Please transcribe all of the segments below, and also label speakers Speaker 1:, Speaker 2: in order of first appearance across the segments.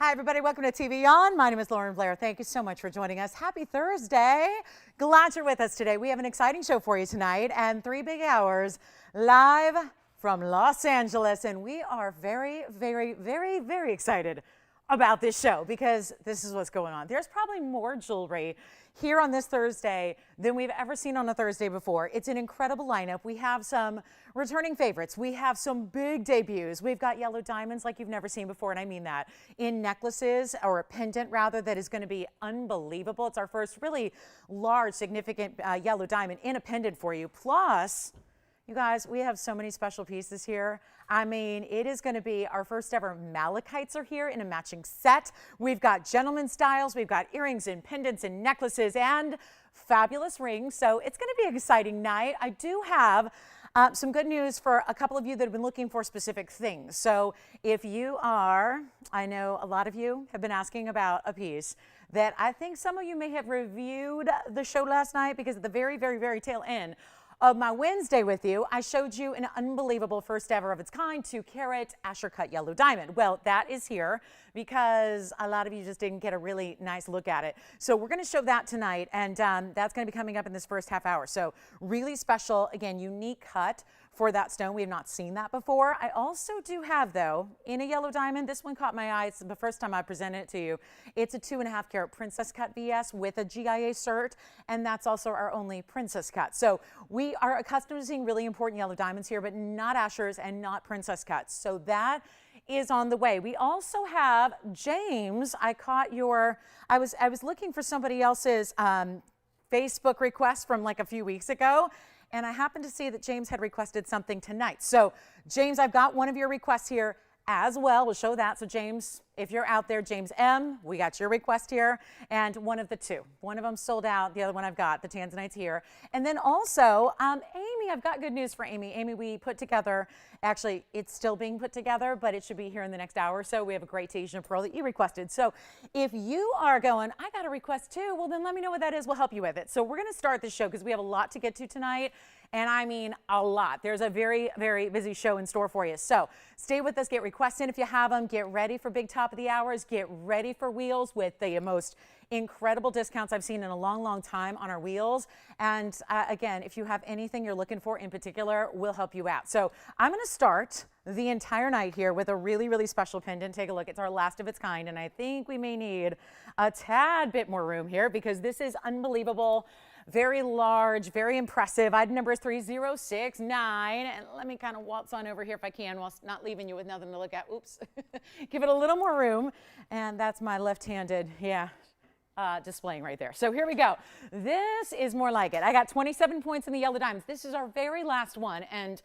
Speaker 1: Hi, everybody. Welcome to TVON. My name is Lauren Blair. Thank you so much for joining us. Happy Thursday. Glad you're with us today. We have an exciting show for you tonight and 3 big hours live from Los Angeles. And we are very, very, very, very excited about this show because this is what's going on. There's probably more jewelry here on this Thursday than we've ever seen on a Thursday before. It's an incredible lineup. We have some returning favorites. We have some big debuts. We've got yellow diamonds like you've never seen before, and I mean that, in necklaces, or a pendant rather, that is going to be unbelievable. It's our first really large, significant yellow diamond in a pendant for you. Plus, you guys, we have so many special pieces here. I mean, it is going to be our first ever malachites are here in a matching set. We've got gentleman styles. We've got earrings and pendants and necklaces and fabulous rings. So it's going to be an exciting night. I do have some good news for a couple of you that have been looking for specific things. So if you are, I know a lot of you have been asking about a piece that I think some of you may have reviewed the show last night, because at the very, very, very tail end of my Wednesday with you, I showed you an unbelievable first ever of its kind 2-carat Asher cut yellow diamond. Well, that is here because a lot of you just didn't get a really nice look at it. So we're going to show that tonight, and that's going to be coming up in this first half hour. So really special, again, unique cut for that stone. We have not seen that before. I also do have, though, in a yellow diamond, this one caught my eye. It's the first time I presented it to you. It's a 2.5-carat princess cut VS with a GIA cert, and that's also our only princess cut. So we are accustomed to seeing really important yellow diamonds here, but not Ashers and not princess cuts. So that is on the way. We also have James. I caught your, I was looking for somebody else's Facebook request from like a few weeks ago, and I happened to see that James had requested something tonight. So James, I've got one of your requests here as well. We'll show that. So James, if you're out there, James M., we got your request here, and one of the two. One of them sold out. The other one I've got, the Tanzanite's here. And then also, Amy, I've got good news for Amy. Amy, we put together, actually, it's still being put together, but it should be here in the next hour or so. We have a great Tahitian pearl that you requested. So if you are going, I got a request too, well, then let me know what that is. We'll help you with it. So we're going to start this show because we have a lot to get to tonight. And I mean a lot. There's a very, very busy show in store for you. So stay with us, get requests in if you have them, get ready for big top of the hours, get ready for wheels with the most incredible discounts I've seen in a long, long time on our wheels. And again, if you have anything you're looking for in particular, we'll help you out. So I'm going to start the entire night here with a really, really special pendant. Take a look. It's our last of its kind, and I think we may need a tad bit more room here because this is unbelievable. Very large, very impressive. Item number is 3069. And let me kind of waltz on over here if I can while not leaving you with nothing to look at. Oops. Give it a little more room. And that's my left-handed, displaying right there. So here we go. This is more like it. I got 27 points in the yellow diamonds. This is our very last one. And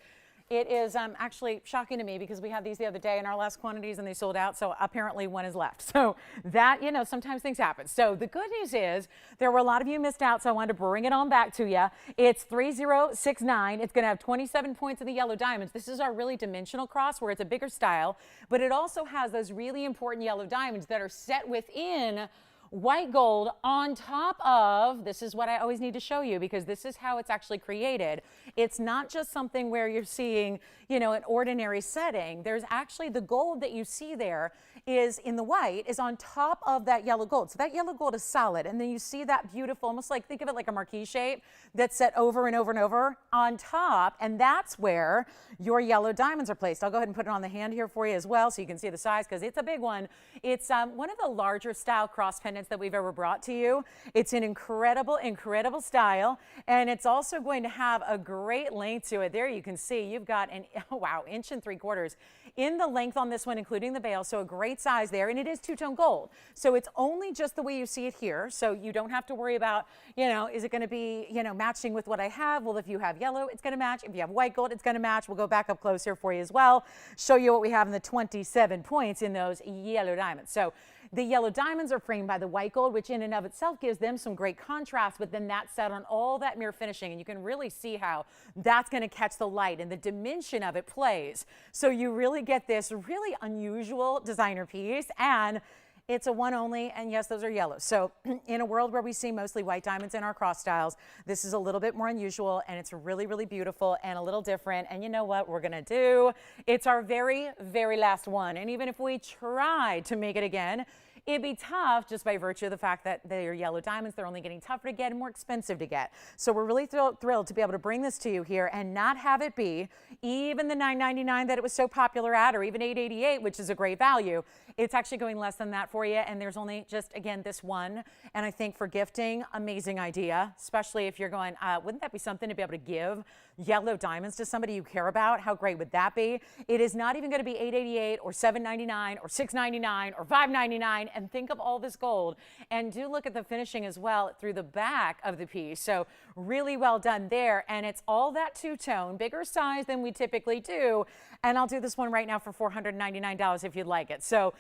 Speaker 1: it is actually shocking to me because we had these the other day in our last quantities and they sold out. So apparently one is left. So that, you know, sometimes things happen. So the good news is there were a lot of you missed out. So I wanted to bring it on back to you. It's 3069. It's going to have 27 points in the yellow diamonds. This is our really dimensional cross where it's a bigger style, but it also has those really important yellow diamonds that are set within white gold on top of, this is what I always need to show you because this is how it's actually created. It's not just something where you're seeing, you know, an ordinary setting. There's actually the gold that you see there is in the white is on top of that yellow gold. So that yellow gold is solid. And then you see that beautiful, almost like, think of it like a marquee shape that's set over and over and over on top. And that's where your yellow diamonds are placed. I'll go ahead and put it on the hand here for you as well so you can see the size because it's a big one. It's one of the larger style cross pendants that we've ever brought to you. It's an incredible, incredible style. And it's also going to have a great length to it. There you can see you've got an, oh, wow, 1 3/4 in the length on this one, including the bail. So a great size there. And it is two-tone gold. So it's only just the way you see it here. So you don't have to worry about, you know, is it going to be, you know, matching with what I have? Well, if you have yellow, it's going to match. If you have white gold, it's going to match. We'll go back up close here for you as well. Show you what we have in the 27 points in those yellow diamonds. So the yellow diamonds are framed by the white gold, which in and of itself gives them some great contrast, but then that's set on all that mirror finishing, and you can really see how that's going to catch the light and the dimension of it plays. So you really get this really unusual designer piece, and It's a one only, and yes, those are yellow. So in a world where we see mostly white diamonds in our cross styles, this is a little bit more unusual, and it's really, really beautiful and a little different. And you know what we're gonna do? It's our very, very last one. And even if we try to make it again, it'd be tough just by virtue of the fact that they're yellow diamonds. They're only getting tougher to get and more expensive to get. So we're really thrilled to be able to bring this to you here and not have it be even the $9.99 that it was so popular at, or even $8.88, which is a great value. It's actually going less than that for you. And there's only just, again, this one. And I think for gifting, amazing idea, especially if you're going, wouldn't that be something to be able to give yellow diamonds to somebody you care about? How great would that be? It is not even going to be $8.88 or $7.99 or $6.99 or $5.99. And think of all this gold. And do look at the finishing as well through the back of the piece. So really well done there. And it's all that two-tone, bigger size than we typically do. And I'll do this one right now for $499 if you'd like it. So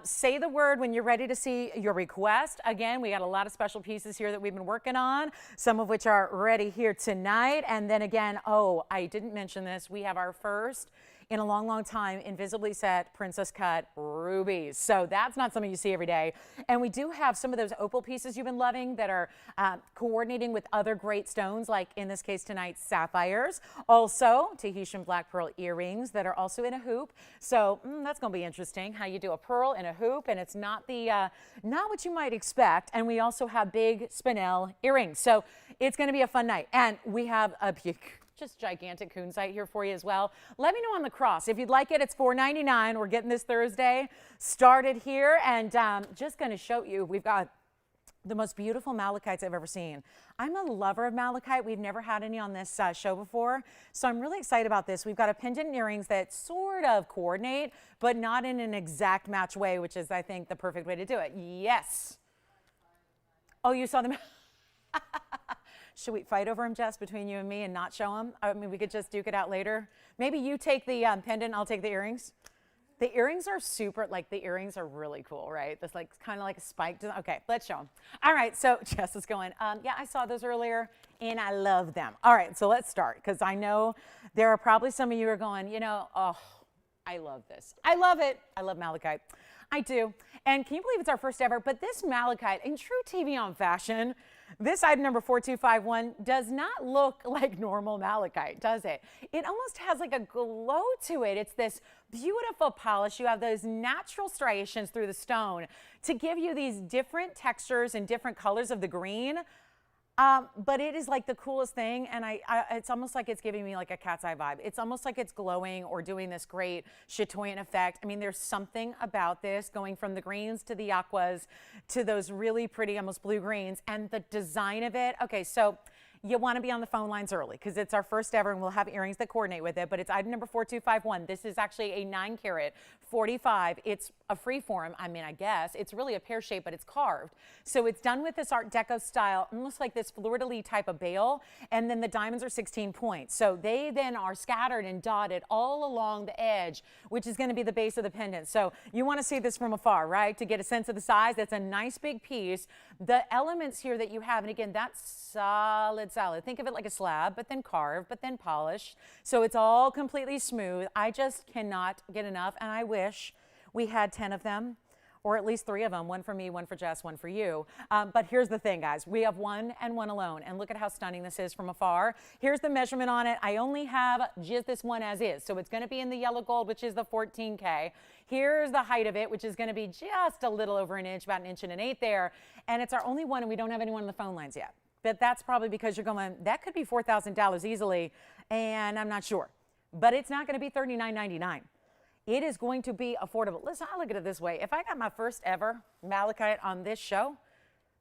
Speaker 1: say the word when you're ready to see your request. Again, we got a lot of special pieces here that we've been working on, some of which are ready here tonight. And then again, oh, I didn't mention this. We have our first in a long, long time invisibly set princess cut rubies. So that's not something you see every day. And we do have some of those opal pieces you've been loving that are coordinating with other great stones, like in this case tonight, sapphires. Also, Tahitian black pearl earrings that are also in a hoop. So that's gonna be interesting, how you do a pearl in a hoop, and it's not the not what you might expect. And we also have big spinel earrings. So it's gonna be a fun night. And we have a just gigantic Kunzite here for you as well. Let me know on the cross. If you'd like it, it's $4.99. We're getting this Thursday started here, and just going to show you, we've got the most beautiful malachites I've ever seen. I'm a lover of malachite. We've never had any on this show before, so I'm really excited about this. We've got a pendant and earrings that sort of coordinate, but not in an exact match way, which is, I think, the perfect way to do it. Yes. Oh, you saw them. Should we fight over him, Jess, between you and me, and not show him? I mean, we could just duke it out later. Maybe you take the pendant, I'll take the earrings. The earrings are super, like the earrings are really cool, right? That's like kind of like a spike. Okay, let's show them. All right, so Jess is going, yeah, I saw those earlier and I love them. All right, so let's start, because I know there are probably some of you who are going, you know, oh, I love this. I love it. I love malachite. I do. And can you believe it's our first ever? But this malachite, in true TVON fashion, this item number 4251 does not look like normal malachite, does it? It almost has like a glow to it. It's this beautiful polish. You have those natural striations through the stone to give you these different textures and different colors of the green. But it is like the coolest thing, and it's almost like it's giving me like a cat's eye vibe. It's almost like it's glowing or doing this great chatoyant effect. I mean, there's something about this going from the greens to the aquas to those really pretty, almost blue greens, and the design of it. Okay, so you want to be on the phone lines early because it's our first ever, and we'll have earrings that coordinate with it. But it's item number 4251. This is actually a 9-carat 45. It's a free form. I mean, I guess it's really a pear shape, but it's carved. So it's done with this Art Deco style, almost like this fleur-de-lis type of bail. And then the diamonds are 16 points. So they then are scattered and dotted all along the edge, which is going to be the base of the pendant. So you want to see this from afar, right? To get a sense of the size. That's a nice big piece. The elements here that you have, and again, that's solid. Think of it like a slab, but then carved, but then polished. So it's all completely smooth. I just cannot get enough, and I wish we had 10 of them, or at least 3 of them, one for me, one for Jess, one for you. But here's the thing, guys. We have one and one alone, and look at how stunning this is from afar. Here's the measurement on it. I only have just this one as is, so it's going to be in the yellow gold, which is the 14K. Here's the height of it, which is going to be just a little over an inch, about 1 1/8 inches there, and it's our only one, and we don't have anyone on the phone lines yet. But that's probably because you're going, that could be $4,000 easily, and I'm not sure. But it's not going to be $39.99. It is going to be affordable. Listen, I look at it this way. If I got my first ever malachite on this show,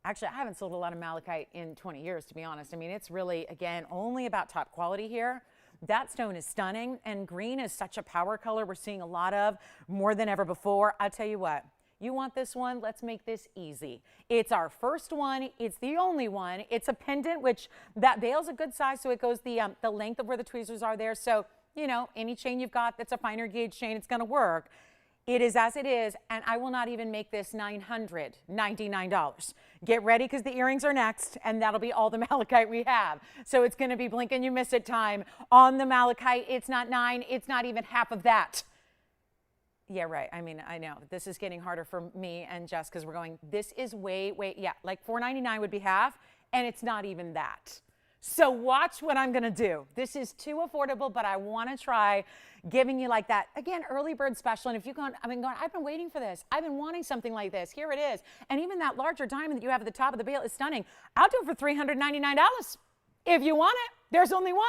Speaker 1: actually, I haven't sold a lot of malachite in 20 years, to be honest. I mean, it's really, again, only about top quality here. That stone is stunning, and green is such a power color we're seeing a lot of, more than ever before. I'll tell you what. You want this one? Let's make this easy. It's our first one. It's the only one. It's a pendant, which that bail's a good size, so it goes the length of where the tweezers are there. So, you know, any chain you've got that's a finer gauge chain, it's going to work. It is as it is, and I will not even make this $999. Get ready, because the earrings are next, and that'll be all the malachite we have. So it's going to be blink and you miss it time on the malachite. It's not 9. It's not even half of that. Yeah, right. I mean, I know this is getting harder for me and Jess because we're going, this is way, yeah, like $4.99 would be half, and it's not even that. So watch what I'm going to do. This is too affordable, but I want to try giving you like that, again, early bird special. And if you've gone, I've been waiting for this. I've been wanting something like this. Here it is. And even that larger diamond that you have at the top of the bail is stunning. I'll do it for $399. If you want it, there's only one.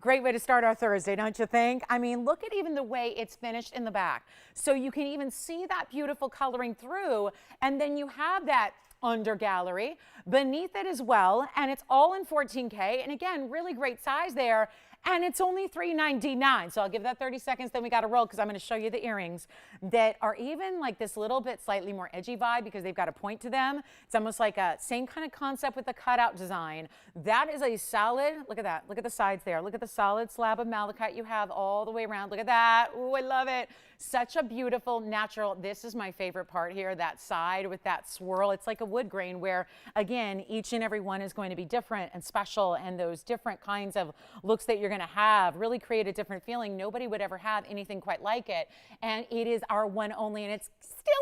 Speaker 1: Great way to start our Thursday, don't you think? I mean, look at even the way it's finished in the back. So you can even see that beautiful coloring through, and then you have that under gallery beneath it as well, and it's all in 14K, and again, really great size there, and it's only $399. So I'll give that 30 seconds, then we got to roll because I'm going to show you the earrings that are even like this little bit slightly more edgy vibe because they've got a point to them. It's almost like a same kind of concept with the cutout design. That is a solid, look at that, look at the sides there. Look at the solid slab of malachite you have all the way around. Look at that. Ooh, I love it. Such a beautiful natural, this is my favorite part here, that side with that swirl. It's like a wood grain where, again, each and every one is going to be different and special, and those different kinds of looks that you're going to have really create a different feeling. Nobody would ever have anything quite like it, and it is our one only, and it's still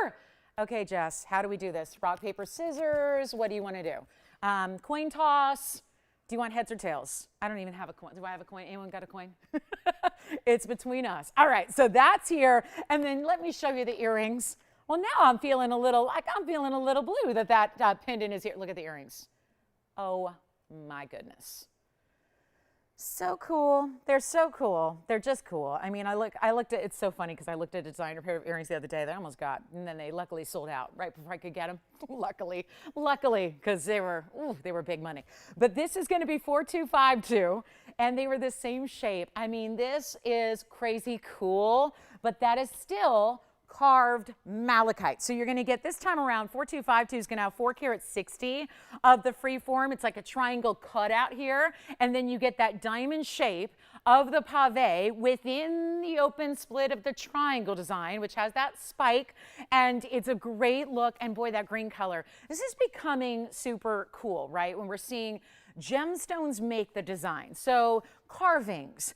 Speaker 1: here. Okay, Jess, how do we do this? Rock, paper, scissors. What do you want to do? Coin toss. Do you want heads or tails? I don't even have a coin. Do I have a coin? Anyone got a coin? It's between us. All right, so that's here. And then let me show you the earrings. Well, now I'm feeling a little, blue that pendant is here. Look at the earrings. Oh my goodness. So cool. They're so cool. They're just cool. I mean, I looked at, it's so funny because I looked at a designer pair of earrings the other day that I almost got, and then they luckily sold out right before I could get them. luckily, because they were big money. But this is going to be 4252, and they were the same shape. I mean, this is crazy cool, but that is still carved malachite. So you're going to get this time around 4252 is going to have 4 karat 60 of the free form. It's like a triangle cutout here, and then you get that diamond shape of the pave within the open split of the triangle design, which has that spike, and it's a great look. And boy, that green color, this is becoming super cool, right? When we're seeing gemstones make the design. So carvings,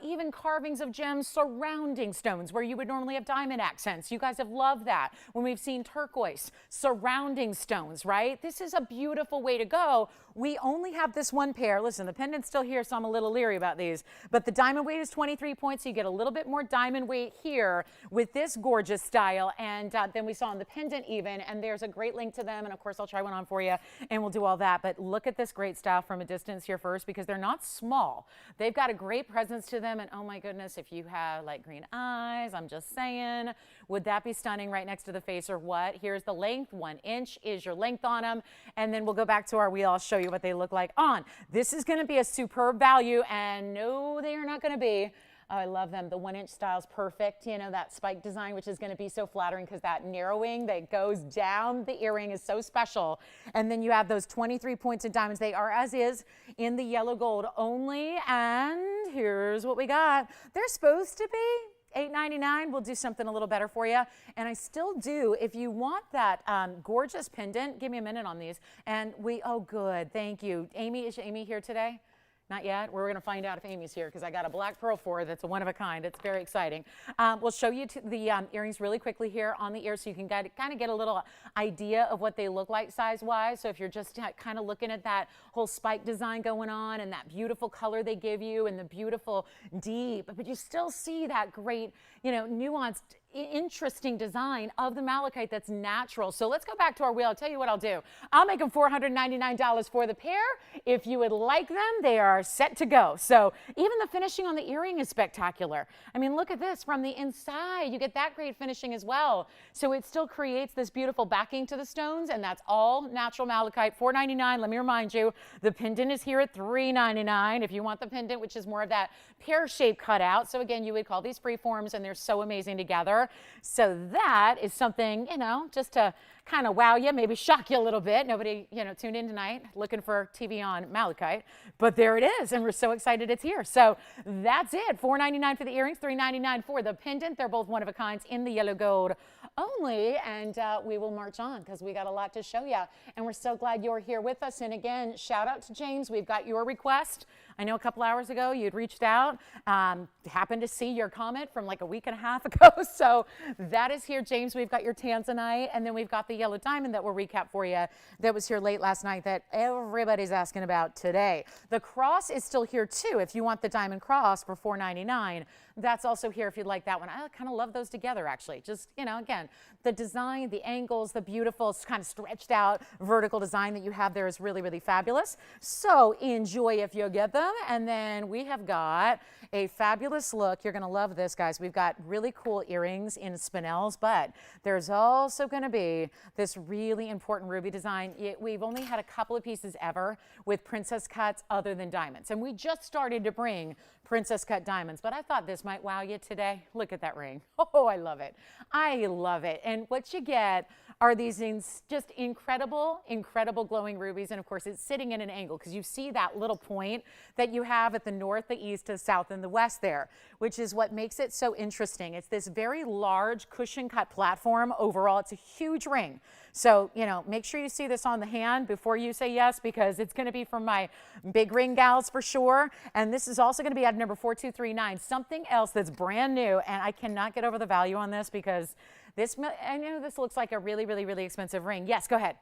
Speaker 1: even carvings of gems surrounding stones where you would normally have diamond accents. You guys have loved that when we've seen turquoise surrounding stones, right? This is a beautiful way to go. We only have this one pair. Listen, the pendant's still here, so I'm a little leery about these, but the diamond weight is 23 points, so you get a little bit more diamond weight here with this gorgeous style, and then we saw in the pendant even, and there's a great link to them, and of course I'll try one on for you, and we'll do all that. But look at this great style from a distance here first, because they're not small. They've got a great presence to them, and oh my goodness, if you have like green eyes, I'm just saying, would that be stunning right next to the face or what? Here's the length, 1 inch is your length on them, and then we'll go back to our wheel. I'll show you what they look like on. This is going to be a superb value, and no, they are not going to be. Oh, I love them. The 1 inch style is perfect. You know, that spike design, which is going to be so flattering because that narrowing that goes down the earring is so special. And then you have those 23 points of diamonds. They are as is in the yellow gold only. And here's what we got. They're supposed to be $8.99. We'll do something a little better for you. And I still do, if you want that gorgeous pendant, give me a minute on these. And oh, good. Thank you. Amy, is Amy here today? Not yet. We're going to find out if Amy's here because I got a black pearl for her that's a one of a kind. It's very exciting. We'll show you the earrings really quickly here on the ear so you can kind of get a little idea of what they look like size-wise. So if you're just kind of looking at that whole spike design going on and that beautiful color they give you and the beautiful deep, but you still see that great, you know, nuanced, interesting design of the malachite that's natural. So let's go back to our wheel. I'll tell you what I'll do. I'll make them $499 for the pair. If you would like them, they are set to go. So even the finishing on the earring is spectacular. I mean, look at this from the inside. You get that great finishing as well. So it still creates this beautiful backing to the stones, and that's all natural malachite. $499. Let me remind you, the pendant is here at $399. If you want the pendant, which is more of that pear-shaped cutout. So again, you would call these free forms, and they're so amazing together. So that is something, you know, just to kind of wow you, maybe shock you a little bit. Nobody, you know, tuned in tonight looking for TVON malachite, but there it is, and we're so excited it's here. So that's it. $499 for the earrings, $399 for the pendant. They're both one of a kinds in the yellow gold only, and we will march on because we got a lot to show you, and we're so glad you're here with us. And again, shout out to James. We've got your request. I know a couple hours ago you'd reached out, happened to see your comment from like a week and a half ago. So that is here, James. We've got your Tanzanite, and then we've got the yellow diamond that we'll recap for you that was here late last night that everybody's asking about today. The cross is still here too. If you want the diamond cross for $4.99, that's also here if you'd like that one. I kind of love those together, actually. Just, you know, again, the design, the angles, the beautiful kind of stretched out vertical design that you have there is really, really fabulous. So enjoy if you get them. And then we have got a fabulous look. You're going to love this, guys. We've got really cool earrings in spinels, but there's also going to be this really important ruby design. We've only had a couple of pieces ever with princess cuts other than diamonds. And we just started to bring princess cut diamonds, but I thought this might wow you today. Look at that ring. Oh, I love it. I love it. And what you get are these just incredible, incredible glowing rubies. And of course, it's sitting in an angle because you see that little point that you have at the north, the east, the south, and the west there, which is what makes it so interesting. It's this very large cushion cut platform overall. It's a huge ring. So, you know, make sure you see this on the hand before you say yes, because it's going to be from my big ring gals for sure. And this is also going to be at number 4239, something else that's brand new. And I cannot get over the value on this because this, I know this looks like a really, really, really expensive ring. Yes, go ahead.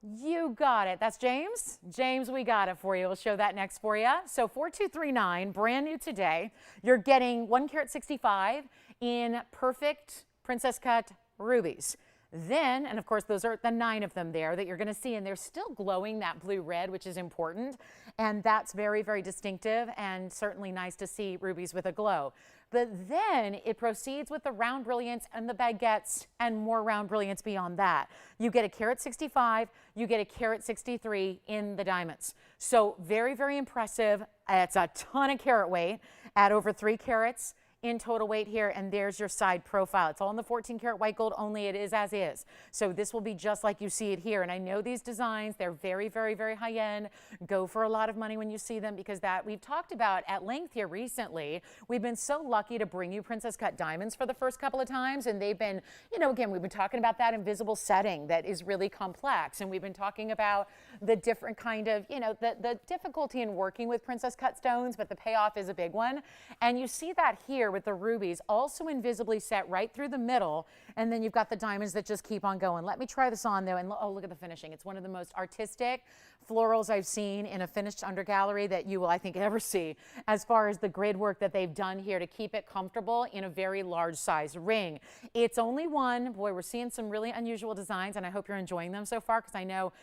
Speaker 1: You got it. That's James. James, we got it for you. We'll show that next for you. So 4239, brand new today. You're getting 1 carat 65 in perfect princess cut rubies. Then, and of course, those are the 9 of them there that you're going to see, and they're still glowing that blue red, which is important. And that's very, very distinctive and certainly nice to see rubies with a glow. But then it proceeds with the round brilliance and the baguettes and more round brilliance beyond that. You get a carat 65, you get a carat 63 in the diamonds. So very, very impressive. It's a ton of carat weight at over 3 carats. In total weight here, and there's your side profile. It's all in the 14 karat white gold only. It is as is. So this will be just like you see it here. And I know these designs, they're very, very, very high end. Go for a lot of money when you see them, because that we've talked about at length here recently. We've been so lucky to bring you princess cut diamonds for the first couple of times, and they've been, you know, again, we've been talking about that invisible setting that is really complex, and we've been talking about the different kind of, you know, the difficulty in working with princess cut stones, but the payoff is a big one. And you see that here with the rubies also invisibly set right through the middle, and then you've got the diamonds that just keep on going. Let me try this on though, and oh, look at the finishing. It's one of the most artistic florals I've seen in a finished undergallery that you will, I think, ever see, as far as the grid work that they've done here to keep it comfortable in a very large size ring. It's only one. Boy, we're seeing some really unusual designs, and I hope you're enjoying them so far, because I know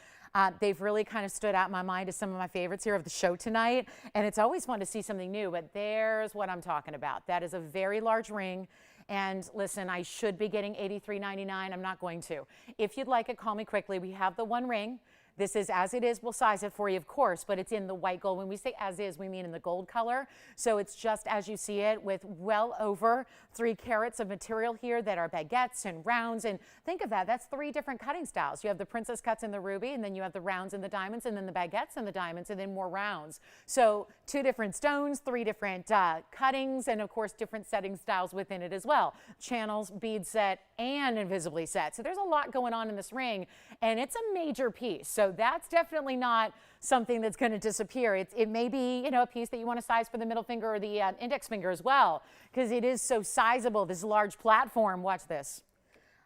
Speaker 1: they've really kind of stood out in my mind as some of my favorites here of the show tonight. And it's always fun to see something new, but there's what I'm talking about. That is a very large ring. And listen, I should be getting $83.99. I'm not going to. If you'd like it, call me quickly. We have the one ring. This is as it is. We'll size it for you, of course, but it's in the white gold. When we say as is, we mean in the gold color. So it's just as you see it, with well over 3 carats of material here that are baguettes and rounds. And think of that. That's 3 different cutting styles. You have the princess cuts in the ruby, and then you have the rounds and the diamonds, and then the baguettes and the diamonds, and then more rounds. So 2 different stones, 3 different cuttings, and of course, different setting styles within it as well. Channels, bead set, and invisibly set. So there's a lot going on in this ring, and it's a major piece. So that's definitely not something that's going to disappear. It may be, you know, a piece that you want to size for the middle finger or the index finger as well, because it is so sizable, this large platform. Watch this.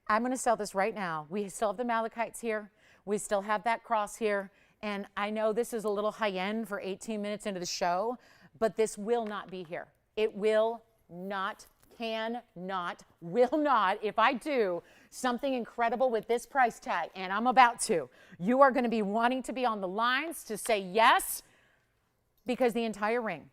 Speaker 1: I'm going to sell this right now. We still have the malachites here. We still have that cross here. And I know this is a little high end for 18 minutes into the show, but this will not be here. It will not, cannot, will not. If I do something incredible with this price tag, and I'm about to, you are going to be wanting to be on the lines to say yes, because the entire ring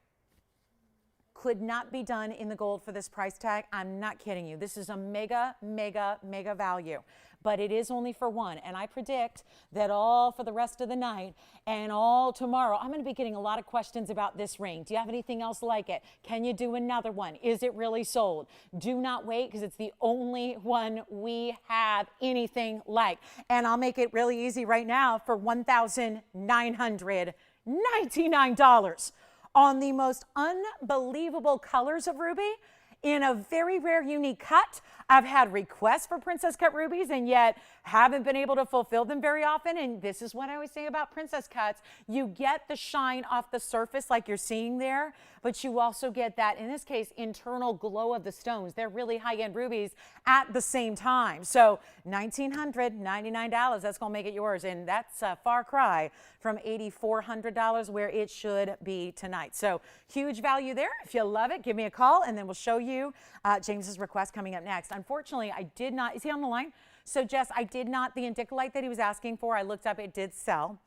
Speaker 1: could not be done in the gold for this price tag. I'm not kidding you. This is a mega, mega, mega value. But it is only for one. And I predict that all for the rest of the night and all tomorrow, I'm going to be getting a lot of questions about this ring. Do you have anything else like it? Can you do another one? Is it really sold? Do not wait, because it's the only one we have anything like. And I'll make it really easy right now for $1,999 on the most unbelievable colors of ruby. in a very rare, unique cut. I've had requests for princess cut rubies and yet haven't been able to fulfill them very often. And this is what I always say about princess cuts. You get the shine off the surface like you're seeing there, but you also get that, in this case, internal glow of the stones. They're really high-end rubies at the same time. So $1,999, that's going to make it yours. And that's a far cry from $8,400 where it should be tonight. So huge value there. If you love it, give me a call and then we'll show you James's request coming up next. Unfortunately, I did not, is he on the line? So Jess, I did not, the indicolite that he was asking for, I looked up, it did sell.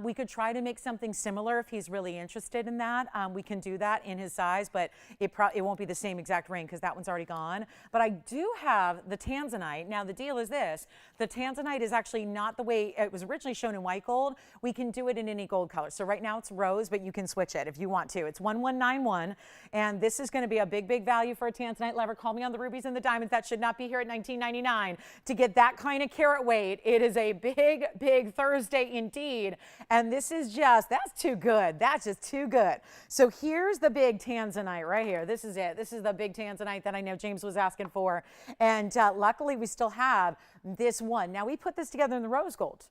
Speaker 1: We could try to make something similar if he's really interested in that. We can do that in his size, but it won't be the same exact ring because that one's already gone. But I do have the Tanzanite. Now the deal is this, the Tanzanite is actually not the way it was originally shown in white gold. We can do it in any gold color. So right now it's rose, but you can switch it if you want to. It's 1191, and this is going to be a big, big value for a Tanzanite lover. Call me on the rubies and the diamonds. That should not be here at $19.99 to get that kind of carat weight. It is a big, big Thursday indeed. And this is just, that's too good. That's just too good. So here's the big Tanzanite right here. This is it. This is the big Tanzanite that I know James was asking for. And luckily we still have this one. Now we put this together in the rose gold.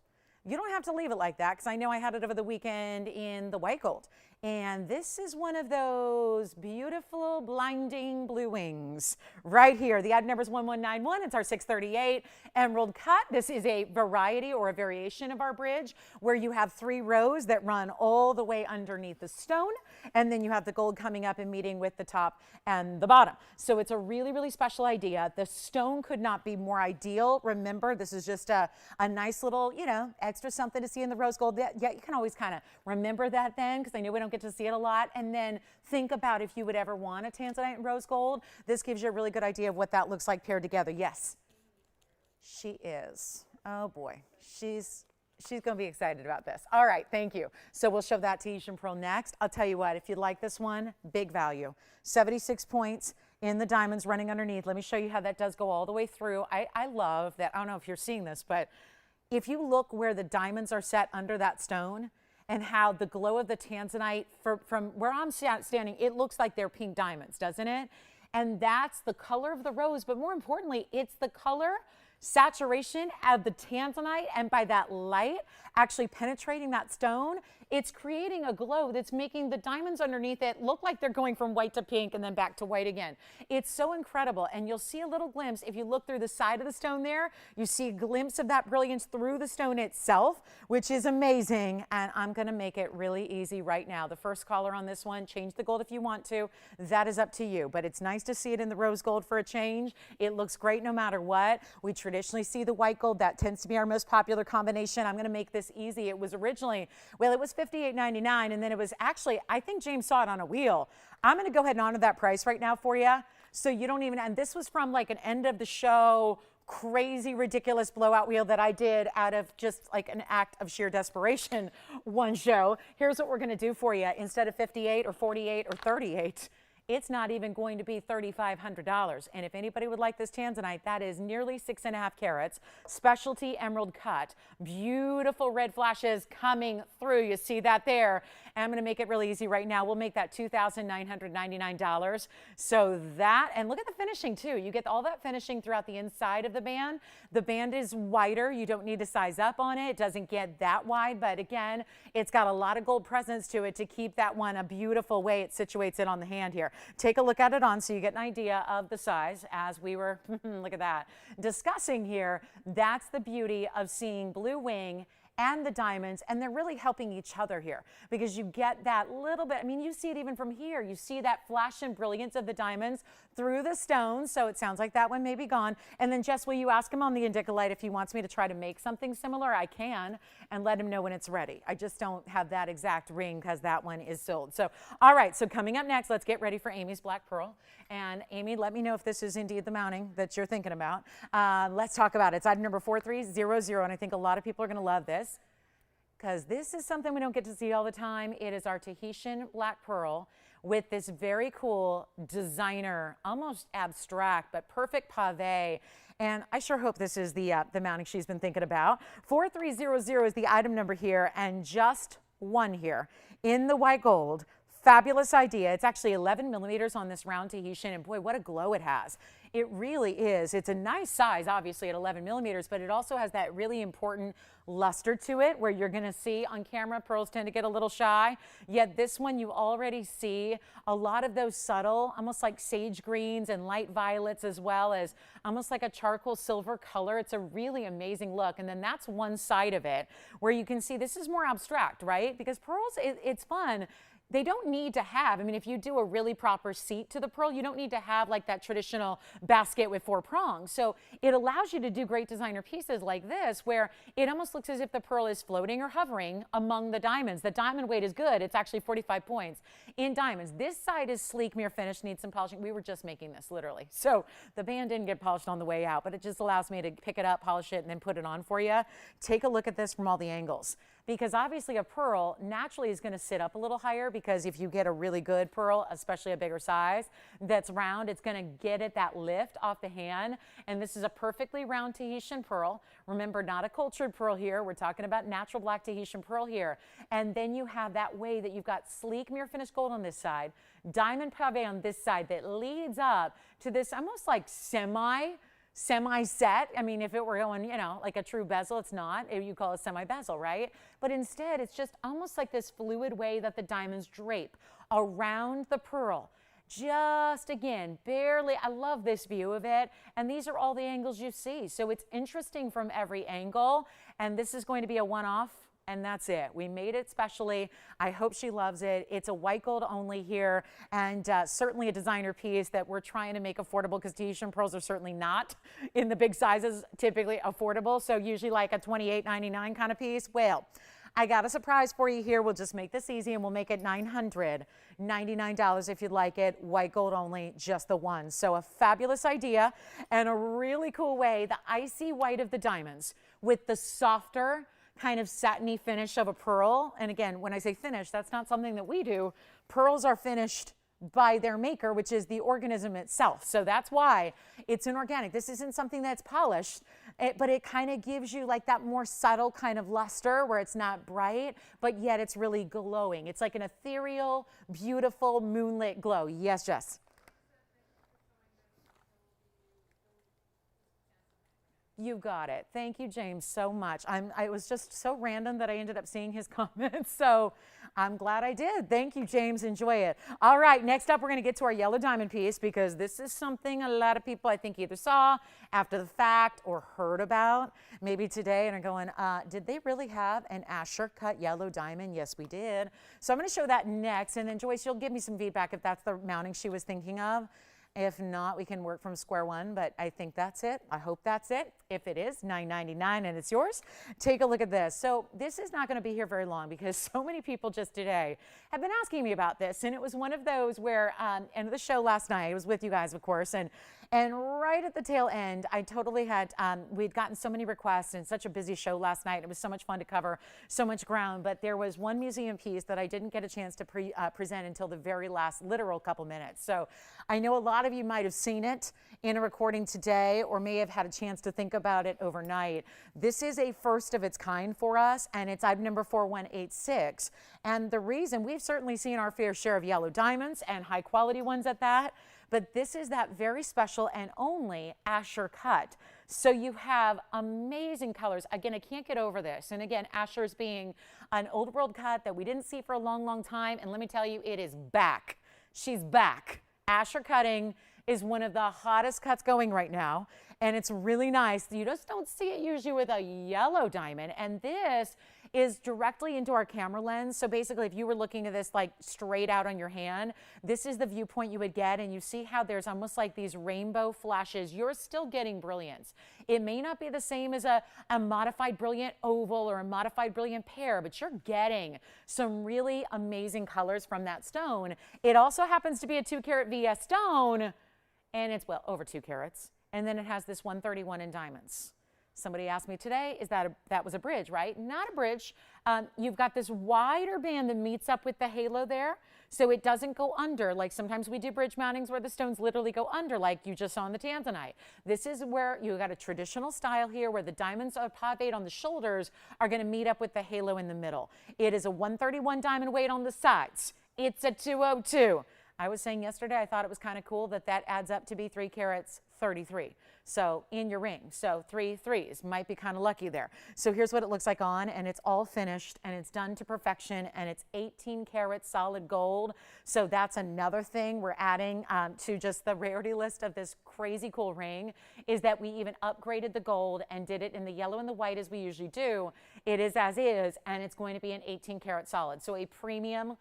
Speaker 1: You don't have to leave it like that because I know I had it over the weekend in the white gold. And this is one of those beautiful, blinding blue wings right here. The item number is 1191. It's our 638 emerald cut. This is a variety or a variation of our bridge where you have 3 rows that run all the way underneath the stone. And then you have the gold coming up and meeting with the top and the bottom. So it's a really, really special idea. The stone could not be more ideal. Remember, this is just a nice little, you know, extra something to see in the rose gold. Yeah, you can always kind of remember that then because I know we don't get to see it a lot, and then think about if you would ever want a Tanzanite and rose gold. This gives you a really good idea of what that looks like paired together. Yes, she is. Oh boy, she's going to be excited about this. All right, thank you. So we'll show that Tahitian pearl next. I'll tell you what, if you like this one, big value. 76 points in the diamonds running underneath. Let me show you how that does go all the way through. I love that. I don't know if you're seeing this, but if you look where the diamonds are set under that stone, and how the glow of the Tanzanite, from where I'm standing, it looks like they're pink diamonds, doesn't it? And that's the color of the rose, but more importantly, it's the color saturation of the Tanzanite, and by that light actually penetrating that stone, it's creating a glow that's making the diamonds underneath it look like they're going from white to pink and then back to white again. It's so incredible, and you'll see a little glimpse if you look through the side of the stone there. You see a glimpse of that brilliance through the stone itself, which is amazing, and I'm going to make it really easy right now. The first caller on this one, change the gold if you want to. That is up to you, but it's nice to see it in the rose gold for a change. It looks great no matter what. We traditionally see the white gold. That tends to be our most popular combination. I'm going to make this easy. It was originally, well, it was $58.99, and then it was actually, I think James saw it on a wheel. I'm going to go ahead and honor that price right now for you, so you don't even, and this was from like an end of the show, crazy, ridiculous blowout wheel that I did out of just like an act of sheer desperation one show. Here's what we're going to do for you. Instead of 58 or 48 or 38, it's not even going to be $3,500. And if anybody would like this Tanzanite, that is nearly 6.5 carats, specialty emerald cut, beautiful red flashes coming through. You see that there. And I'm going to make it really easy right now. We'll make that $2,999. So that, and look at the finishing too. You get all that finishing throughout the inside of the band. The band is wider. You don't need to size up on it. It doesn't get that wide, but again, it's got a lot of gold presence to it to keep that one a beautiful way it situates it on the hand here. Take a look at it on so you get an idea of the size as we were, look at that, discussing here. That's the beauty of seeing blue wing and the diamonds, and they're really helping each other here because you get that little bit, I mean, you see it even from here. You see that flash and brilliance of the diamonds through the stones, so it sounds like that one may be gone. And then, Jess, will you ask him on the indicolite if he wants me to try to make something similar? I can, and let him know when it's ready. I just don't have that exact ring because that one is sold. So, all right, so coming up next, let's get ready for Amy's Black Pearl. And Amy, let me know if this is indeed the mounting that you're thinking about. Let's talk about it. It's item number 4300, and I think a lot of people are going to love this, because this is something we don't get to see all the time. It is our Tahitian Black Pearl with this very cool designer, almost abstract, but perfect pave. And I sure hope this is the mounting she's been thinking about. 4300 is the item number here, and just one here in the white gold. Fabulous idea. It's actually 11 millimeters on this round Tahitian, and boy, what a glow it has. It really is. It's a nice size, obviously, at 11 millimeters, but it also has that really important luster to it where you're going to see on camera pearls tend to get a little shy. Yet this one, you already see a lot of those subtle, almost like sage greens and light violets, as well as almost like a charcoal silver color. It's a really amazing look. And then that's one side of it where you can see this is more abstract, right? Because pearls, it's fun. They don't need to have, I mean, if you do a really proper seat to the pearl, you don't need to have like that traditional basket with 4 prongs. So it allows you to do great designer pieces like this, where it almost looks as if the pearl is floating or hovering among the diamonds. The diamond weight is good. It's actually 45 points in diamonds. This side is sleek, mirror finish, needs some polishing. We were just making this literally. So the band didn't get polished on the way out, but it just allows me to pick it up, polish it, and then put it on for you. Take a look at this from all the angles. Because obviously a pearl naturally is going to sit up a little higher, because if you get a really good pearl, especially a bigger size that's round, it's going to get it that lift off the hand. And this is a perfectly round Tahitian pearl. Remember, not a cultured pearl here. We're talking about natural black Tahitian pearl here. And then you have that way that you've got sleek mirror finished gold on this side, diamond pave on this side that leads up to this almost like semi-set. I mean, if it were going, you know, like a true bezel, it's not. You call it semi-bezel, right? But instead, it's just almost like this fluid way that the diamonds drape around the pearl. Just, again, barely. I love this view of it. And these are all the angles you see. So it's interesting from every angle. And this is going to be a one-off. And that's it. We made it specially. I hope she loves it. It's a white gold only here, and certainly a designer piece that we're trying to make affordable, because Tahitian pearls are certainly not in the big sizes typically affordable. So usually like a $28.99 kind of piece. Well, I got a surprise for you here. We'll just make this easy, and we'll make it $999 if you'd like it. White gold only, just the one. So a fabulous idea and a really cool way. The icy white of the diamonds with the softer kind of satiny finish of a pearl. And again, when I say finish, that's not something that we do. Pearls are finished by their maker, which is the organism itself. So that's why it's an organic. This isn't something that's polished, but it kind of gives you like that more subtle kind of luster where it's not bright, but yet it's really glowing. It's like an ethereal, beautiful moonlit glow. Yes, Jess. You got it. Thank you, James, so much. It was just so random that I ended up seeing his comments, so I'm glad I did. Thank you, James. Enjoy it. All right, next up, we're going to get to our yellow diamond piece, because this is something a lot of people, I think, either saw after the fact or heard about maybe today and are going, did they really have an Asher cut yellow diamond? Yes, we did. So I'm going to show that next, and then Joyce, you'll give me some feedback if that's the mounting she was thinking of. If not, we can work from square one, but I think that's it. I hope that's it. If it is, $9.99 and it's yours. Take a look at this. So this is not going to be here very long, because so many people just today have been asking me about this. And it was one of those where, end of the show last night, I was with you guys, of course, and right at the tail end, I totally had, we'd gotten so many requests and such a busy show last night. It was so much fun to cover so much ground, but there was one museum piece that I didn't get a chance to present until the very last literal couple minutes. So I know a lot of you might have seen it in a recording today, or may have had a chance to think about it overnight. This is a first of its kind for us, and it's item number 4186. And the reason, we've certainly seen our fair share of yellow diamonds, and high quality ones at that, but this is that very special and only Asher cut. So you have amazing colors. Again, I can't get over this. And again, Asher's being an old world cut that we didn't see for a long, long time. And let me tell you, it is back. She's back. Asher cutting is one of the hottest cuts going right now. And it's really nice. You just don't see it usually with a yellow diamond. And this is directly into our camera lens. So basically, if you were looking at this like straight out on your hand, this is the viewpoint you would get. And you see how there's almost like these rainbow flashes. You're still getting brilliance. It may not be the same as a modified brilliant oval or a modified brilliant pear, but you're getting some really amazing colors from that stone. It also happens to be a 2-carat VS stone, and it's, well, over 2 carats. And then it has this 131 in diamonds. Somebody asked me today, that was a bridge, right? Not a bridge. You've got this wider band that meets up with the halo there, so it doesn't go under. Like sometimes we do bridge mountings where the stones literally go under, like you just saw in the Tanzanite. This is where you got a traditional style here, where the diamonds are paved on the shoulders are going to meet up with the halo in the middle. It is a 131 diamond weight on the sides It's a 202. I was saying yesterday, I thought it was kind of cool that that adds up to be 3 carats 33. So in your ring, so 3 threes, might be kind of lucky there. So here's what it looks like on, and it's all finished and it's done to perfection, and it's 18 karat solid gold. So that's another thing we're adding to just the rarity list of this crazy cool ring, is that we even upgraded the gold and did it in the yellow and the white as we usually do. It is as is, and it's going to be an 18 karat solid. So a premium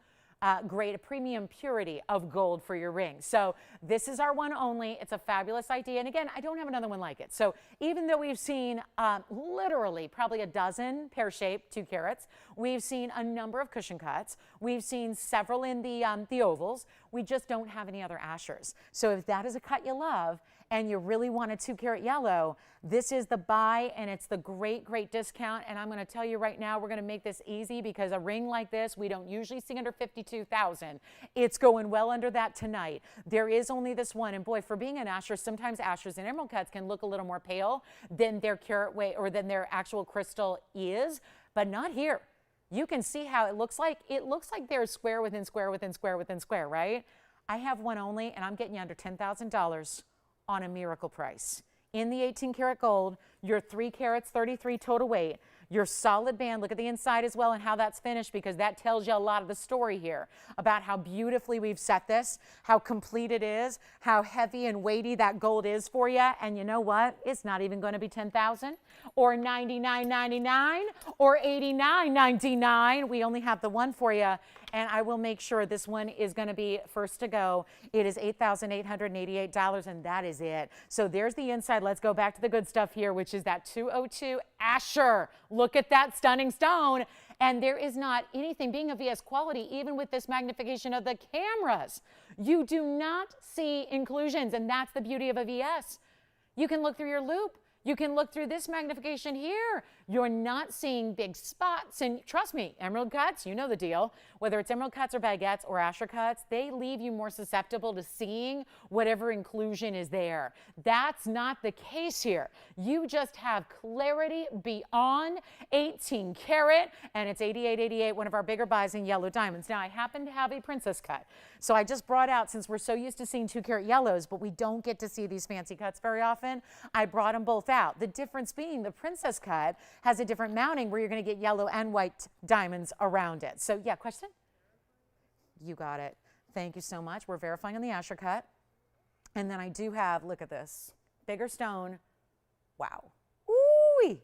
Speaker 1: grade, a premium purity of gold for your ring. So this is our one only. It's a fabulous idea. And again, I don't have another one like it. So even though we've seen literally probably a dozen pear-shaped 2 carats, we've seen a number of cushion cuts, we've seen several in the ovals, we just don't have any other ashers. So if that is a cut you love and you really want a 2 carat yellow, this is the buy, and it's the great, great discount. And I'm going to tell you right now, we're going to make this easy, because a ring like this, we don't usually see under $52,000. It's going well under that tonight. There is only this one, and boy, for being an asher, sometimes ashers and emerald cuts can look a little more pale than their carat weight or than their actual crystal is, but not here. You can see how it looks like. It looks like there's square within square within square within square, right? I have one only, and I'm getting you under $10,000 on a miracle price. In the 18 karat gold, your 3 carats 33 total weight, your solid band. Look at the inside as well and how that's finished, because that tells you a lot of the story here about how beautifully we've set this, how complete it is, how heavy and weighty that gold is for you. And you know what? It's not even going to be $10,000 or $99.99 or $89.99. We only have the one for you, and I will make sure this one is going to be first to go. It is $8,888, and that is it. So there's the inside. Let's go back to the good stuff here, which is that 202 Asher. Look at that stunning stone. And there is not anything, being a VS quality, even with this magnification of the cameras, you do not see inclusions, and that's the beauty of a VS. You can look through your loop. You can look through this magnification here. You're not seeing big spots. And trust me, emerald cuts, you know the deal. Whether it's emerald cuts or baguettes or asher cuts, they leave you more susceptible to seeing whatever inclusion is there. That's not the case here. You just have clarity beyond 18 karat, and it's $88.88, one of our bigger buys in yellow diamonds. Now, I happen to have a princess cut. So I just brought out, since we're so used to seeing 2 carat yellows, but we don't get to see these fancy cuts very often, I brought them both out. The difference being the princess cut has a different mounting where you're going to get yellow and white diamonds around it. So yeah, question? You got it. Thank you so much. We're verifying on the asher cut. And then I do have, look at this, bigger stone. Wow. Ooh-wee.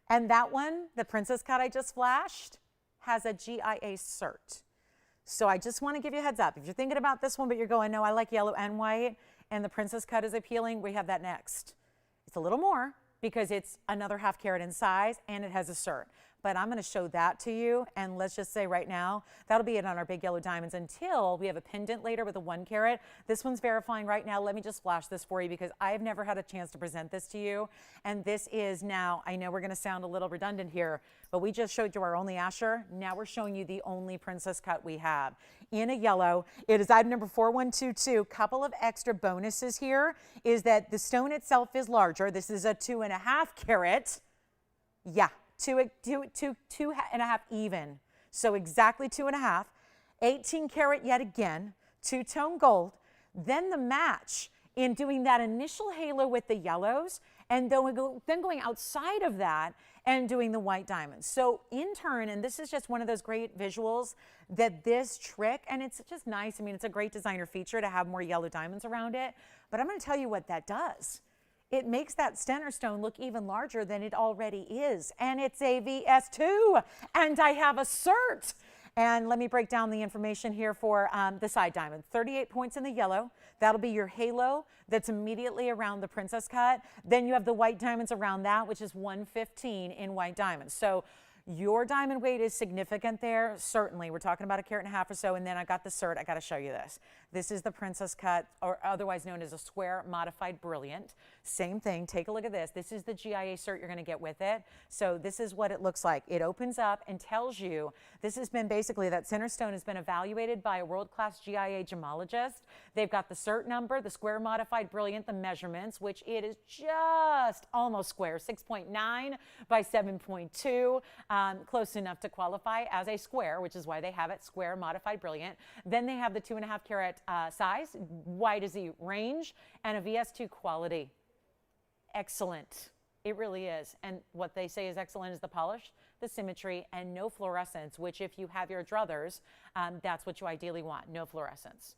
Speaker 1: And that one, the princess cut I just flashed, has a GIA cert. So I just want to give you a heads up. If you're thinking about this one, but you're going, no, I like yellow and white, and the princess cut is appealing, we have that next. It's a little more because it's another ½ carat in size, and it has a cert. But I'm going to show that to you, and let's just say right now, that'll be it on our big yellow diamonds until we have a pendant later with a 1 carat. This one's verifying right now. Let me just flash this for you, because I've never had a chance to present this to you. And this is now, I know we're going to sound a little redundant here, but we just showed you our only asher. Now we're showing you the only princess cut we have in a yellow. It is item number 4122. Couple of extra bonuses here is that the stone itself is larger. This is a 2.5 carat. Yeah. 2.5 even. So exactly 2.5. 18 karat yet again, 2-tone gold. Then the match in doing that initial halo with the yellows, and then going outside of that and doing the white diamonds. So in turn, and this is just one of those great visuals that this trick, and it's just nice. I mean, it's a great designer feature to have more yellow diamonds around it. But I'm going to tell you what that does. It makes that center stone look even larger than it already is. And it's a VS2, and I have a cert. And let me break down the information here for the side diamond. 38 points in the yellow. That'll be your halo that's immediately around the princess cut. Then you have the white diamonds around that, which is 115 in white diamonds. So your diamond weight is significant there, certainly. We're talking about 1.5 carats or so, and then I got the cert. I got to show you this. This is the Princess Cut, or otherwise known as a square modified brilliant. Same thing. Take a look at this. This is the GIA cert you're going to get with it. So this is what it looks like. It opens up and tells you, this has been basically, that center stone has been evaluated by a world-class GIA gemologist. They've got the cert number, the square modified brilliant, the measurements, which it is just almost square, 6.9 by 7.2, close enough to qualify as a square, which is why they have it square modified brilliant. Then they have the 2.5 carat size, Y to Z range, and a VS2 quality. Excellent. It really is. And what they say is excellent is the polish, the symmetry, and no fluorescence, which if you have your druthers, that's what you ideally want, no fluorescence.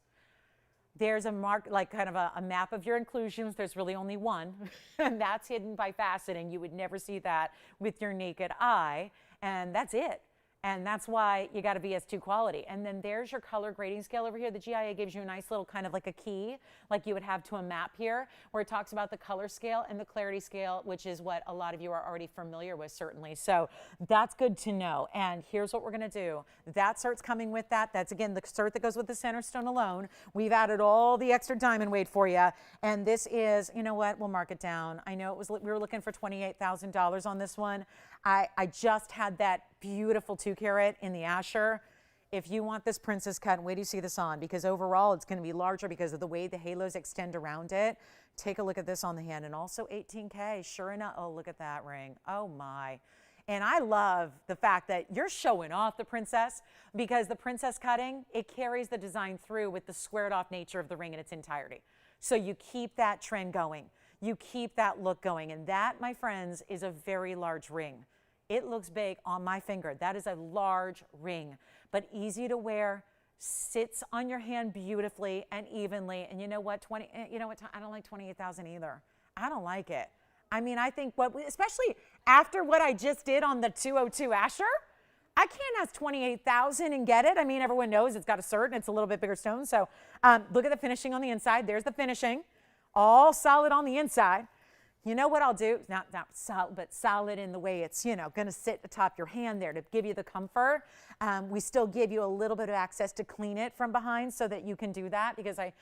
Speaker 1: There's a mark, like kind of a map of your inclusions. There's really only one, and that's hidden by faceting. You would never see that with your naked eye, and that's it. And that's why you got a VS2 quality. And then there's your color grading scale over here. The GIA gives you a nice little kind of like a key, like you would have to a map here, where it talks about the color scale and the clarity scale, which is what a lot of you are already familiar with, certainly. So that's good to know. And here's what we're gonna do. That cert's coming with that. That's, again, the cert that goes with the center stone alone. We've added all the extra diamond weight for you. And this is, you know what, we'll mark it down. I know we were looking for $28,000 on this one. I just had that beautiful 2 carat in the Asher. If you want this Princess Cut, wait till you see this on, because overall it's going to be larger because of the way the halos extend around it. Take a look at this on the hand, and also 18K, sure enough. Oh, look at that ring. Oh my. And I love the fact that you're showing off the princess, because the princess cutting, it carries the design through with the squared off nature of the ring in its entirety. So you keep that trend going. You keep that look going. And that, my friends, is a very large ring. It looks big on my finger. That is a large ring, but easy to wear, sits on your hand beautifully and evenly. And you know what, I don't like 28,000 either. I don't like it. I mean, I think especially after what I just did on the 202 Asher, I can't ask 28,000 and get it. I mean, everyone knows it's got a cert and it's a little bit bigger stone. So look at the finishing on the inside. There's the finishing, all solid on the inside. You know what I'll do? Not solid, but solid in the way it's, you know, going to sit atop your hand there to give you the comfort. We still give you a little bit of access to clean it from behind so that you can do that, because I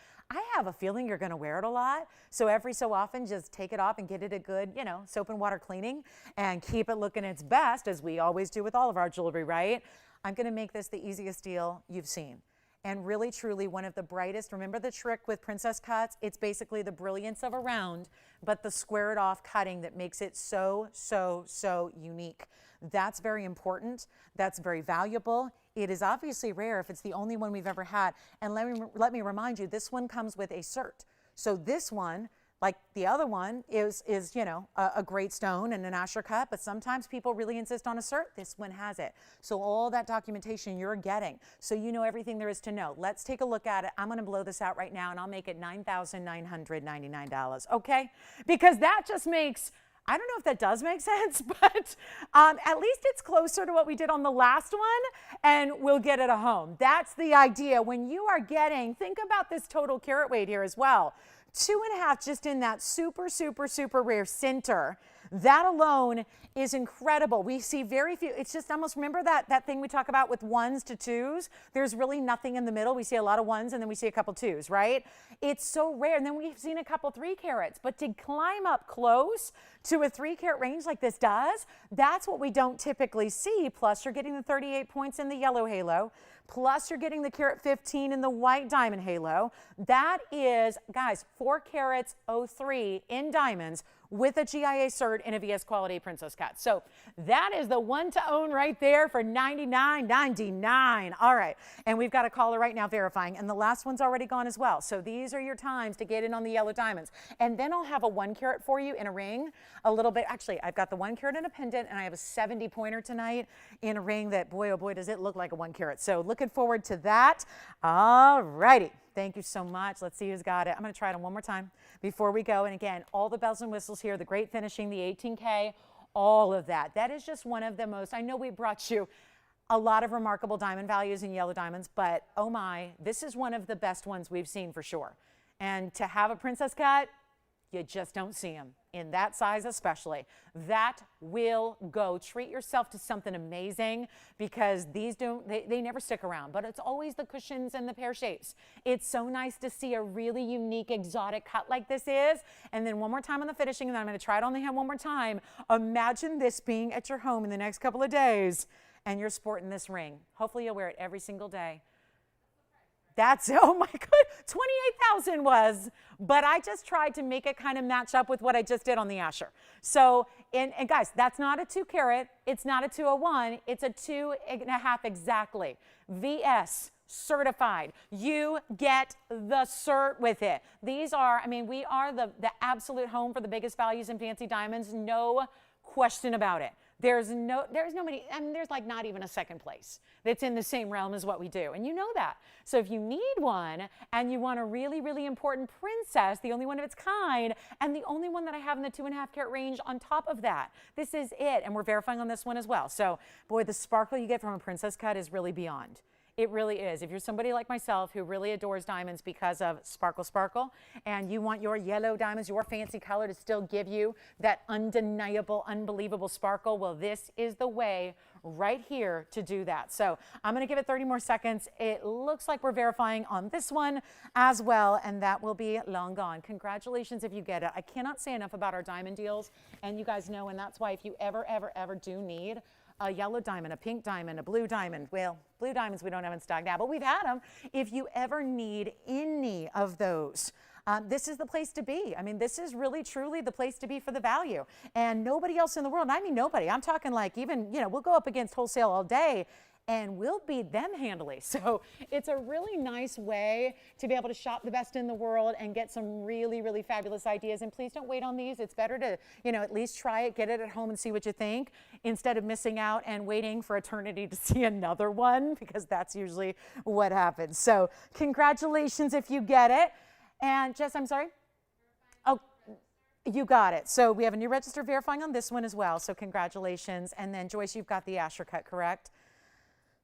Speaker 1: have a feeling you're going to wear it a lot. So every so often, just take it off and get it a good, you know, soap and water cleaning and keep it looking its best, as we always do with all of our jewelry, right? I'm going to make this the easiest deal you've seen. And really, truly, one of the brightest. Remember the trick with princess cuts? It's basically the brilliance of a round, but the squared off cutting that makes it so, so, so unique. That's very important. That's very valuable. It is obviously rare if it's the only one we've ever had. And let me remind you, this one comes with a cert. So this one, like the other one, is you know, a great stone and an Asher cut, but sometimes people really insist on a cert. This one has it. So all that documentation you're getting, so you know everything there is to know. Let's take a look at it. I'm going to blow this out right now, and I'll make it $9,999, okay? Because that just makes, I don't know if that does make sense, but at least it's closer to what we did on the last one, and we'll get it a home. That's the idea. When you are getting, think about this total carat weight here as well. 2.5 just in that super, super, super rare center. That alone is incredible. We see very few. It's just almost, remember that thing we talk about with 1s to 2s? There's really nothing in the middle. We see a lot of 1s and then we see a couple 2s, right? It's so rare. And then we've seen a couple 3 carats. But to climb up close to a 3 carat range like this does, that's what we don't typically see. Plus, you're getting the 38 points in the yellow halo. Plus, you're getting the carat 15 in the white diamond halo. That is, guys, 4 carats 03 in diamonds with a GIA cert in a VS quality princess cut. So that is the one to own right there for $99.99. All right, and we've got a caller right now verifying, and the last one's already gone as well. So these are your times to get in on the yellow diamonds. And then I'll have a 1 carat for you in a ring, a little bit. Actually, I've got the 1 carat in a pendant, and I have a 70 pointer tonight in a ring that, boy, oh boy, does it look like a 1 carat. So looking forward to that. All righty. Thank you so much. Let's see who's got it. I'm going to try it on one more time before we go. And again, all the bells and whistles here, the great finishing, the 18K, all of that. That is just one of the most, I know we brought you a lot of remarkable diamond values in yellow diamonds, but oh my, this is one of the best ones we've seen for sure. And to have a princess cut, you just don't see them. in that size especially. That will go. Treat yourself to something amazing, because these they never stick around, but it's always the cushions and the pear shapes. It's so nice to see a really unique, exotic cut like this is. And then one more time on the finishing, and then I'm going to try it on the hand one more time. Imagine this being at your home in the next couple of days, and you're sporting this ring. Hopefully you'll wear it every single day. That's, oh my God, 28,000 was, but I just tried to make it kind of match up with what I just did on the Asher. So, and guys, that's not a 2 carat, it's not a 201, it's a 2.5 exactly. VS certified. You get the cert with it. These are, I mean, we are the absolute home for the biggest values in fancy diamonds, no question about it. There's nobody, I mean, there's like not even a second place that's in the same realm as what we do. And you know that. So if you need one and you want a really, really important princess, the only one of its kind, and the only one that I have in the 2.5 carat range on top of that, this is it. And we're verifying on this one as well. So boy, the sparkle you get from a princess cut is really beyond. It really is. If you're somebody like myself who really adores diamonds because of sparkle, sparkle, and you want your yellow diamonds, your fancy color to still give you that undeniable, unbelievable sparkle, well, this is the way right here to do that. So I'm going to give it 30 more seconds. It looks like we're verifying on this one as well, and that will be long gone. Congratulations if you get it. I cannot say enough about our diamond deals, and you guys know, and that's why if you ever do need a yellow diamond, a pink diamond, a blue diamond. Well, blue diamonds we don't have in stock now, but we've had them. If you ever need any of those, this is the place to be. I mean, this is really, truly the place to be for the value. And nobody else in the world, I mean nobody, I'm talking like even, you know, we'll go up against wholesale all day, and we'll beat them handily. So it's a really nice way to be able to shop the best in the world and get some really, really fabulous ideas. And please don't wait on these. It's better to, you know, at least try it, get it at home and see what you think, instead of missing out and waiting for eternity to see another one, because that's usually what happens. So congratulations if you get it. And Jess, I'm sorry? Oh, you got it. So we have a new register verifying on this one as well. So congratulations. And then Joyce, you've got the Asher cut, correct?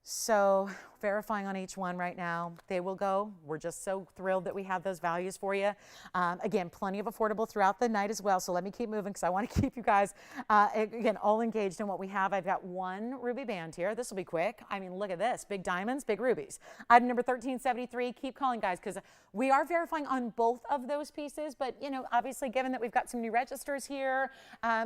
Speaker 1: So verifying on each one right now. They will go. We're just so thrilled that we have those values for you. Again, plenty of affordable throughout the night as well. So let me keep moving because I want to keep you guys, again, all engaged in what we have. I've got one ruby band here. This will be quick. I mean, look at this. Big diamonds, big rubies. Item number 1373. Keep calling, guys, because we are verifying on both of those pieces. But, you know, obviously, given that we've got some new registers here,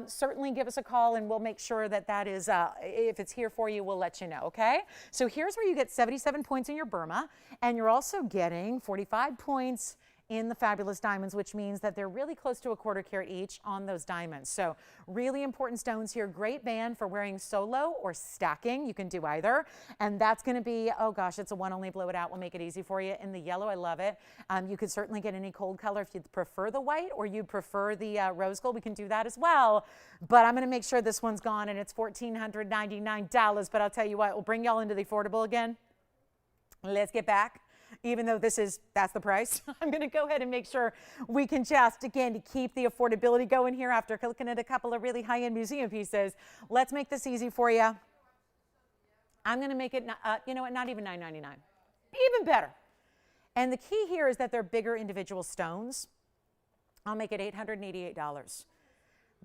Speaker 1: certainly give us a call and we'll make sure that that is, if it's here for you, we'll let you know, okay? So here's where you get 77 points in your Burma, and you're also getting 45 points in the fabulous diamonds, which means that they're really close to a 1/4 carat each on those diamonds. So really important stones here. Great band for wearing solo or stacking. You can do either. And that's going to be, oh gosh, it's a one only. Blow it out. We'll make it easy for you. In the yellow, I love it. You could certainly get any cold color if you'd prefer the white or you'd prefer the rose gold. We can do that as well. But I'm going to make sure this one's gone, and it's $1,499. But I'll tell you what, we'll bring y'all into the affordable again. Let's get back. Even though that's the price, I'm going to go ahead and make sure we can just, again, to keep the affordability going here after looking at a couple of really high-end museum pieces. Let's make this easy for you. I'm going to make it, you know what, not even $9.99. Even better. And the key here is that they're bigger individual stones. I'll make it $888.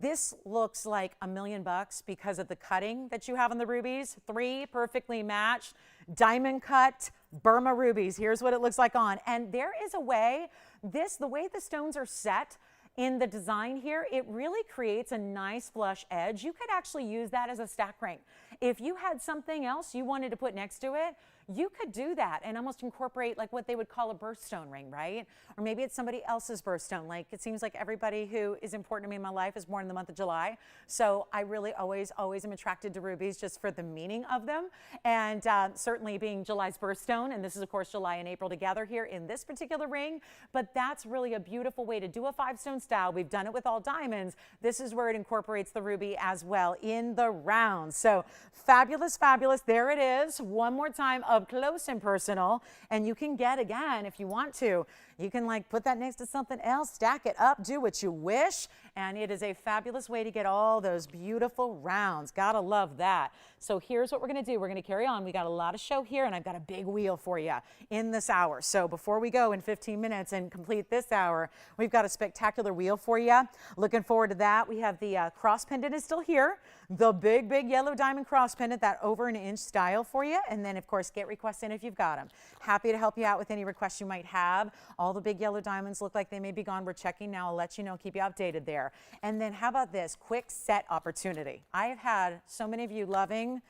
Speaker 1: This looks like $1 million because of the cutting that you have on the rubies. 3 perfectly matched diamond cut Burma rubies. Here's what it looks like on. And there is a way, the way the stones are set in the design here, it really creates a nice flush edge. You could actually use that as a stack ring. If you had something else you wanted to put next to it, you could do that and almost incorporate like what they would call a birthstone ring, right? Or maybe it's somebody else's birthstone. Like it seems like everybody who is important to me in my life is born in the month of July. So I really always am attracted to rubies just for the meaning of them. And certainly being July's birthstone, and this is of course July and April together here in this particular ring, but that's really a beautiful way to do a 5-stone style. We've done it with all diamonds. This is where it incorporates the ruby as well in the round. So fabulous, fabulous. There it is. One more time, up close and personal. And you can get, again, if you want to, You can like put that next to something else, stack it up, do what you wish. And it is a fabulous way to get all those beautiful rounds. Gotta love that. So here's what we're gonna do. We're gonna carry on. We got a lot of show here and I've got a big wheel for you in this hour. So before we go in 15 minutes and complete this hour, we've got a spectacular wheel for you. Looking forward to that. We have the cross pendant is still here. The big yellow diamond cross pendant, that over an inch style for you. And then of course, get requests in if you've got them. Happy to help you out with any requests you might have. All the big yellow diamonds look like they may be gone. We're checking now. I'll let you know, keep you updated there. And then how about this quick set opportunity? I have had so many of you loving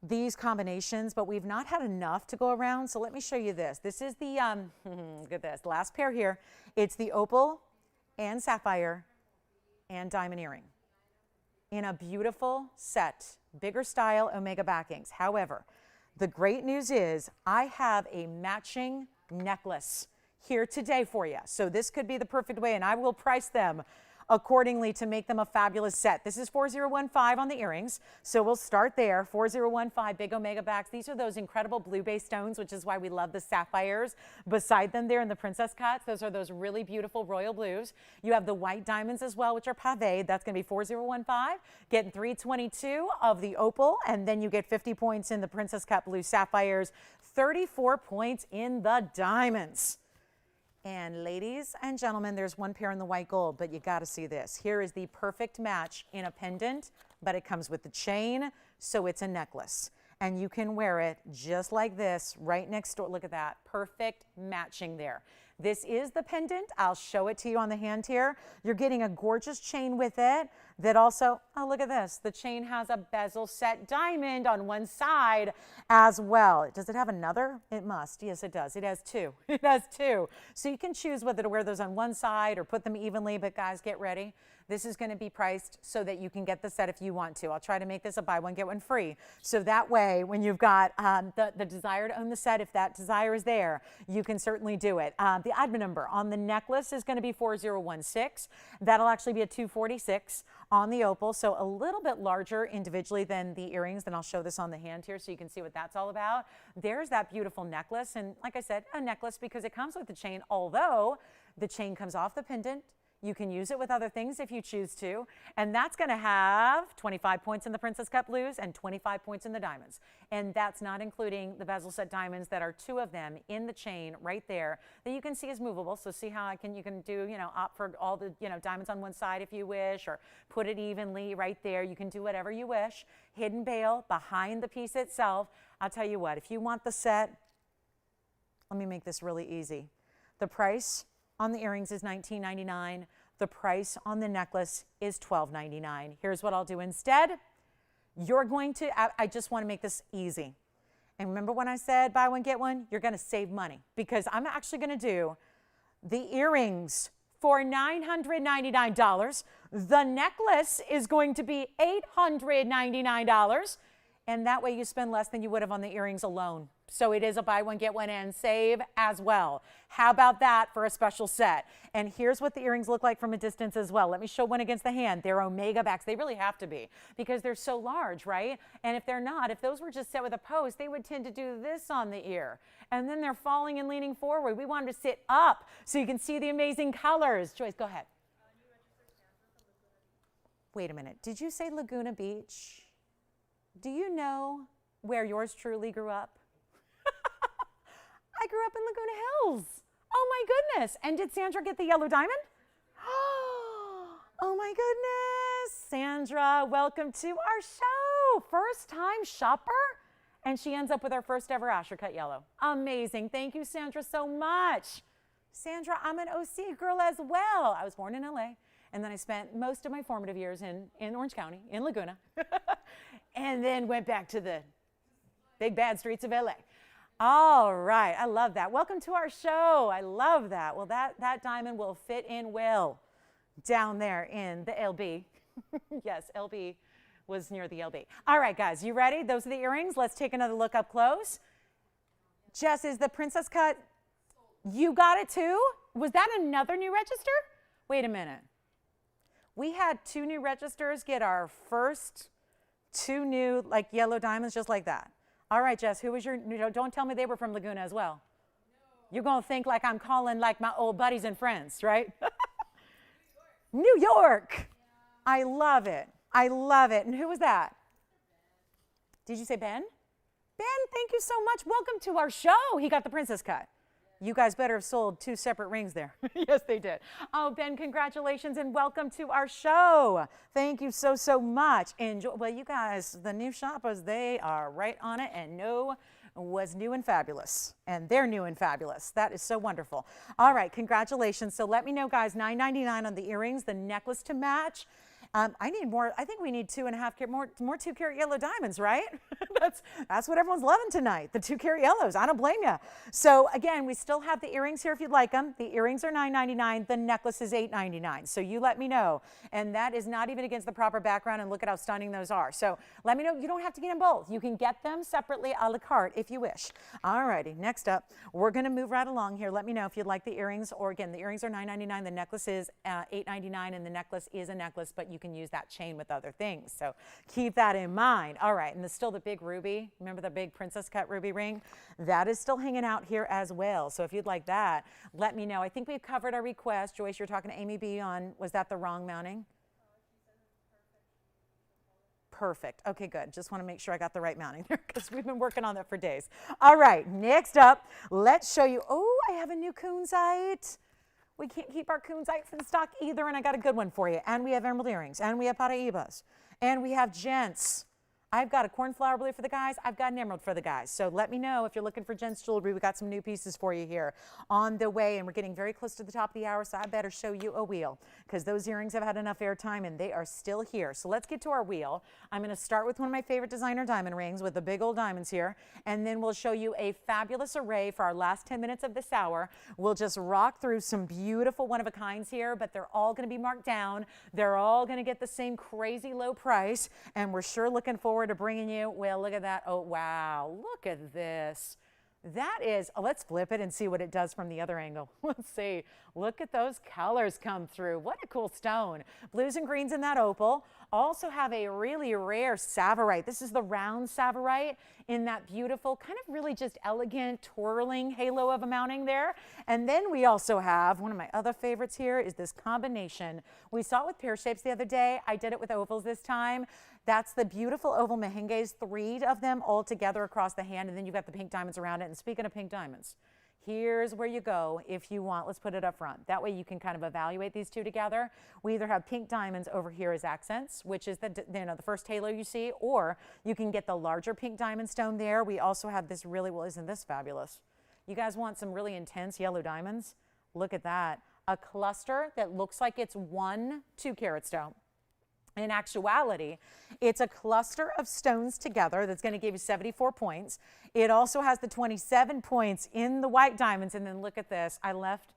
Speaker 1: these combinations, but we've not had enough to go around. So let me show you this. This is the, look at this, last pair here. It's the opal and sapphire and diamond earring in a beautiful set, bigger style omega backings. However, the great news is I have a matching necklace here today for you. So this could be the perfect way, and I will price them accordingly to make them a fabulous set. This is 4015 on the earrings, so we'll start there. 4015 big omega backs. These are those incredible blue base stones, which is why we love the sapphires beside them there in the princess cuts. Those are those really beautiful royal blues. You have the white diamonds as well, which are pave. That's going to be 4015. Getting 322 of the opal, and then you get 50 points in the princess cut blue sapphires, 34 points in the diamonds. And ladies and gentlemen, there's one pair in the white gold, but you got to see this. Here is the perfect match in a pendant, but it comes with the chain, so it's a necklace. And you can wear it just like this right next door. Look at that. Perfect matching there. This is the pendant. I'll show it to you on the hand here. You're getting a gorgeous chain with it that also, oh, look at this. The chain has a bezel set diamond on one side as well. Does it have another? It must. Yes, it does. It has two. It has two. So you can choose whether to wear those on one side or put them evenly, but guys, get ready. This is going to be priced so that you can get the set if you want to. I'll try to make this a buy one, get one free. So that way, when you've got the desire to own the set, if that desire is there, you can certainly do it. The admin number on the necklace is going to be 4016. That'll actually be a 246 on the opal, so a little bit larger individually than the earrings. Then I'll show this on the hand here so you can see what that's all about. There's that beautiful necklace, and like I said, a necklace because it comes with the chain, although the chain comes off the pendant. You can use it with other things if you choose to. And that's going to have 25 points in the Princess Cut Blues and 25 points in the diamonds. And that's not including the bezel set diamonds that are two of them in the chain right there that you can see is movable. So see how you can do, opt for all the, diamonds on one side if you wish, or put it evenly right there. You can do whatever you wish. Hidden bail behind the piece itself. I'll tell you what, if you want the set, let me make this really easy. The price on the earrings is $19.99. The price on the necklace is $12.99. Here's what I'll do instead. You're going to, I just want to make this easy. And remember when I said buy one, get one? You're going to save money because I'm actually going to do the earrings for $999. The necklace is going to be $899. And that way you spend less than you would have on the earrings alone. So it is a buy one, get one, and save as well. How about that for a special set? And here's what the earrings look like from a distance as well. Let me show one against the hand. They're omega backs. They really have to be because they're so large, right? And if they're not, if those were just set with a post, they would tend to do this on the ear. And then they're falling and leaning forward. We want them to sit up so you can see the amazing colors. Joyce, go ahead. Wait a minute. Did you say Laguna Beach? Do you know where yours truly grew up? I grew up in Laguna Hills. Oh my goodness. And did Sandra get the yellow diamond? Oh my goodness. Sandra, welcome to our show. First time shopper. And she ends up with our first ever Asher cut yellow. Amazing. Thank you, Sandra, so much. Sandra, I'm an OC girl as well. I was born in LA. And then I spent most of my formative years in Orange County, in Laguna. And then went back to the big bad streets of LA. All right, I love that. Welcome to our show. I love that. Well, that diamond will fit in well down there in the LB. Yes, LB was near the LB. All right, guys, you ready? Those are the earrings. Let's take another look up close. Jess, is the princess cut? You got it too? Was that another new register? Wait a minute. We had 2 new registers get our first 2 new yellow diamonds just like that. All right, Jess, who was your, don't tell me they were from Laguna as well.
Speaker 2: No,
Speaker 1: You're going to think like I'm calling like my old buddies and friends, right? New York. I love it. I love it. And who was that? Did you say Ben? Ben, thank you so much. Welcome to our show. He got the princess cut. You guys better have sold 2 separate rings there. Yes, they did. Oh, Ben, congratulations and welcome to our show. Thank you so, so much. Enjoy. Well, you guys, the new shoppers, they are right on it, and no was new and fabulous, and they're new and fabulous. That is so wonderful. All right, congratulations. So let me know, guys, $9.99 on the earrings, the necklace to match. I need more. I think we need 2.5 carat, more 2-carat yellow diamonds, right? that's what everyone's loving tonight, the 2-carat yellows. I don't blame you. So again, we still have the earrings here if you'd like them. The earrings are $9.99. The necklace is $8.99. So you let me know. And that is not even against the proper background, and look at how stunning those are. So let me know. You don't have to get them both. You can get them separately a la carte if you wish. All righty, next up, we're going to move right along here. Let me know if you'd like the earrings, or again, the earrings are $9.99. The necklace is $8.99, and the necklace is a necklace, but you can use that chain with other things. So keep that in mind. All right, and there's still the big ruby. Remember the big princess cut ruby ring? That is still hanging out here as well. So if you'd like that, let me know. I think we've covered our request. Joyce, you're talking to Amy B on, was that the wrong mounting? Perfect. Okay, good. Just want to make sure I got the right mounting there because we've been working on that for days. All right, next up, let's show you. Oh, I have a new Kunzite. We can't keep our Kunzites in stock either, and I got a good one for you. And we have emerald earrings, and we have Paraibas, and we have gents. I've got a cornflower blue for the guys. I've got an emerald for the guys. So let me know if you're looking for gents jewelry. We got some new pieces for you here on the way, and we're getting very close to the top of the hour, so I better show you a wheel because those earrings have had enough airtime, and they are still here. So let's get to our wheel. I'm going to start with one of my favorite designer diamond rings with the big old diamonds here, and then we'll show you a fabulous array for our last 10 minutes of this hour. We'll just rock through some beautiful one-of-a-kinds here, but they're all going to be marked down. They're all going to get the same crazy low price, and we're sure looking forward to bringing you, well, look at that. Oh, wow. Look at this. That is, let's flip it and see what it does from the other angle. Let's see. Look at those colors come through. What a cool stone. Blues and greens in that opal. Also have a really rare Savorite. This is the round Savorite in that beautiful, kind of really just elegant, twirling halo of a mounting there. And then we also have, one of my other favorites here is this combination. We saw it with pear shapes the other day. I did it with ovals this time. That's the beautiful oval mehenges, 3 of them all together across the hand, and then you've got the pink diamonds around it. And speaking of pink diamonds, here's where you go if you want. Let's put it up front. That way you can kind of evaluate these two together. We either have pink diamonds over here as accents, which is the first halo you see, or you can get the larger pink diamond stone there. We also have this really, well, isn't this fabulous? You guys want some really intense yellow diamonds? Look at that. A cluster that looks like it's 1 2-carat stone. In actuality, it's a cluster of stones together that's going to give you 74 points. It also has the 27 points in the white diamonds. And then look at this. I left,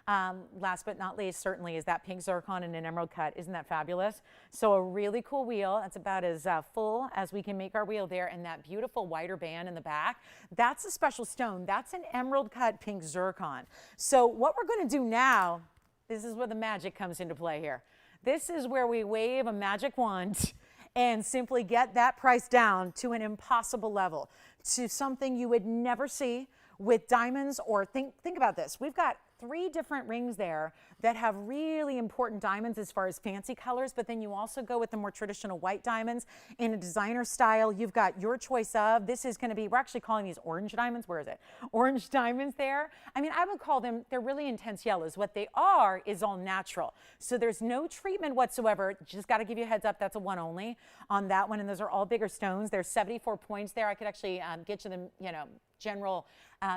Speaker 1: last but not least, certainly, is that pink zircon and an emerald cut. Isn't that fabulous? So a really cool wheel. That's about as full as we can make our wheel there. And that beautiful whiter band in the back, that's a special stone. That's an emerald cut pink zircon. So what we're going to do now, this is where the magic comes into play here. This is where we wave a magic wand and simply get that price down to an impossible level, to something you would never see with diamonds. Or think about this. We've got 3 different rings there that have really important diamonds as far as fancy colors, but then you also go with the more traditional white diamonds in a designer style. You've got your choice of, this is going to be, we're actually calling these orange diamonds. Where is it? Orange diamonds there. I mean, I would call them, they're really intense yellows. What they are is all natural. So there's no treatment whatsoever. Just got to give you a heads up, that's a 1 only on that one. And those are all bigger stones. There's 74 points there. I could actually get you the, general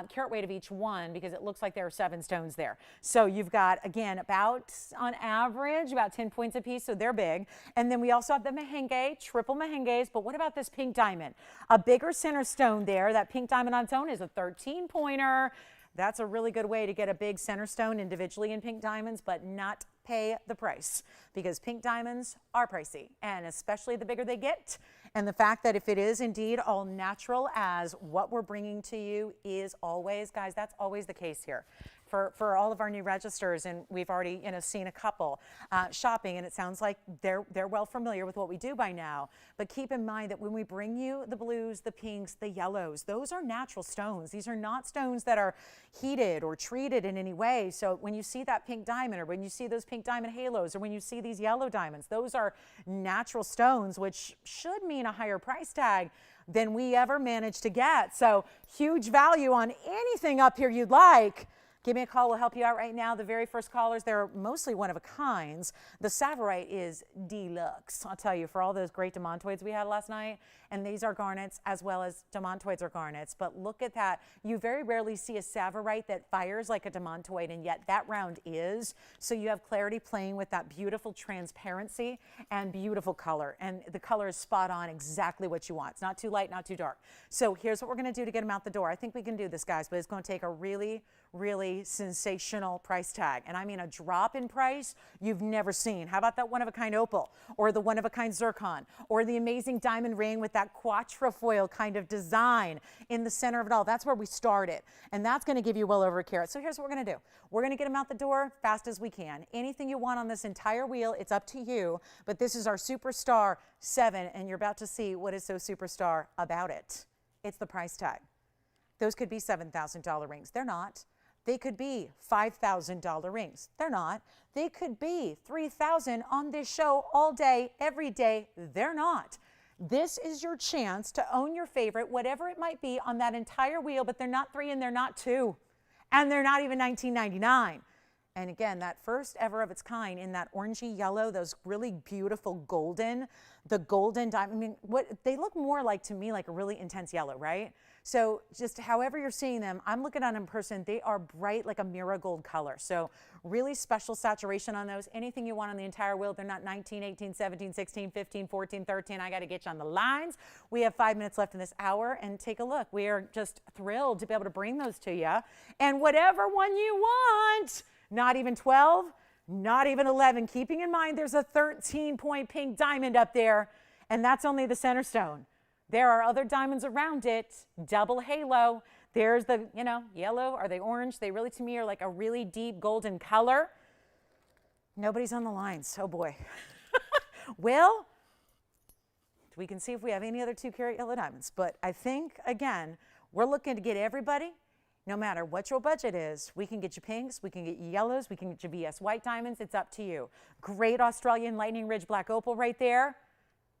Speaker 1: carat weight of each one because it looks like there are 7 stones there. So you've got, again, about, on average, about 10 points a piece, so they're big. And then we also have the mehenge, triple mehenges, but what about this pink diamond? A bigger center stone there. That pink diamond on its own is a 13-pointer. That's a really good way to get a big center stone individually in pink diamonds, but not pay the price, because pink diamonds are pricey, and especially the bigger they get. And the fact that if it is indeed all natural, as what we're bringing to you is always, guys, that's always the case here. for all of our new registers, and we've already seen a couple shopping, and it sounds like they're well familiar with what we do by now. But keep in mind that when we bring you the blues, the pinks, the yellows, those are natural stones. These are not stones that are heated or treated in any way. So when you see that pink diamond, or when you see those pink diamond halos, or when you see these yellow diamonds, those are natural stones, which should mean a higher price tag than we ever managed to get. So huge value on anything up here you'd like. Give me a call. We'll help you out right now. The very first callers, they're mostly one of a kinds. The Savorite is deluxe. I'll tell you, for all those great demontoids we had last night, and these are garnets as well as demontoids are garnets. But look at that. You very rarely see a Savorite that fires like a demontoid, and yet that round is. So you have clarity playing with that beautiful transparency and beautiful color. And the color is spot on, exactly what you want. It's not too light, not too dark. So here's what we're going to do to get them out the door. I think we can do this, guys, but it's going to take a really sensational price tag. And I mean a drop in price you've never seen. How about that one-of-a-kind opal, or the one-of-a-kind zircon, or the amazing diamond ring with that quatrefoil kind of design in the center of it all? That's where we started, and that's going to give you well over a carat. So here's what we're going to do. We're going to get them out the door fast as we can. Anything you want on this entire wheel, it's up to you, but this is our Superstar 7, and you're about to see what is so superstar about it. It's the price tag. Those could be $7,000 rings. They're not. They could be $5,000 rings. They're not. They could be $3,000 on this show all day, every day. They're not. This is your chance to own your favorite, whatever it might be, on that entire wheel, but they're not 3 and they're not 2. And they're not even $19.99. And again, that first ever of its kind in that orangey yellow, those really beautiful golden, the golden diamond. I mean, what they look more like to me like a really intense yellow, right? So just however you're seeing them, I'm looking at them in person, they are bright like a marigold color. So really special saturation on those. Anything you want on the entire wheel. They're not 19, 18, 17, 16, 15, 14, 13. I got to get you on the lines. We have 5 minutes left in this hour, and take a look. We are just thrilled to be able to bring those to you. And whatever one you want, not even 12, not even 11. Keeping in mind there's a 13-point pink diamond up there, and that's only the center stone. There are other diamonds around it, double halo. There's the, yellow. Are they orange? They really, to me, are like a really deep golden color. Nobody's on the lines. Oh, boy. Well, we can see if we have any other 2-carat yellow diamonds. But I think, again, we're looking to get everybody, no matter what your budget is. We can get you pinks, we can get you yellows, we can get you VS white diamonds. It's up to you. Great Australian Lightning Ridge Black Opal right there.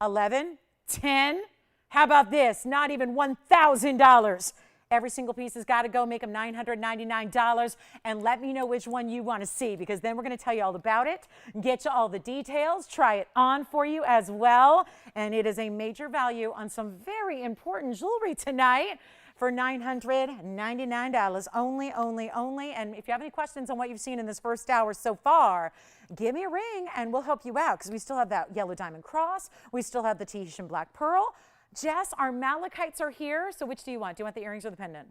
Speaker 1: 11, 10. How about this? Not even $1,000. Every single piece has got to go. Make them $999, and let me know which one you want to see, because then we're going to tell you all about it, get you all the details, try it on for you as well. And it is a major value on some very important jewelry tonight for $999 only, only, only. And if you have any questions on what you've seen in this first hour so far, give me a ring and we'll help you out, because we still have that yellow diamond cross. We still have the Tahitian black pearl. Jess, our malachites are here. So which do you want? Do you want the earrings or the pendant?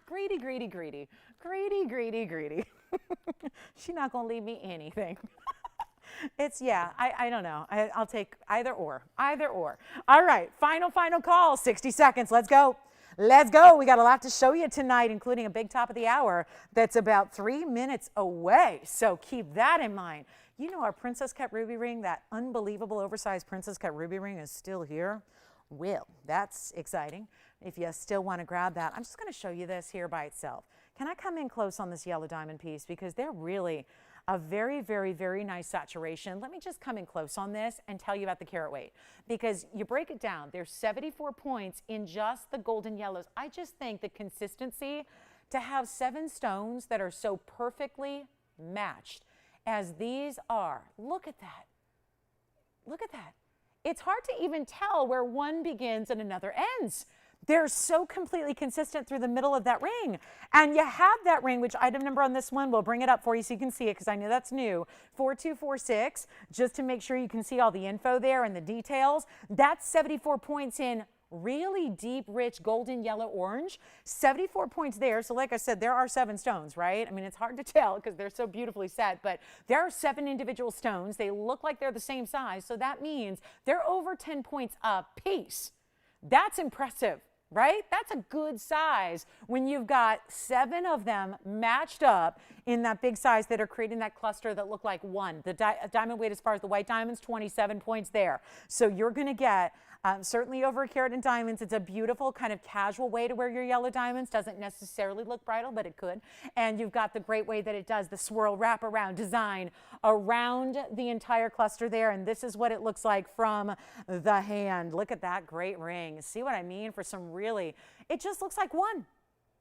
Speaker 1: Greedy, greedy, greedy. Greedy, greedy, greedy. She's not going to leave me anything. I don't know. I'll take either or. Either or. All right, final call. 60 seconds. Let's go. Let's go. We got a lot to show you tonight, including a big top of the hour that's about 3 minutes away. So keep that in mind. You know, our Princess Cut Ruby ring, that unbelievable oversized Princess Cut Ruby ring, is still here. Well, that's exciting. If you still want to grab that, I'm just going to show you this here by itself. Can I come in close on this yellow diamond piece? Because they're really a very, very, very nice saturation. Let me just come in close on this and tell you about the carat weight. Because you break it down, there's 74 points in just the golden yellows. I just think the consistency to have 7 stones that are so perfectly matched as these are. Look at that. Look at that. It's hard to even tell where one begins and another ends. They're so completely consistent through the middle of that ring. And you have that ring, which item number on this one, we'll bring it up for you so you can see it, because I know that's new. 4246, just to make sure you can see all the info there and the details. That's 74 points in really deep, rich, golden, yellow, orange. 74 points there. So like I said, there are 7 stones, right? I mean, it's hard to tell because they're so beautifully set, but there are 7 individual stones. They look like they're the same size. So that means they're over 10 points a piece. That's impressive. right? That's a good size when you've got 7 of them matched up in that big size that are creating that cluster that look like one. The diamond weight as far as the white diamonds, 27 points there. So you're going to get certainly over a carat in diamonds. It's a beautiful kind of casual way to wear your yellow diamonds. Doesn't necessarily look bridal, but it could. And you've got the great way that it does the swirl wrap around design around the entire cluster there. And this is what it looks like from the hand. Look at that great ring. See what I mean? For some really, it just looks like one.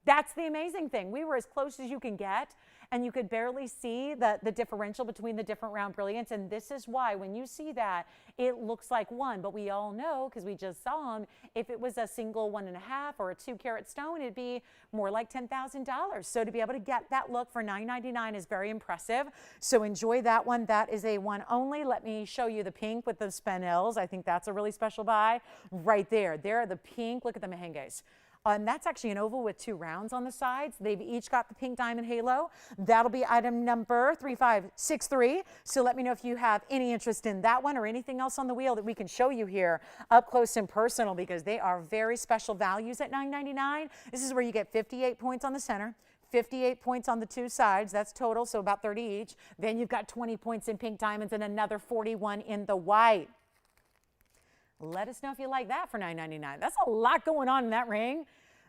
Speaker 1: That's the amazing thing. We were as close as you can get, and you could barely see the differential between the different round brilliants. And this is why when you see that, it looks like one. But we all know, because we just saw them, if it was a single 1.5 or a 2-carat stone, it'd be more like $10,000. So to be able to get that look for $9.99 is very impressive. So enjoy that one. That is a one only. Let me show you the pink with the spinels. I think that's a really special buy right there. There are the pink. Look at the mehenges. And that's actually an oval with 2 rounds on the sides. They've each got the pink diamond halo. That'll be item number 3563. So let me know if you have any interest in that one or anything else on the wheel that we can show you here up close and personal, because they are very special values at $9.99. This is where you get 58 points on the center, 58 points on the 2 sides. That's total, so about 30 each. Then you've got 20 points in pink diamonds and another 41 in the white. Let us know if you like that for $9.99. That's a lot going on in that ring.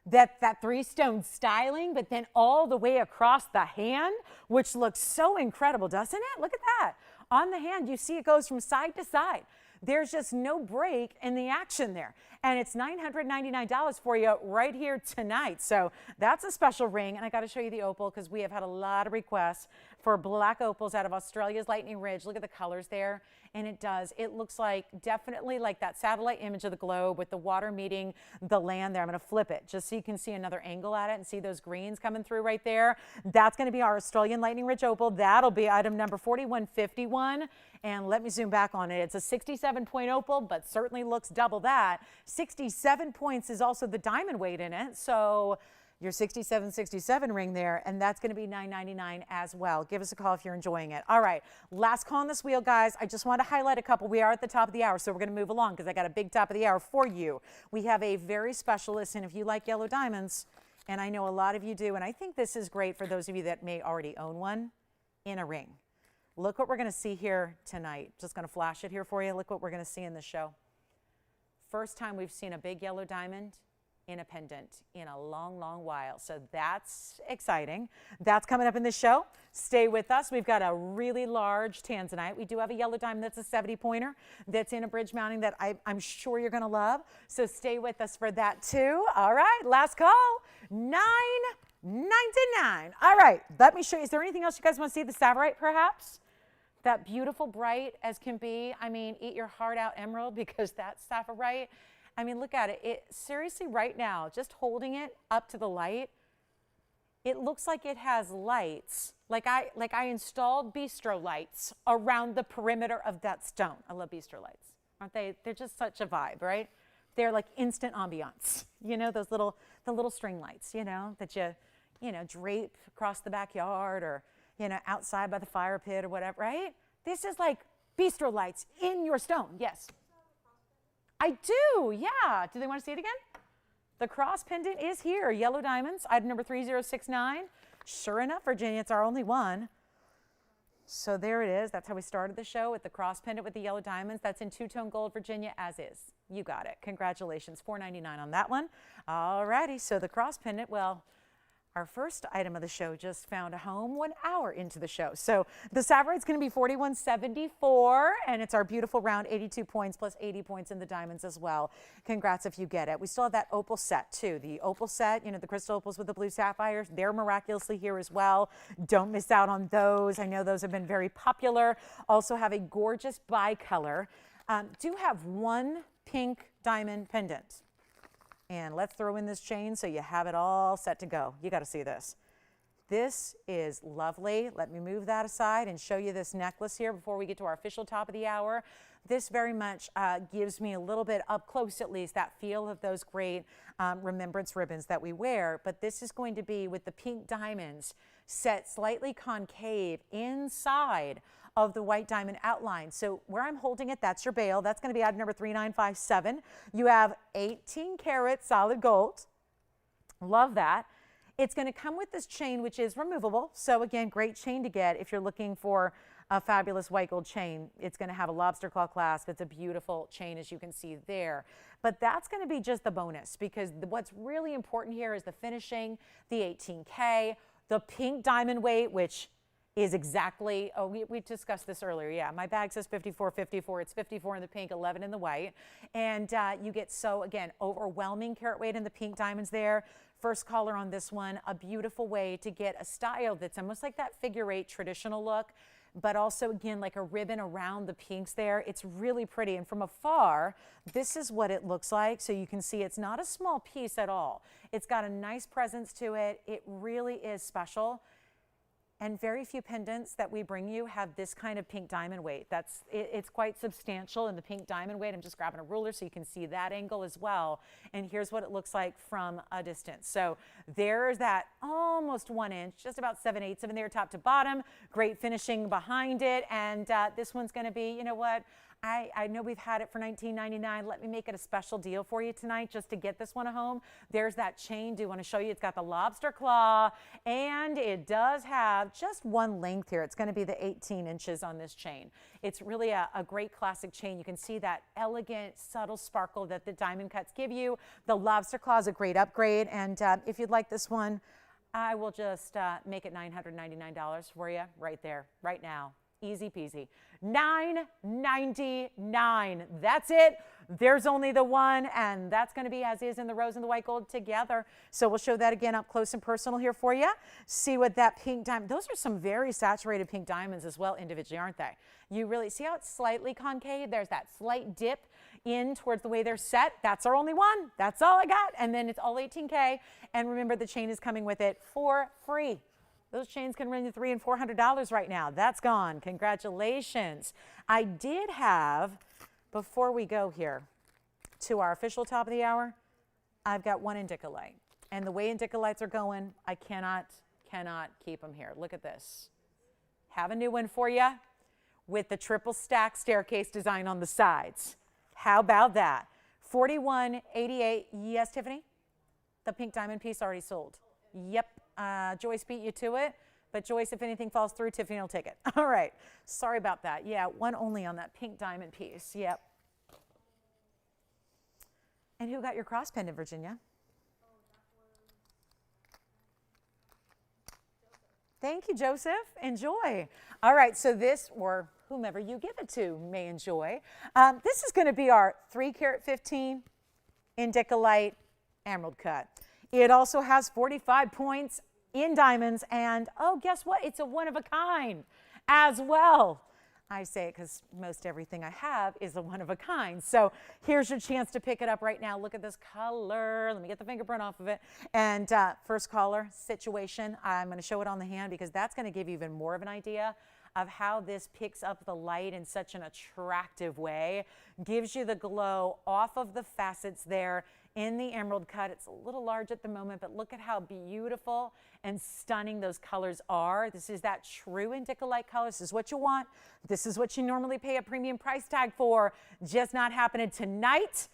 Speaker 1: That 3-stone styling, but then all the way across the hand, which looks so incredible, doesn't it? Look at that. On the hand, you see it goes from side to side. There's just no break in the action there. And it's $999 for you right here tonight. So that's a special ring. And I got to show you the opal, because we have had a lot of requests for black opals out of Australia's Lightning Ridge. Look at the colors there. And it looks like definitely like that satellite image of the globe with the water meeting the land there. I'm going to flip it just so you can see another angle at it and see those greens coming through right there. That's going to be our Australian Lightning Ridge opal. That'll be item number 4151. And let me zoom back on it. It's a 67-point opal, but certainly looks double that. 67 points is also the diamond weight in it. So your 6767 ring there, and that's going to be $9.99 as well. Give us a call if you're enjoying it. All right, last call on this wheel, guys. I just want to highlight a couple. We are at the top of the hour, so we're going to move along because I got a big top of the hour for you. We have a very special listen. If you like yellow diamonds, and I know a lot of you do, and I think this is great for those of you that may already own one, in a ring. Look what we're going to see here tonight. Just going to flash it here for you. Look what we're going to see in this show. First time we've seen a big yellow diamond in a pendant in a long, long while. So that's exciting. That's coming up in this show. Stay with us. We've got a really large Tanzanite. We do have a yellow diamond that's a 70-pointer that's in a bridge mounting that I'm sure you're going to love. So stay with us for that too. All right, last call, $9.99. All right, let me show you. Is there anything else you guys want to see? The Savorite, perhaps? That beautiful, bright as can be. I mean, eat your heart out emerald, because that's Savorite. I mean, look at it. It seriously, right now, just holding it up to the light, it looks like it has lights. Like I installed bistro lights around the perimeter of that stone. I love bistro lights, aren't they? They're just such a vibe, right? They're like instant ambiance. You know, the little string lights, you know, that you know, drape across the backyard, or, you know, outside by the fire pit or whatever, right? This is like bistro lights in your stone. Yes. I do, yeah. Do they want to see it again? The cross pendant is here. Yellow diamonds, item number 3069. Sure enough, Virginia, it's our only one. So there it is. That's how we started the show, with the cross pendant with the yellow diamonds. That's in two-tone gold, Virginia, as is. You got it. Congratulations. $4.99 on that one. All righty. So the cross pendant, well, our first item of the show just found a home 1 hour into the show. So the Savorite's going to be $41.74, and it's our beautiful round 82 points plus 80 points in the diamonds as well. Congrats if you get it. We still have that opal set too. The opal set, you know, the crystal opals with the blue sapphires, they're miraculously here as well. Don't miss out on those. I know those have been very popular. Also have a gorgeous bicolor. Do have one pink diamond pendant. And let's throw in this chain so you have it all set to go. You got to see this. This is lovely. Let me move that aside and show you this necklace here before we get to our official top of the hour. This very much gives me a little bit up close, at least, that feel of those great remembrance ribbons that we wear. But this is going to be with the pink diamonds set slightly concave inside of the white diamond outline. So where I'm holding it, that's your bail. That's going to be item number 3957. You have 18 karat solid gold. Love that. It's going to come with this chain, which is removable. So again, great chain to get if you're looking for a fabulous white gold chain. It's going to have a lobster claw clasp. It's a beautiful chain, as you can see there. But that's going to be just the bonus, because what's really important here is the finishing, the 18K, the pink diamond weight, which is exactly, oh, we discussed this earlier. Yeah, my bag says 54, 54. It's 54 in the pink, 11 in the white. And you get, so again, overwhelming carat weight in the pink diamonds there. First collar on this one, a beautiful way to get a style that's almost like that figure eight traditional look, but also again like a ribbon around the pinks there. It's really pretty, and from afar this is what it looks like. So you can see it's not a small piece at all. It's got a nice presence to it. It really is special. And very few pendants that we bring you have this kind of pink diamond weight. It's quite substantial in the pink diamond weight. I'm just grabbing a ruler so you can see that angle as well. And here's what it looks like from a distance. So there's that almost 1 inch, just about 7/8 of in there, top to bottom. Great finishing behind it. And this one's going to be, you know what? I know we've had it for $19.99. Let me make it a special deal for you tonight just to get this one home. There's that chain. Do want to show you. It's got the lobster claw, and it does have just one length here. It's going to be the 18 inches on this chain. It's really a great classic chain. You can see that elegant, subtle sparkle that the diamond cuts give you. The lobster claw is a great upgrade, and if you'd like this one, I will just make it $999 for you right there, right now. Easy peasy. $999. That's it. There's only the one, and that's going to be as is in the rose and the white gold together. So we'll show that again up close and personal here for you. See what that pink diamond, those are some very saturated pink diamonds as well individually, aren't they? You really see how it's slightly concave? There's that slight dip in towards the way they're set. That's our only one. That's all I got. And then it's all 18K. And remember, the chain is coming with it for free. Those chains can run you $300 and $400 right now. That's gone. Congratulations. I did have, before we go here to our official top of the hour, I've got one Indicolite. And the way Indicolites are going, I cannot keep them here. Look at this. Have a new one for you with the triple stack staircase design on the sides. How about that? $41.88. Yes, Tiffany? The pink diamond piece already sold. Yep. Joyce beat you to it, but Joyce, if anything falls through, Tiffany will take it. All right. Sorry about that. Yeah, one only on that pink diamond piece. Yep. And who got your cross pendant, Virginia? Thank you, Joseph. Enjoy. All right, so this, or whomever you give it to, may enjoy. This is going to be our 3 carat 15 Indicolite emerald cut. It also has 45 points in diamonds, and oh, guess what? It's a one of a kind as well. I say it because most everything I have is a one of a kind. So here's your chance to pick it up right now. Look at this color. Let me get the fingerprint off of it. And first color situation, I'm going to show it on the hand because that's going to give you even more of an idea of how this picks up the light in such an attractive way. Gives you the glow off of the facets there in the emerald cut. It's a little large at the moment, but look at how beautiful and stunning those colors are. This is that true Indicolite color. This is what you want. This is what you normally pay a premium price tag for. Just not happening tonight.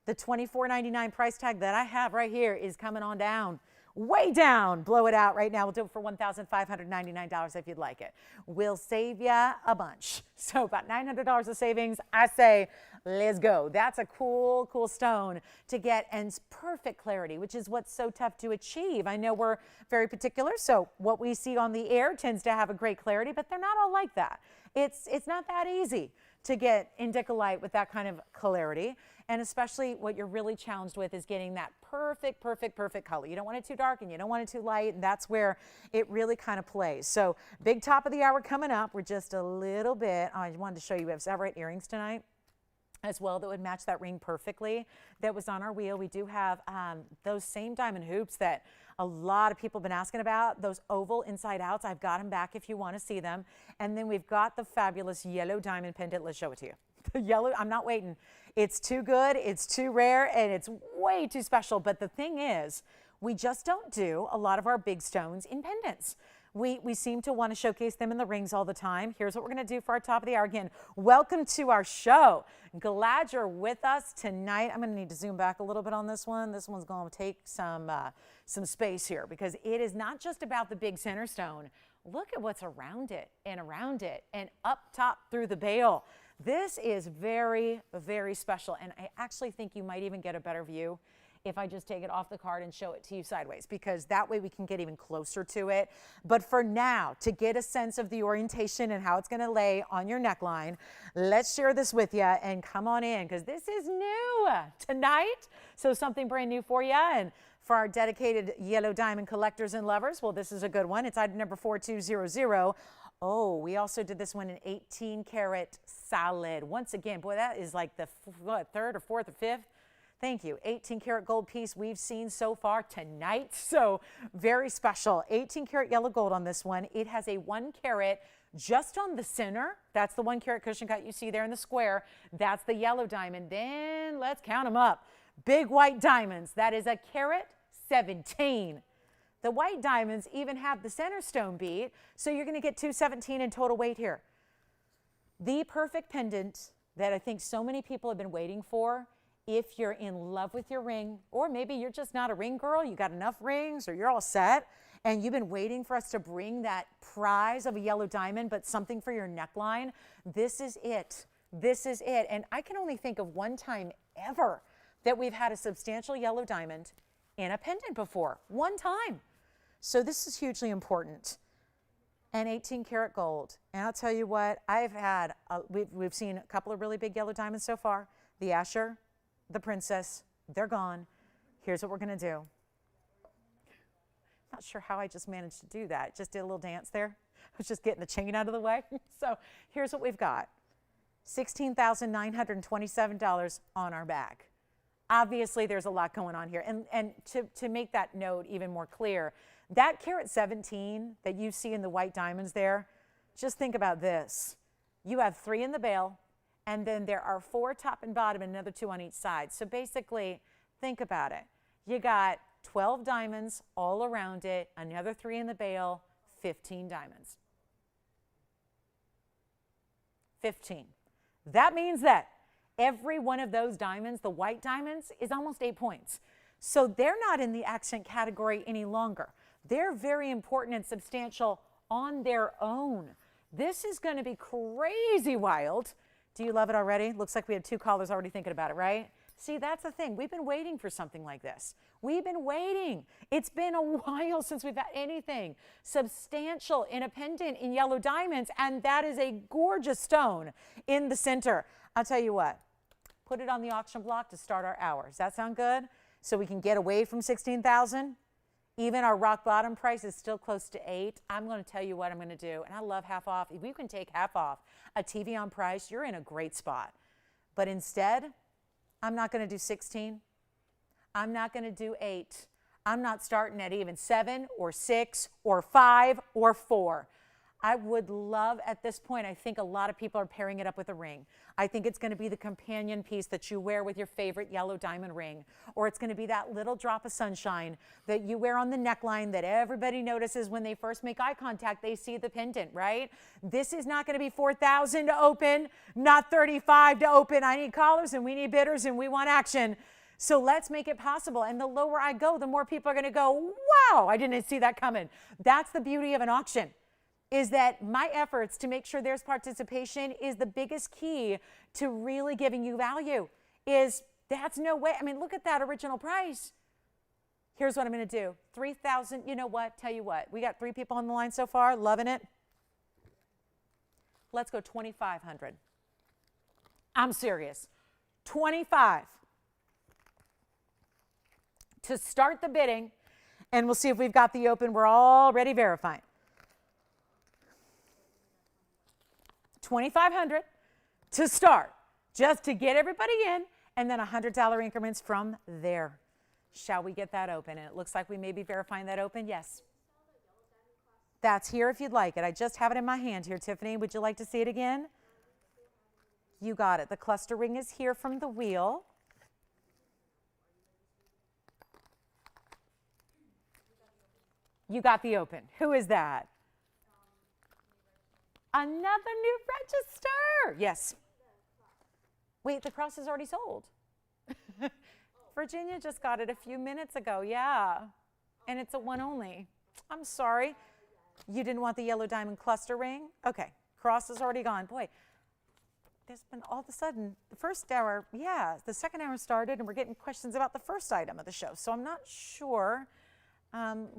Speaker 1: The $24.99 price tag that I have right here is coming on down. Way down. Blow it out right now. We'll do it for $1,599 if you'd like it. We'll save you a bunch. So about $900 of savings. I say, let's go. That's a cool, cool stone to get, and perfect clarity, which is what's so tough to achieve. I know we're very particular, so what we see on the air tends to have a great clarity, but they're not all like that. It's not that easy to get Indicolite with that kind of clarity. And especially what you're really challenged with is getting that perfect, perfect, perfect color. You don't want it too dark and you don't want it too light, and that's where it really kind of plays. So big top of the hour coming up. We're just a little bit, I wanted to show you, we have Savorite earrings tonight as well that would match that ring perfectly that was on our wheel. We do have those same diamond hoops that a lot of people have been asking about, those oval inside outs. I've got them back if you want to see them. And then we've got the fabulous yellow diamond pendant. Let's show it to you. The yellow, I'm not waiting. It's too good, it's too rare, and it's way too special. But the thing is, we just don't do a lot of our big stones in pendants. We seem to want to showcase them in the rings all the time. Here's what we're going to do for our top of the hour. Again, welcome to our show. Glad you're with us tonight. I'm going to need to zoom back a little bit on this one. This one's going to take some space here because it is not just about the big center stone. Look at what's around it and up top through the bail. This is very, very special. And I actually think you might even get a better view if I just take it off the card and show it to you sideways, because that way we can get even closer to it. But for now, to get a sense of the orientation and how it's going to lay on your neckline, let's share this with you and come on in, because this is new tonight. So something brand new for you. And for our dedicated yellow diamond collectors and lovers, well, this is a good one. It's item number 4200. Oh, we also did this one in 18 karat solid. Once again, boy, that is like the third or fourth or fifth. Thank you. 18 karat gold piece we've seen so far tonight. So very special. 18 karat yellow gold on this one. It has a 1 carat just on the center. That's the 1 carat cushion cut you see there in the square. That's the yellow diamond. Then let's count them up. Big white diamonds. That is a carat 17. The white diamonds even have the center stone bead. So you're going to get 217 in total weight here. The perfect pendant that I think so many people have been waiting for. If you're in love with your ring, or maybe you're just not a ring girl, you got enough rings, or you're all set, and you've been waiting for us to bring that prize of a yellow diamond, but something for your neckline, this is it. This is it. And I can only think of one time ever that we've had a substantial yellow diamond in a pendant before. One time. So this is hugely important. And 18 karat gold. And I'll tell you what, we've seen a couple of really big yellow diamonds so far. The Asher, the Princess, they're gone. Here's what we're going to do. Not sure how I just managed to do that. Just did a little dance there. I was just getting the chain out of the way. So here's what we've got. $16,927 on our bag. Obviously, there's a lot going on here. And to make that note even more clear, that carat 17 that you see in the white diamonds there, just think about this. You have 3 in the bail, and then there are 4 top and bottom and another 2 on each side. So basically, think about it. You got 12 diamonds all around it, another 3 in the bail, 15 diamonds. 15. That means that every one of those diamonds, the white diamonds, is almost 8 points. So they're not in the accent category any longer. They're very important and substantial on their own. This is going to be crazy wild. Do you love it already? Looks like we have 2 callers already thinking about it, right? See, that's the thing. We've been waiting for something like this. We've been waiting. It's been a while since we've had anything substantial in a pendant in yellow diamonds, and that is a gorgeous stone in the center. I'll tell you what, put it on the auction block to start our hour. Does that sound good? So we can get away from 16,000. Even our rock bottom price is still close to 8. I'm going to tell you what I'm going to do, and I love half off. If you can take half off a TVON price, you're in a great spot. But instead, I'm not going to do 16. I'm not going to do 8. I'm not starting at even 7 or 6 or 5 or 4. I would love at this point, I think a lot of people are pairing it up with a ring. I think it's going to be the companion piece that you wear with your favorite yellow diamond ring. Or it's going to be that little drop of sunshine that you wear on the neckline that everybody notices when they first make eye contact, they see the pendant, right? This is not going to be 4,000 to open, not 35 to open. I need callers and we need bidders and we want action. So let's make it possible. And the lower I go, the more people are going to go, wow, I didn't see that coming. That's the beauty of an auction. Is that my efforts to make sure there's participation is the biggest key to really giving you value. Is that's no way. I mean, look at that original price. Here's what I'm going to do. 3,000. You know what? Tell you what. We got 3 people on the line so far. Loving it. Let's go 2,500. I'm serious. 25 to start the bidding, and we'll see if we've got the open. We're already verifying. 2,500 to start, just to get everybody in, and then $100 increments from there. Shall we get that open? And it looks like we may be verifying that open. Yes. That's here if you'd like it. I just have it in my hand here, Tiffany. Would you like to see it again? You got it. The cluster ring is here from the wheel. You got the open. Who is that? Another new register. Yes. Wait, the cross is already sold. Virginia just got it a few minutes ago. Yeah. And it's a one only. I'm sorry. You didn't want the yellow diamond cluster ring? Okay. Cross is already gone. Boy, there's been all of a sudden, the first hour, yeah, the second hour started and we're getting questions about the first item of the show. So I'm not sure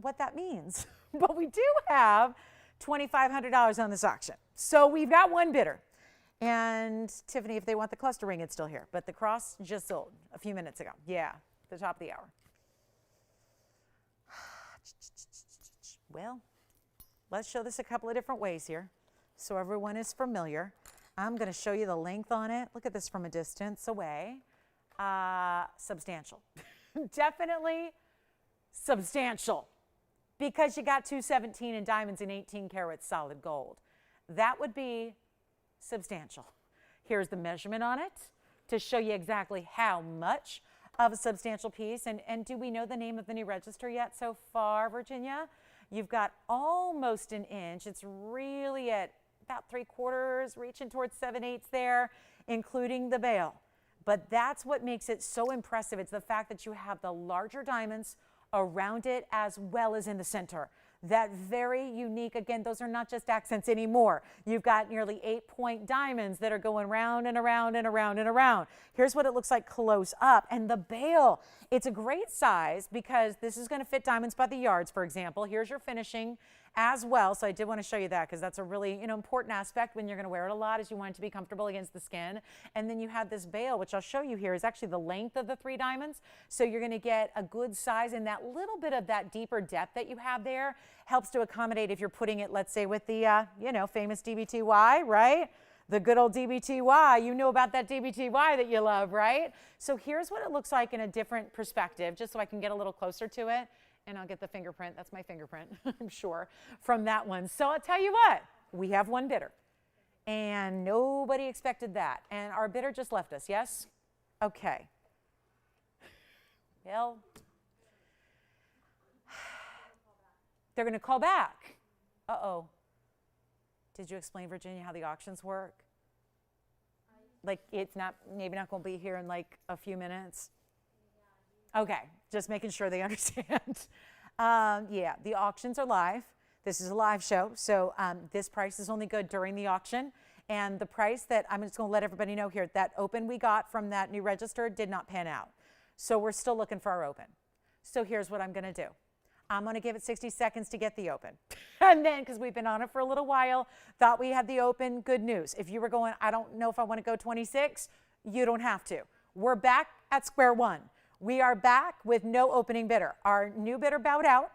Speaker 1: what that means. But we do have $2,500 on this auction. So we've got one bidder. And Tiffany, if they want the cluster ring, it's still here. But the cross just sold a few minutes ago. Yeah, the top of the hour. Well, let's show this a couple of different ways here so everyone is familiar. I'm going to show you the length on it. Look at this from a distance away. Substantial. Definitely substantial because you got 217 in diamonds and 18 carats solid gold. That would be substantial. Here's the measurement on it to show you exactly how much of a substantial piece. And do we know the name of the new register yet so far, Virginia? You've got almost an inch. It's really at about 3/4, reaching towards 7/8 there, including the bail. But that's what makes it so impressive. It's the fact that you have the larger diamonds around it as well as in the center. That very unique, again, those are not just accents anymore. You've got nearly 8-point diamonds that are going round and around and around and around. Here's what it looks like close up. And the bail, it's a great size because this is going to fit diamonds by the yards, for example. Here's your finishing as well. So I did want to show you that because that's a really important aspect when you're going to wear it a lot is you want it to be comfortable against the skin. And then you have this bail, which I'll show you here is actually the length of the 3 diamonds. So you're going to get a good size, and that little bit of that deeper depth that you have there helps to accommodate if you're putting it, let's say, with the, famous DBTY, right? The good old DBTY. You know about that DBTY that you love, right? So here's what it looks like in a different perspective, just so I can get a little closer to it. And I'll get the fingerprint. That's my fingerprint, I'm sure, from that one. So I'll tell you what, we have one bidder. And nobody expected that. And our bidder just left us, yes? Okay. Well, they're going to call back. Uh-oh. Did you explain, Virginia, how the auctions work? Like, it's not, maybe not going to be here in like a few minutes? Okay, just making sure they understand. Yeah, the auctions are live. This is a live show, so this price is only good during the auction. And the price that I'm just going to let everybody know here, that open we got from that new register did not pan out. So we're still looking for our open. So here's what I'm going to do. I'm going to give it 60 seconds to get the open. And then, because we've been on it for a little while, thought we had the open, good news. If you were going, I don't know if I want to go 26, you don't have to. We're back at square one. We are back with no opening bidder. Our new bidder bowed out,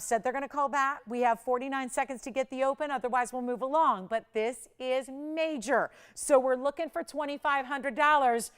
Speaker 1: said they're going to call back. We have 49 seconds to get the open, otherwise we'll move along. But this is major. So we're looking for $2,500,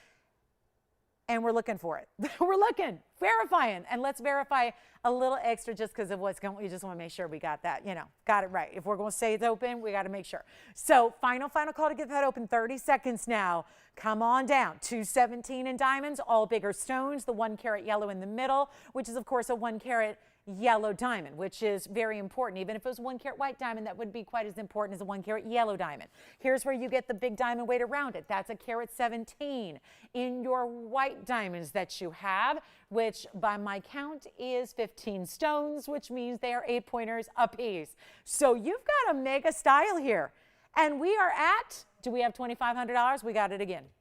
Speaker 1: and we're looking for it. We're looking, verifying, and let's verify a little extra just because of what's going on. We just want to make sure we got that, got it right. If we're going to say it's open, we got to make sure. So final call to get that open, 30 seconds now. Come on down. 217 in diamonds, all bigger stones, the 1 carat yellow in the middle, which is, of course, a 1 carat yellow diamond, which is very important. Even if it was 1 carat white diamond, that wouldn't be quite as important as a 1 carat yellow diamond. Here's where you get the big diamond weight around it. That's a carat 17 in your white diamonds that you have, which by my count is 15 stones, which means they are 8-pointers a piece. So you've got a mega style here. And we are at, do we have $2,500? We got it again. Yes.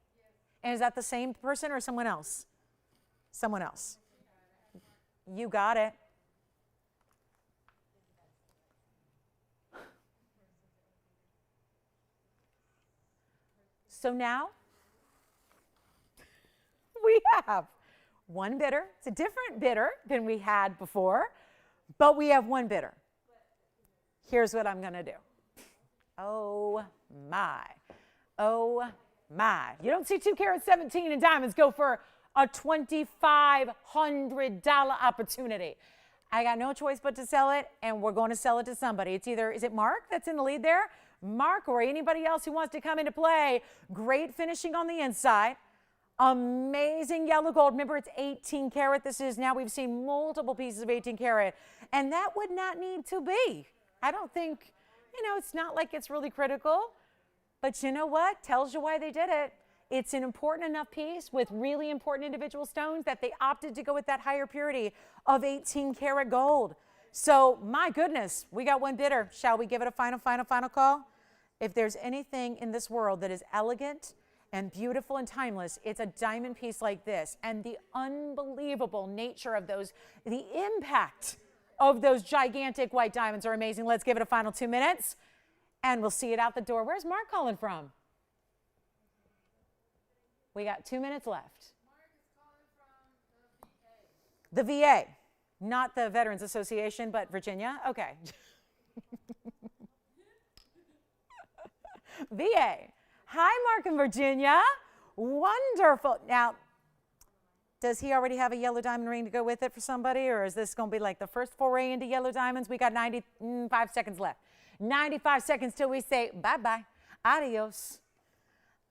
Speaker 1: And is that the same person or someone else? Someone else. You got it. So now we have one bidder. It's a different bidder than we had before, but we have one bidder. Here's what I'm going to do. Oh my. Oh my. You don't see 2 carat 17 in diamonds go for a $2,500 opportunity. I got no choice but to sell it, and we're going to sell it to somebody. It's either, is it Mark that's in the lead there? Mark or anybody else who wants to come into play. Great finishing on the inside. Amazing yellow gold. Remember, it's 18 karat. This is now, we've seen multiple pieces of 18 karat, and that would not need to be. I don't think You know, it's not like it's really critical, but you know what? Tells you why they did it. It's an important enough piece with really important individual stones that they opted to go with that higher purity of 18 karat gold. So my goodness, we got one bidder. Shall we give it a final call? If there's anything in this world that is elegant and beautiful and timeless, it's a diamond piece like this. And the unbelievable nature of those, the impact of those gigantic white diamonds are amazing. Let's give it a final 2 minutes and we'll see it out the door. Where's Mark calling from? We got 2 minutes left.
Speaker 2: Mark is calling from the VA.
Speaker 1: The VA, not the Veterans Association, but Virginia. Okay. VA. Hi, Mark in Virginia. Wonderful. Now, does he already have a yellow diamond ring to go with it for somebody, or is this going to be like the first foray into yellow diamonds? We got 95 seconds left. 95 seconds till we say bye-bye, adios.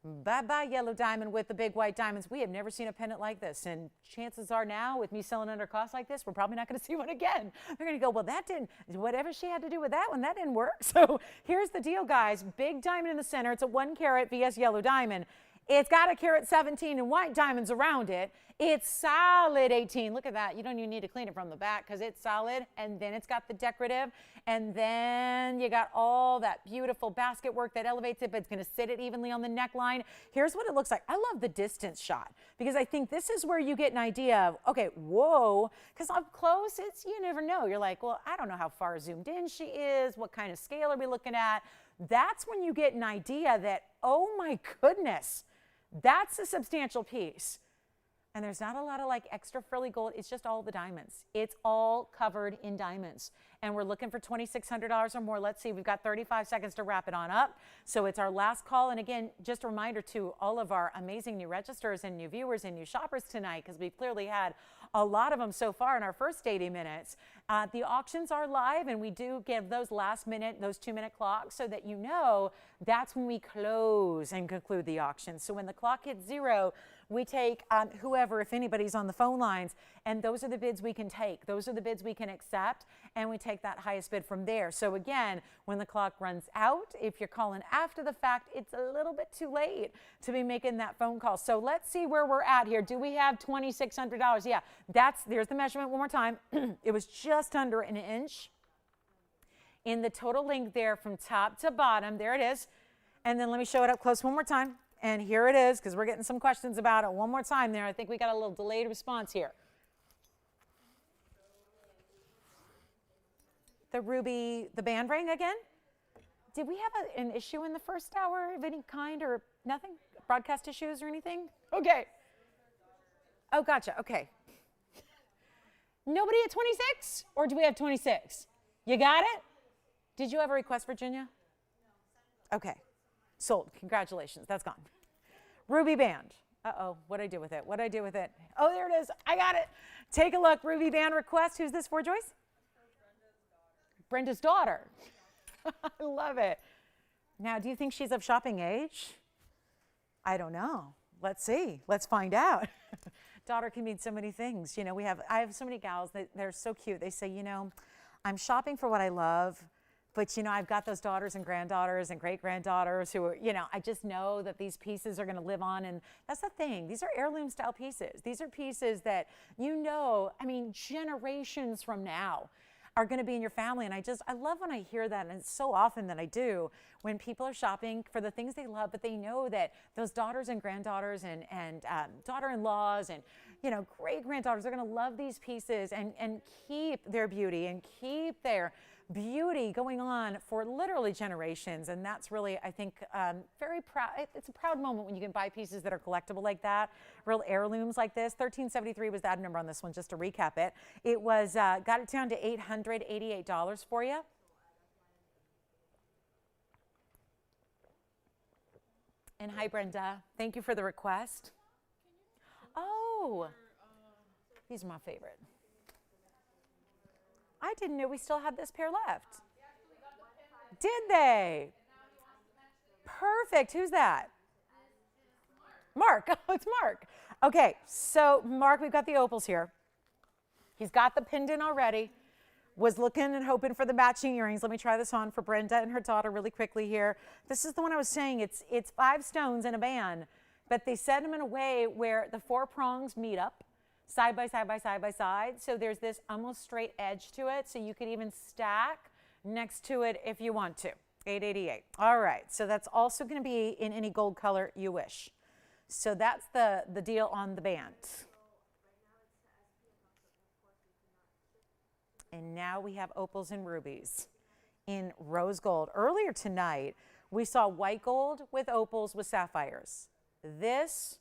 Speaker 1: Bye-bye, yellow diamond with the big white diamonds. We have never seen a pendant like this, and chances are now, with me selling under cost like this, we're probably not going to see one again. They're going to go, well, that didn't, whatever she had to do with that one, that didn't work. So here's the deal, guys. Big diamond in the center. It's a 1 carat VS yellow diamond. It's got a carat 17 and white diamonds around it. It's solid 18. Look at that. You don't even need to clean it from the back because it's solid. And then it's got the decorative. And then you got all that beautiful basket work that elevates it, but it's going to sit it evenly on the neckline. Here's what it looks like. I love the distance shot because I think this is where you get an idea of, okay, whoa, because up close, it's, you never know. You're like, well, I don't know how far zoomed in she is. What kind of scale are we looking at? That's when you get an idea that, oh my goodness, that's a substantial piece. And there's not a lot of like extra frilly gold. It's just all the diamonds. It's all covered in diamonds. And we're looking for $2,600 or more. Let's see, we've got 35 seconds to wrap it on up. So it's our last call. And again, just a reminder to all of our amazing new registers and new viewers and new shoppers tonight, because we've clearly had a lot of them so far in our first 80 minutes. The auctions are live, and we do give those last minute, those 2-minute clocks, so that you know that's when we close and conclude the auction. So when the clock hits 0, we take whoever, if anybody's on the phone lines, and those are the bids we can take. Those are the bids we can accept, and we take that highest bid from there. So again, when the clock runs out, if you're calling after the fact, it's a little bit too late to be making that phone call. So let's see where we're at here. Do we have $2,600? Yeah, there's the measurement one more time. It was just under an inch in the total length there from top to bottom. There it is. And then let me show it up close one more time. And here it is, because we're getting some questions about it. One more time there. I think we got a little delayed response here. The ruby, the band ring again? Did we have an issue in the first hour of any kind or nothing? Broadcast issues or anything? Okay. Oh, gotcha. Okay. Nobody at 26? Or do we have 26? You got it? Did you have a request, Virginia? No. Okay. Sold. Congratulations. That's gone. Ruby band. Uh-oh. What'd I do with it? What'd I do with it? Oh, there it is. I got it. Take a look. Ruby band request. Who's this for, Joyce? Brenda's daughter. I love it. Now, do you think she's of shopping age? I don't know. Let's see. Let's find out. Daughter can mean so many things. You know, I have so many gals that they're so cute. They say, you know, I'm shopping for what I love. But, you know, I've got those daughters and granddaughters and great-granddaughters who are, you know, I just know that these pieces are going to live on. And that's the thing. These are heirloom-style pieces. These are pieces that, you know, I mean, generations from now are going to be in your family. And I love when I hear that. And it's so often that I do when people are shopping for the things they love, but they know that those daughters and granddaughters and daughter-in-laws and, you know, great-granddaughters are going to love these pieces and keep their beauty and keep their beauty going on for literally generations. And that's really, I think, very proud. It's a proud moment when you can buy pieces that are collectible like that, real heirlooms like this. 1373 was the ad number on this one, just to recap it. It was, got it down to $888 for you. And hi, Brenda. Thank you for the request. Oh, these are my favorite. I didn't know we still had this pair left. Did they? Perfect. Who's that? Mark. Oh, it's Mark. Okay, so Mark, we've got the opals here. He's got the pendant already. was looking and hoping for the matching earrings. Let me try this on for Brenda and her daughter really quickly here. This is the one I was saying. It's 5 stones in a band, but they set them in a way where the 4 prongs meet up side by side by side by side. So there's this almost straight edge to it. So you could even stack next to it if you want to. $888. All right. So that's also going to be in any gold color you wish. So that's the deal on the band. And now we have opals and rubies in rose gold. Earlier tonight, we saw white gold with opals with sapphires. This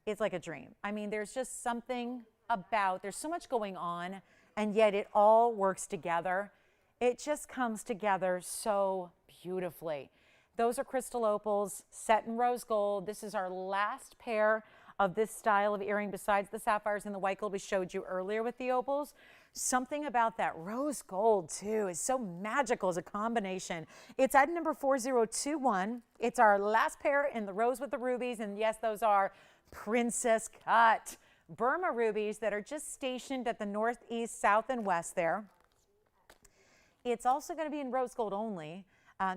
Speaker 1: is like a dream. I mean, there's just something about, there's so much going on, and yet it all works together. It just comes together so beautifully. Those are crystal opals set in rose gold. This is our last pair of this style of earring besides the sapphires and the white gold we showed you earlier with the opals. Something about that rose gold too is so magical as a combination. It's item number 4021. It's our last pair in the rose with the rubies, and yes, those are princess cut Burma rubies that are just stationed at the north, east, south, and west there. It's also going to be in rose gold only.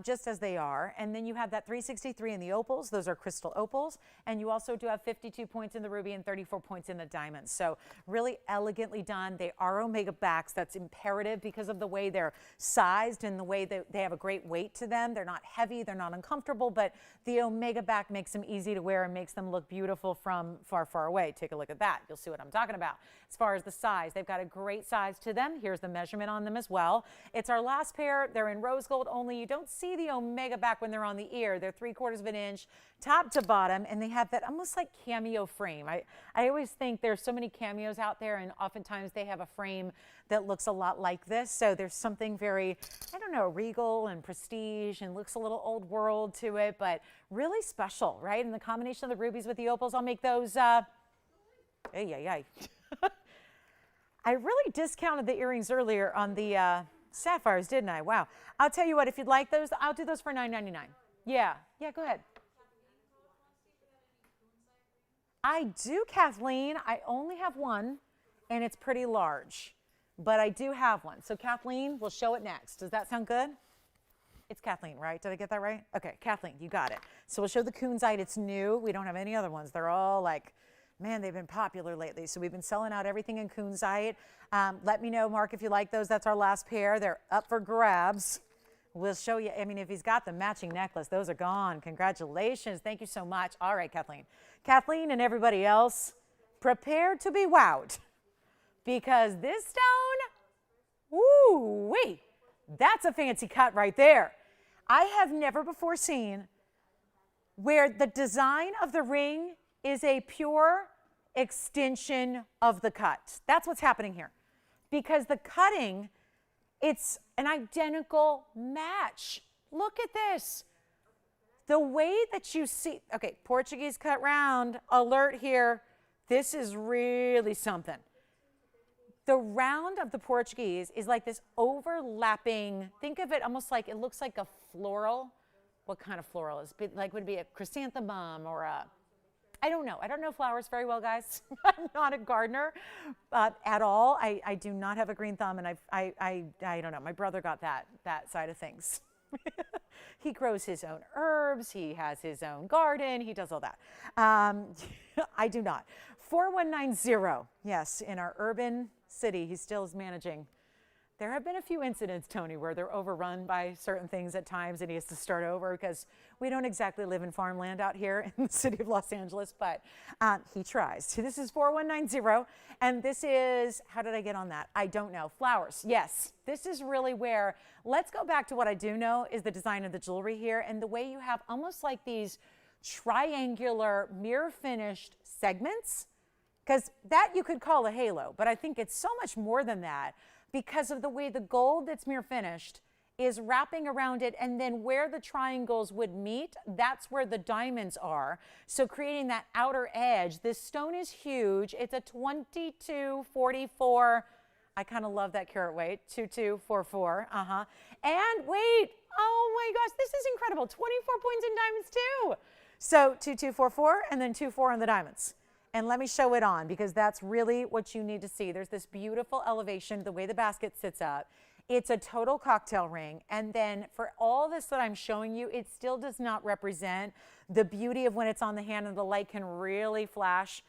Speaker 1: Just as they are. And then you have that 363 in the opals. Those are crystal opals. And you also do have 52 points in the ruby and 34 points in the diamonds. So really elegantly done. They are omega backs. That's imperative because of the way they're sized and the way that they have a great weight to them. They're not heavy. They're not uncomfortable. But the omega back makes them easy to wear and makes them look beautiful from far, far away. Take a look at that. You'll see what I'm talking about. As far as the size, they've got a great size to them. Here's the measurement on them as well. It's our last pair. They're in rose gold only. You don't see the omega back when they're on the ear. They're 3/4 of an inch top to bottom, and they have that almost like cameo frame. I always think there's so many cameos out there, and oftentimes they have a frame that looks a lot like this. So there's something very, I don't know, regal and prestige and looks a little old world to it, but really special, right? And the combination of the rubies with the opals, I'll make those, I really discounted the earrings earlier on the sapphires, didn't I? Wow. I'll tell you what, if you'd like those, I'll do those for $9.99. Yeah, go ahead. I do, Kathleen. I only have one, and it's pretty large, but I do have one. So Kathleen, we'll show it next. Does that sound good? It's Kathleen, right? Did I get that right? Okay, Kathleen, you got it. So we'll show the Kunzite. It's new. We don't have any other ones. They're all like, man, they've been popular lately. So we've been selling out everything in Kunzite. Let me know, Mark, if you like those. That's our last pair. They're up for grabs. We'll show you. I mean, if he's got the matching necklace, those are gone. Congratulations. Thank you so much. All right, Kathleen. Kathleen and everybody else, prepare to be wowed. Because this stone, woo-wee, that's a fancy cut right there. I have never before seen where the design of the ring is a pure extension of the cut. That's what's happening here. Because the cutting, it's an identical match. Look at this. The way that you see, okay, Portuguese cut round, alert here. This is really something. The round of the Portuguese is like this overlapping, think of it almost like, it looks like a floral. What kind of floral is it? Like would it be a chrysanthemum or a, I don't know. I don't know flowers very well, guys. I'm not a gardener at all. I do not have a green thumb, and I don't know. My brother got that side of things. He grows his own herbs. He has his own garden. He does all that. I do not. 4190. Yes, in our urban city, he still is managing. There have been a few incidents, Tony, where they're overrun by certain things at times and he has to start over because we don't exactly live in farmland out here in the city of Los Angeles, but he tries. So this is 4190, and this is, how did I get on that? I don't know. Flowers. Yes, this is really where, let's go back to what I do know is the design of the jewelry here and the way you have almost like these triangular mirror finished segments, because that you could call a halo, but I think it's so much more than that, because of the way the gold that's mirror finished is wrapping around it, and then where the triangles would meet, that's where the diamonds are. So creating that outer edge. This stone is huge. It's a 2244. I kind of love that carat weight, 2244. And wait, oh my gosh, this is incredible. 24 points in diamonds too. So 2244 and then 24 on the diamonds. And let me show it on because that's really what you need to see. There's this beautiful elevation, the way the basket sits up. It's a total cocktail ring. And then for all this that I'm showing you, it still does not represent the beauty of when it's on the hand and the light can really flash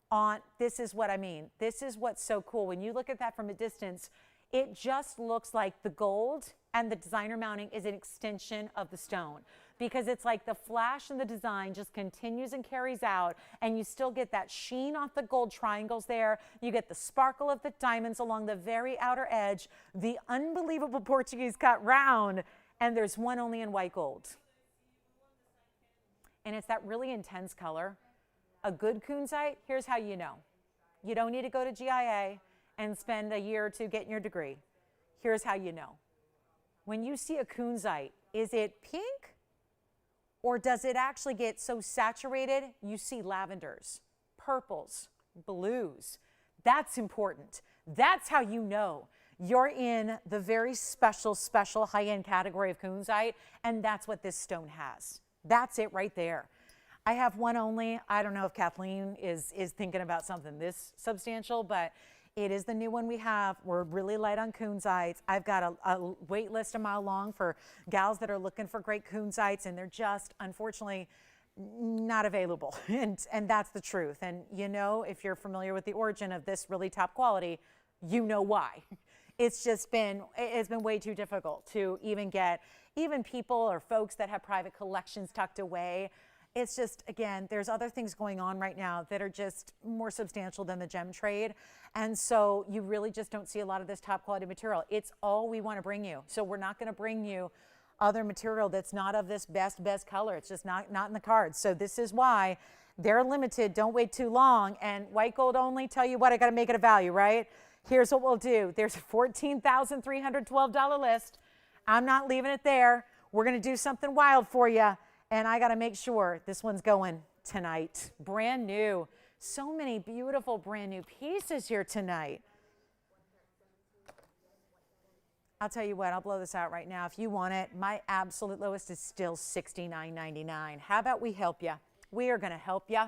Speaker 1: on. This is what I mean. This is what's so cool. When you look at that from a distance, it just looks like the gold and the designer mounting is an extension of the stone, because it's like the flash and the design just continues and carries out, and you still get that sheen off the gold triangles there. You get the sparkle of the diamonds along the very outer edge, the unbelievable Portuguese cut round, and there's one only in white gold. And it's that really intense color. A good Kunzite, here's how you know. You don't need to go to GIA and spend a year or two getting your degree. Here's how you know. When you see a Kunzite, is it pink? Or does it actually get so saturated you see lavenders, purples, blues? That's important. That's how you know you're in the very special high-end category of Kunzite, and that's what this stone has. That's it right there. I have one only. I don't know if Kathleen is thinking about something this substantial, but it is the new one we have. We're really light on Kunzites. I've got a wait list a mile long for gals that are looking for great Kunzites, and they're just, unfortunately, not available. And that's the truth. And you know, if you're familiar with the origin of this really top quality, you know why. It's been way too difficult to even get people or folks that have private collections tucked away. It's just, again, there's other things going on right now that are just more substantial than the gem trade. And so you really just don't see a lot of this top quality material. It's all we want to bring you. So we're not going to bring you other material that's not of this best color. It's just not in the cards. So this is why they're limited. Don't wait too long. And white gold only, tell you what, I got to make it a value, right? Here's what we'll do. There's a $14,312 list. I'm not leaving it there. We're going to do something wild for you. And I got to make sure this one's going tonight. Brand new. So many beautiful brand new pieces here tonight. I'll tell you what, I'll blow this out right now. If you want it, my absolute lowest is still $69.99. How about we help you? We are going to help you.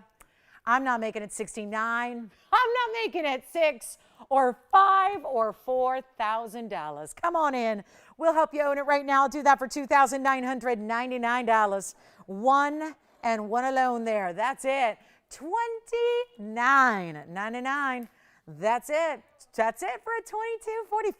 Speaker 1: I'm not making it $69. I'm not making it $6 or $5 or $4,000. Come on in. We'll help you own it right now. I'll do that for $2,999. One and one alone there. That's it. $29.99. That's it. That's it for a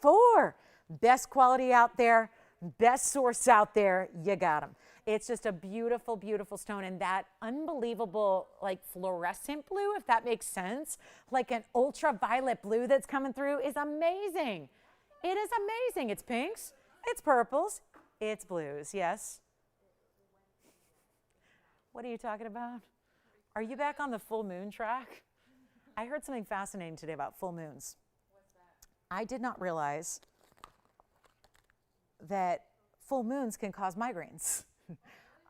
Speaker 1: $22.44. Best quality out there. Best source out there. You got them. It's just a beautiful, beautiful stone. And that unbelievable, like, fluorescent blue, if that makes sense, like an ultraviolet blue that's coming through, is amazing. It is amazing. It's pinks, it's purples, it's blues. Yes? What are you talking about? Are you back on the full moon track? I heard something fascinating today about full moons.
Speaker 2: What's that?
Speaker 1: I did not realize that full moons can cause migraines.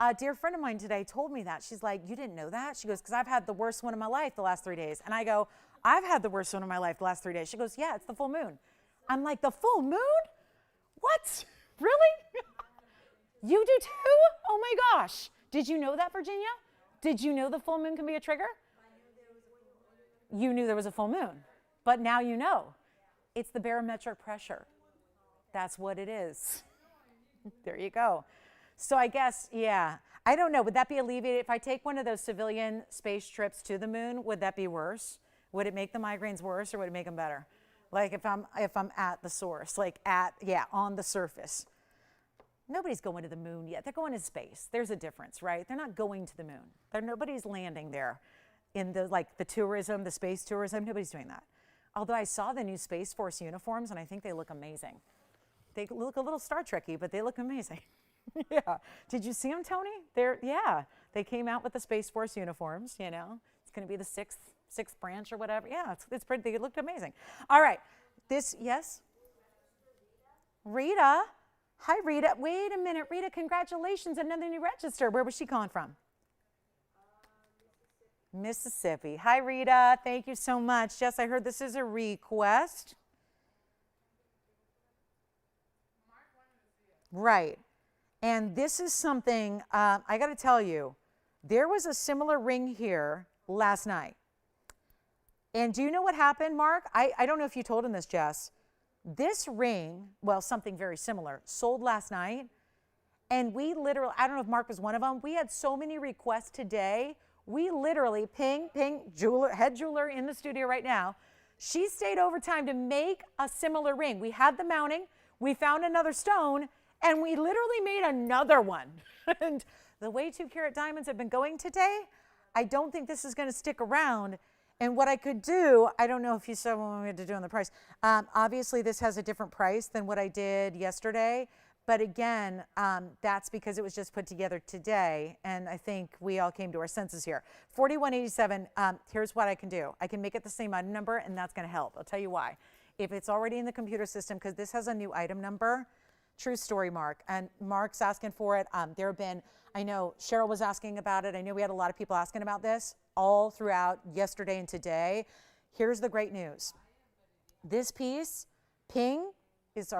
Speaker 1: A dear friend of mine today told me that. She's like, you didn't know that? She goes, because I've had the worst one of my life the last 3 days. And I go, I've had the worst one of my life the last 3 days. She goes, yeah, it's the full moon. I'm like, the full moon? What? Really? You do too? Oh my gosh. Did you know that, Virginia? Did you know the full moon can be a trigger? You knew there was a full moon, but now you know. It's the barometric pressure. That's what it is. There you go. So I guess, yeah, I don't know. Would that be alleviated? If I take one of those civilian space trips to the moon, would that be worse? Would it make the migraines worse, or would it make them better? Like if I'm at the source, like on the surface. Nobody's going to the moon yet. They're going to space. There's a difference, right? They're not going to the moon. Nobody's landing there in the tourism, the space tourism. Nobody's doing that. Although I saw the new Space Force uniforms, and I think they look amazing. They look a little Star Trek-y, but they look amazing. Yeah. Did you see them, Tony? They came out with the Space Force uniforms, you know. It's going to be the sixth branch or whatever. Yeah, it's pretty. They looked amazing. All right. Yes? Rita. Hi, Rita. Wait a minute. Rita, congratulations. Another new register. Where was she calling from? Mississippi. Hi, Rita. Thank you so much. Yes, I heard this is a request. Right. And this is something, I got to tell you, there was a similar ring here last night. And do you know what happened, Mark? I don't know if you told him this, Jess. This ring, well, something very similar, sold last night. And we literally, I don't know if Mark was one of them, we had so many requests today. We literally, ping, head jeweler in the studio right now. She stayed overtime to make a similar ring. We had the mounting, we found another stone, and we literally made another one. And the way 2-carat diamonds have been going today, I don't think this is going to stick around. And what I could do, I don't know if you saw what we had to do on the price. Obviously, this has a different price than what I did yesterday. But again, that's because it was just put together today. And I think we all came to our senses here. $41.87, here's what I can do. I can make it the same item number, and that's going to help. I'll tell you why. If it's already in the computer system, because this has a new item number, true story, Mark. And Mark's asking for it. There have been, I know Cheryl was asking about it. I know we had a lot of people asking about this all throughout yesterday and today. Here's the great news. This piece, Ping, she's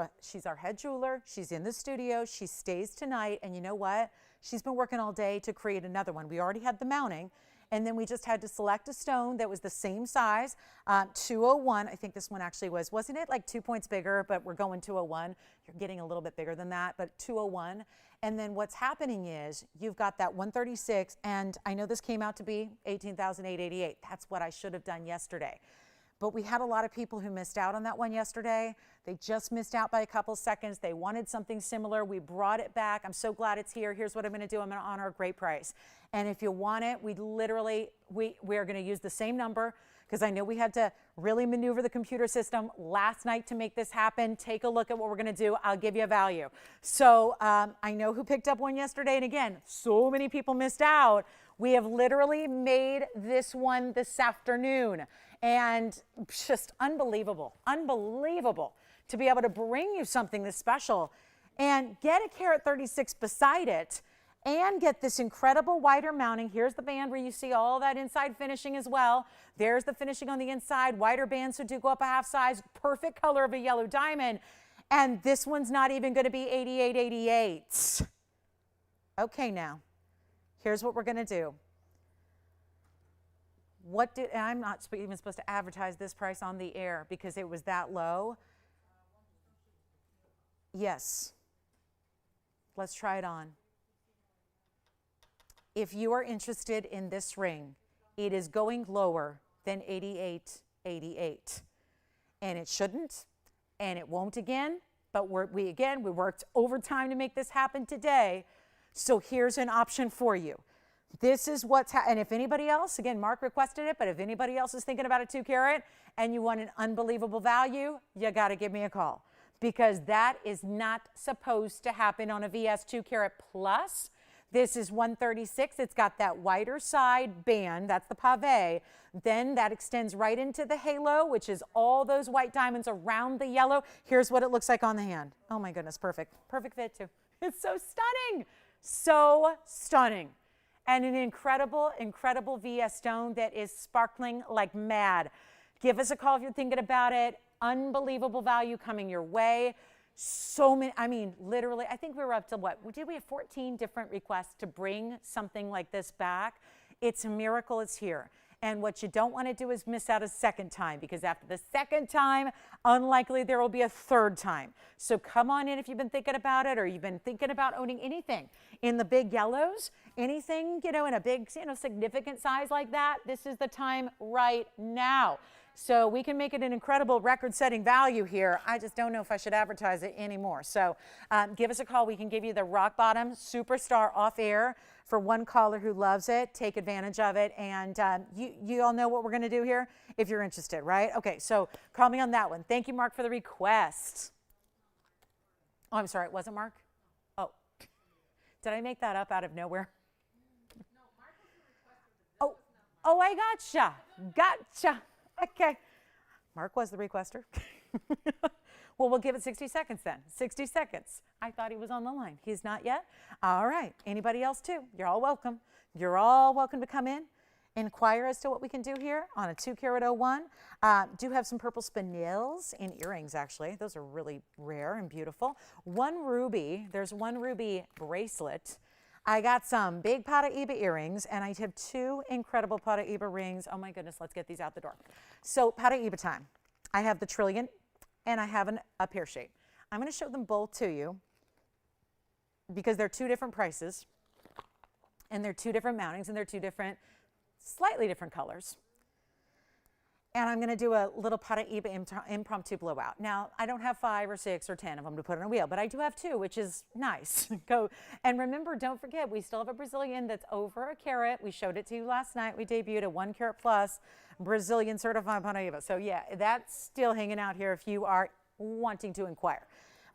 Speaker 1: our head jeweler. She's in the studio. She stays tonight. And you know what? She's been working all day to create another one. We already had the mounting. And then we just had to select a stone that was the same size, 201. I think this one actually wasn't it like 2 points bigger, but we're going 201. You're getting a little bit bigger than that, but 201. And then what's happening is you've got that 136, and I know this came out to be $18,888. That's what I should have done yesterday. But we had a lot of people who missed out on that one yesterday. They just missed out by a couple seconds. They wanted something similar. We brought it back. I'm so glad it's here. Here's what I'm going to do. I'm going to honor a great price. And if you want it, we are going to use the same number, because I know we had to really maneuver the computer system last night to make this happen. Take a look at what we're going to do. I'll give you a value. So I know who picked up one yesterday. And again, so many people missed out. We have literally made this one this afternoon. And just unbelievable to be able to bring you something this special and get a carat 36 beside it and get this incredible wider mounting. Here's the band where you see all that inside finishing as well. There's the finishing on the inside, wider band, so do go up a half size, perfect color of a yellow diamond. And this one's not even going to be $88.88. Okay, now, here's what we're going to do. And I'm not even supposed to advertise this price on the air because it was that low. Yes. Let's try it on. If you are interested in this ring, it is going lower than $88.88. And it shouldn't, and it won't again, but we worked overtime to make this happen today. So here's an option for you. This is what's and if anybody else, again, Mark requested it, but if anybody else is thinking about a 2-carat and you want an unbelievable value, you got to give me a call, because that is not supposed to happen on a VS 2-carat plus. This is 136. It's got that wider side band. That's the pave. Then that extends right into the halo, which is all those white diamonds around the yellow. Here's what it looks like on the hand. Oh my goodness, perfect. Perfect fit too. It's so stunning. So stunning. And an incredible VS stone that is sparkling like mad. Give us a call if you're thinking about it. Unbelievable value coming your way. So many, I mean, literally, I think we were up to what? Did we have 14 different requests to bring something like this back? It's a miracle it's here. And what you don't want to do is miss out a second time, because after the second time, unlikely there will be a third time. So come on in if you've been thinking about it, or you've been thinking about owning anything in the big yellows, anything, in a big, significant size like that. This is the time right now. So we can make it an incredible record-setting value here. I just don't know if I should advertise it anymore. So give us a call. We can give you the rock bottom superstar off air for one caller who loves it. Take advantage of it. And you all know what we're going to do here if you're interested, right? Okay, so call me on that one. Thank you, Mark, for the request. Oh, I'm sorry. It wasn't Mark? Oh, did I make that up out of nowhere?
Speaker 2: No, Mark was the requester.
Speaker 1: Oh, I gotcha. Okay. Mark was the requester. Well, we'll give it 60 seconds then. 60 seconds. I thought he was on the line. He's not yet? All right. Anybody else too? You're all welcome. You're all welcome to come in, inquire as to what we can do here on a 2-carat 01. Do have some purple spinels in earrings, actually. Those are really rare and beautiful. One ruby. There's one ruby bracelet. I got some big Paraíba earrings, and I have 2 incredible Paraíba rings. Oh my goodness, let's get these out the door. So Paraíba time. I have the trillion. and I have a pear shape. I'm going to show them both to you because they're two different prices, and they're two different mountings, and they're two different, slightly different colors. And I'm going to do a little Paraiba impromptu blowout. Now, I don't have 5 or 6 or 10 of them to put on a wheel, but I do have 2, which is nice. Go. And remember, don't forget, we still have a Brazilian that's over a carat. We showed it to you last night. We debuted a 1 carat plus Brazilian certified Paraiba. So yeah, that's still hanging out here if you are wanting to inquire.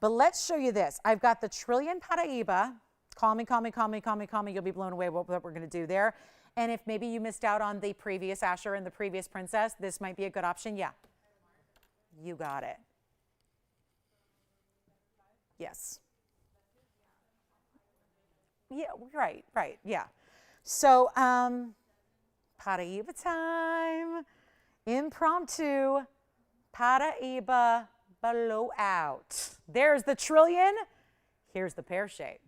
Speaker 1: But let's show you this. I've got the Trillion Paraiba. Call me, call me, call me, call me, call me. You'll be blown away what we're going to do there. And if maybe you missed out on the previous Asher and the previous Princess, this might be a good option. Yeah. You got it. Yes. Yeah, right, yeah. So, Paraiba time. Impromptu Paraiba blowout. There's the Trillion. Here's the pear shape.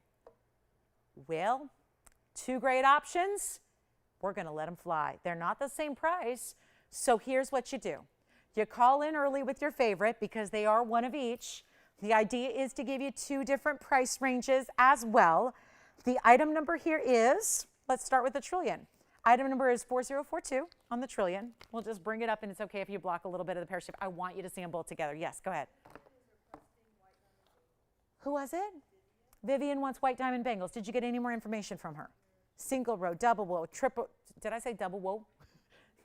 Speaker 1: Well, 2 great options. We're going to let them fly. They're not the same price. So here's what you do. You call in early with your favorite because they are one of each. The idea is to give you 2 different price ranges as well. The item number here is, let's start with the Trillion. Item number is 4042 on the Trillion. We'll just bring it up, and it's okay if you block a little bit of the pear shape. I want you to see them both together. Yes, go ahead. Who was it? Vivian wants white diamond bangles. Did you get any more information from her? Single row, double row, triple. Did I say double whoa?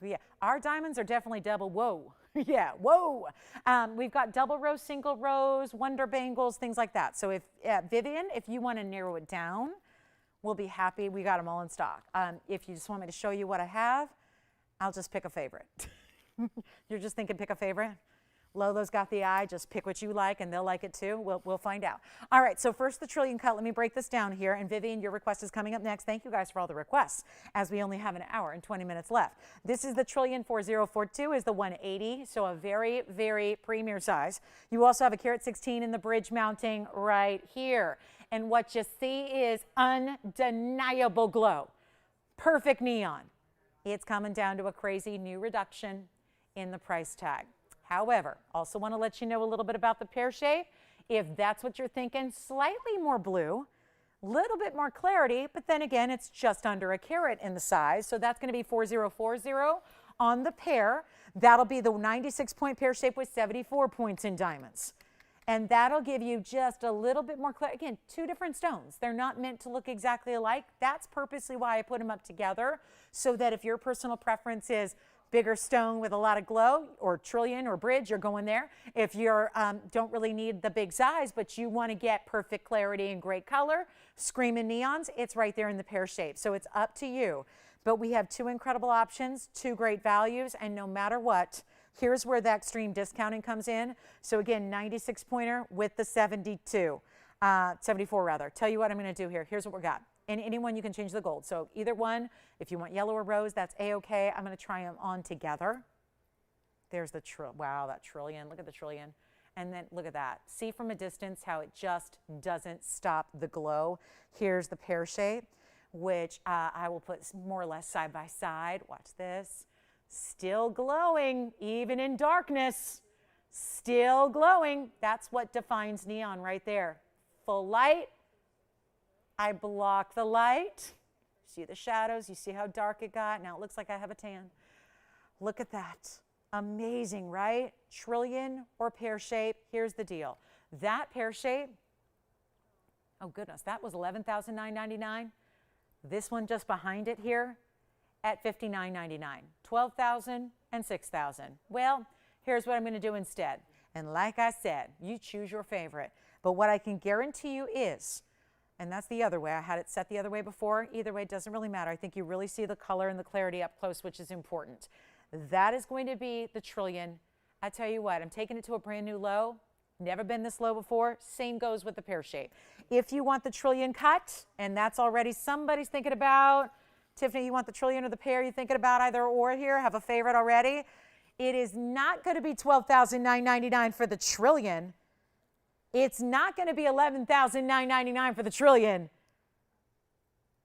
Speaker 1: Yeah, our diamonds are definitely double whoa. Yeah, whoa. We've got double row, single rows, wonder bangles, things like that. So if Vivian, if you want to narrow it down, we'll be happy. We got them all in stock. If you just want me to show you what I have, I'll just pick a favorite. You're just thinking pick a favorite? Lolo's got the eye. Just pick what you like, and they'll like it too. We'll find out. All right, so first the Trillion cut. Let me break this down here. And Vivian, your request is coming up next. Thank you guys for all the requests, as we only have an hour and 20 minutes left. This is the Trillion 4042, is the 180, so a very, very premier size. You also have a carat 16 in the bridge mounting right here. And what you see is undeniable glow. Perfect neon. It's coming down to a crazy new reduction in the price tag. However, also want to let you know a little bit about the pear shape. If that's what you're thinking, slightly more blue, little bit more clarity, but then again, it's just under a carat in the size. So that's going to be 4040 on the pear. That'll be the 96-point pear shape with 74 points in diamonds. And that'll give you just a little bit more clarity. Again, 2 different stones. They're not meant to look exactly alike. That's purposely why I put them up together, so that if your personal preference is bigger stone with a lot of glow, or Trillion or bridge, you're going there. If you don't really need the big size, but you want to get perfect clarity and great color, screaming neons, it's right there in the pear shape. So it's up to you. But we have 2 incredible options, 2 great values, and no matter what, here's where the extreme discounting comes in. So again, 96 pointer with the 74 rather. Tell you what I'm going to do here. Here's what we got. And anyone, you can change the gold. So either one, if you want yellow or rose, that's A-okay. I'm going to try them on together. There's the, wow, that Trillion. Look at the Trillion. And then look at that. See from a distance how it just doesn't stop the glow. Here's the pear shape, which I will put more or less side by side. Watch this. Still glowing, even in darkness. Still glowing. That's what defines neon right there. Full light. I block the light. See the shadows? You see how dark it got? Now it looks like I have a tan. Look at that. Amazing, right? Trillion or pear shape. Here's the deal. That pear shape, oh goodness, that was $11,999. This one just behind it here at $59.99. $12,000 and $6,000. Well, here's what I'm going to do instead. And like I said, you choose your favorite. But what I can guarantee you is, and that's the other way. I had it set the other way before. Either way, it doesn't really matter. I think you really see the color and the clarity up close, which is important. That is going to be the Trillion. I tell you what, I'm taking it to a brand new low. Never been this low before. Same goes with the pear shape. If you want the Trillion cut, and that's already somebody's thinking about, Tiffany, you want the Trillion or the pear? You thinking about either or here? Have a favorite already? It is not going to be $12,999 for the Trillion. It's not going to be $11,999 for the Trillion.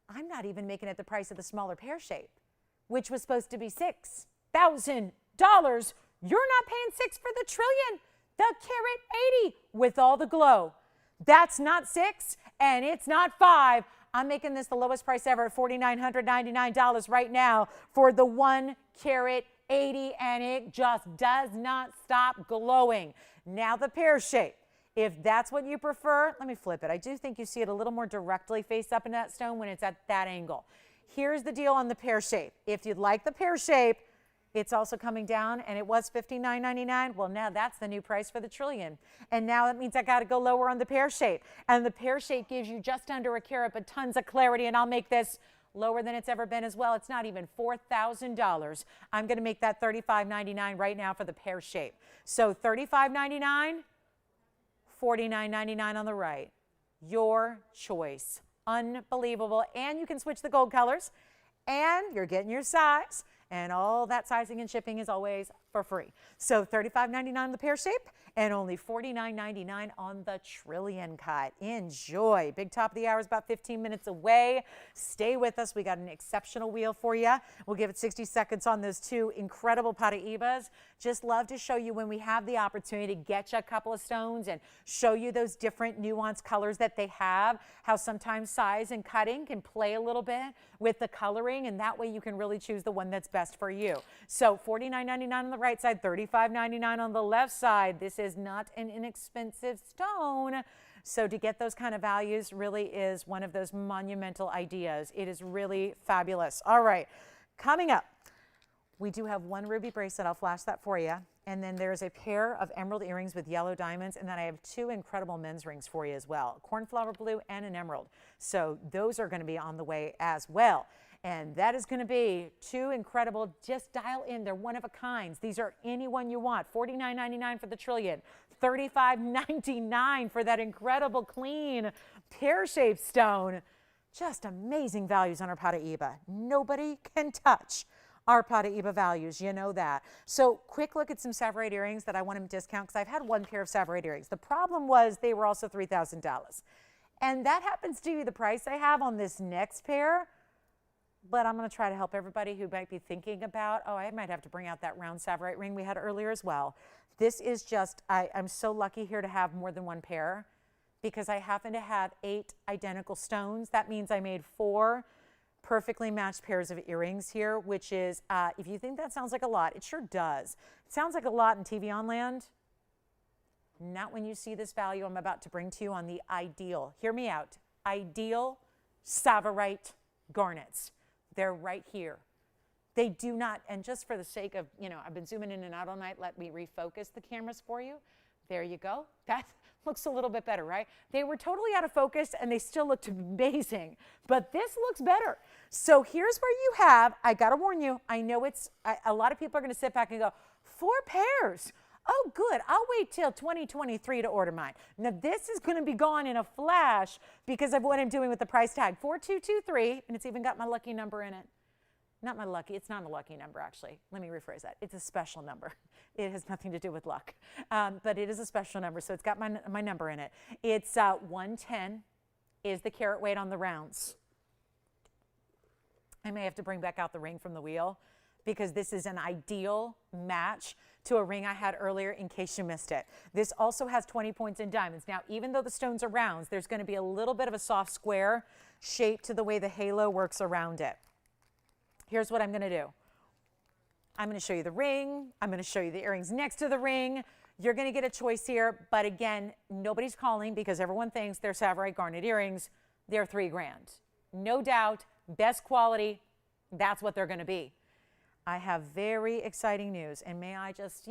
Speaker 1: I'm not even making it the price of the smaller pear shape, which was supposed to be $6,000. You're not paying $6,000 for the Trillion. The carat 80 with all the glow. That's not 6 and it's not 5. I'm making this the lowest price ever at $4,999 right now for the 1 carat 80, and it just does not stop glowing. Now the pear shape. If that's what you prefer, let me flip it. I do think you see it a little more directly face up in that stone when it's at that angle. Here's the deal on the pear shape. If you'd like the pear shape, it's also coming down, and it was $59.99. Well, now that's the new price for the trillion. And now it means I got to go lower on the pear shape. And the pear shape gives you just under a carat, but tons of clarity, and I'll make this lower than it's ever been as well. It's not even $4,000. I'm going to make that $35.99 right now for the pear shape. So $35.99, $49.99 on the right. Your choice. Unbelievable. And you can switch the gold colors, and you're getting your size. And all that sizing and shipping is always for free. So $35.99 on the pear shape and only $49.99 on the trillion cut. Enjoy. Big top of the hour is about 15 minutes away. Stay with us. We got an exceptional wheel for you. We'll give it 60 seconds on those 2 incredible Paraibas. Just love to show you when we have the opportunity to get you a couple of stones and show you those different nuanced colors that they have, how sometimes size and cutting can play a little bit with the coloring, and that way you can really choose the one that's best for you. So $49.99 on the right side, $35.99 on the left side. This is not an inexpensive stone. So to get those kind of values really is one of those monumental ideas. It is really fabulous. All right, coming up, we do have 1 ruby bracelet. I'll flash that for you. And then there's a pair of emerald earrings with yellow diamonds. And then I have 2 incredible men's rings for you as well, cornflower blue and an emerald. So those are going to be on the way as well. And that is going to be 2 incredible, just dial in. They're one of a kinds. These are any one you want. $49.99 for the trillion, $35.99 for that incredible clean pear-shaped stone. Just amazing values on our Paraiba. Nobody can touch our Paraiba values, you know that. So quick look at some Savorite earrings that I want to discount because I've had 1 pair of Savorite earrings. The problem was they were also $3,000. And that happens to be the price I have on this next pair. But I'm going to try to help everybody who might be thinking about, oh, I might have to bring out that round Savorite ring we had earlier as well. This is just, I'm so lucky here to have more than 1 pair because I happen to have 8 identical stones. That means I made 4 perfectly matched pairs of earrings here, which is, if you think that sounds like a lot, it sure does. It sounds like a lot in TVON land. Not when you see this value I'm about to bring to you on the ideal, hear me out, ideal Savorite garnets. They're right here. They do not, and just for the sake of, I've been zooming in and out all night, let me refocus the cameras for you. There you go. That looks a little bit better, right? They were totally out of focus and they still looked amazing, but this looks better. So here's where you have, I gotta warn you, I know a lot of people are gonna sit back and go, 4 pairs. Oh, good. I'll wait till 2023 to order mine. Now, this is going to be gone in a flash because of what I'm doing with the price tag. 4223, and it's even got my lucky number in it. Not my lucky. It's not a lucky number, actually. Let me rephrase that. It's a special number. It has nothing to do with luck, but it is a special number, so it's got my number in it. It's 110 is the carat weight on the rounds. I may have to bring back out the ring from the wheel because this is an ideal match to a ring I had earlier in case you missed it. This also has 20 points in diamonds. Now, even though the stones are rounds, there's going to be a little bit of a soft square shape to the way the halo works around it. Here's what I'm going to do. I'm going to show you the ring. I'm going to show you the earrings next to the ring. You're going to get a choice here, but again, nobody's calling because everyone thinks they're Savorite garnet earrings. They're $3,000. No doubt, best quality, that's what they're going to be. I have very exciting news, and may I just,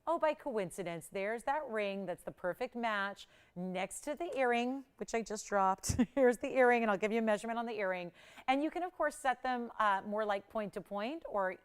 Speaker 1: oh, by coincidence, there's that ring that's the perfect match next to the earring, which I just dropped. Here's the earring, and I'll give you a measurement on the earring. And you can, of course, set them more like point to point or,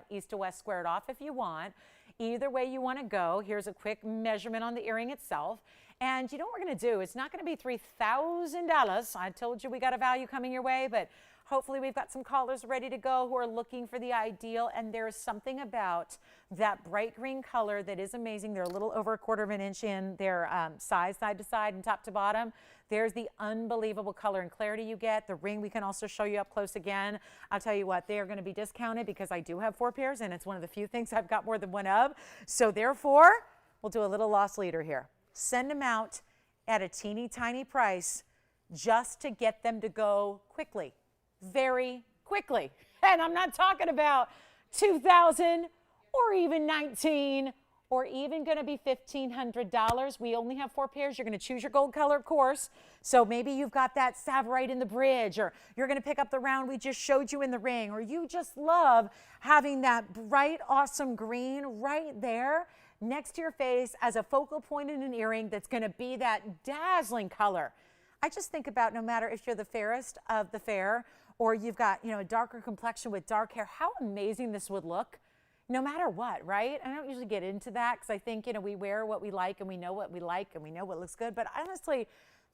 Speaker 1: east to west squared off if you want. Either way you want to go, here's a quick measurement on the earring itself. And you know what we're going to do? It's not going to be $3,000. I told you we got a value coming your way, but hopefully we've got some callers ready to go who are looking for the ideal, and there is something about that bright green color that is amazing. They're a little over 1/4 of an inch in their size side to side and top to bottom. There's the unbelievable color and clarity you get. The ring we can also show you up close again. I'll tell you what, they are going to be discounted because I do have 4 pairs, and it's one of the few things I've got more than one of. So therefore, we'll do a little loss leader here. Send them out at a teeny tiny price just to get them to go quickly, very quickly. And I'm not talking about 2,000 or even 19 or even going to be $1,500. We only have 4 pairs. You're going to choose your gold color, of course. So maybe you've got that Savorite in the bridge, or you're going to pick up the round we just showed you in the ring, or you just love having that bright, awesome green right there next to your face as a focal point in an earring that's going to be that dazzling color. I just think about, no matter if you're the fairest of the fair or you've got, you know, a darker complexion with dark hair, how amazing this would look no matter what, right? I don't usually get into that because I think, you know, we wear what we like and we know what we like and we know what looks good. But honestly,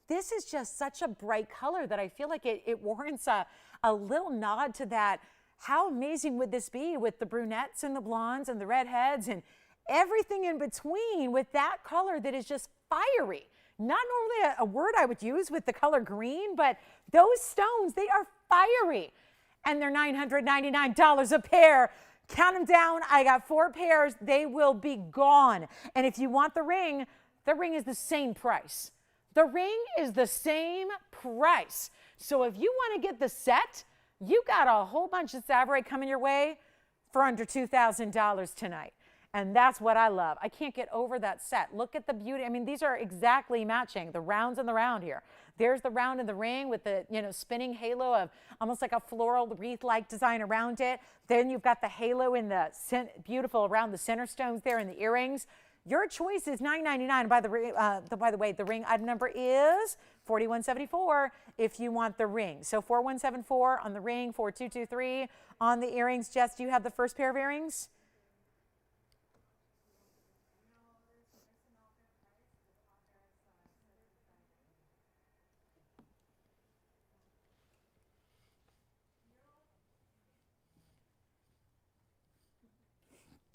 Speaker 1: this is just such a bright color that I feel like it warrants a little nod to that. How amazing would this be with the brunettes and the blondes and the redheads and everything in between with that color that is just fiery? Not normally a word I would use with the color green, but those stones, they are fiery. And they're $999 a pair. Count them down. I got 4 pairs. They will be gone. And if you want the ring is the same price. The ring is the same price. So if you want to get the set, you got a whole bunch of Savorite coming your way for under $2,000 tonight. And that's what I love. I can't get over that set. Look at the beauty. I mean, these are exactly matching. The rounds in the round here. There's the round in the ring with the, you know, spinning halo of almost like a floral wreath-like design around it. Then you've got the halo in the beautiful around the center stones there in the earrings. Your choice is $999. By the way, the ring item number is 4174 if you want the ring. So 4174 on the ring, 4223 on the earrings. Jess, do you have the first pair of earrings?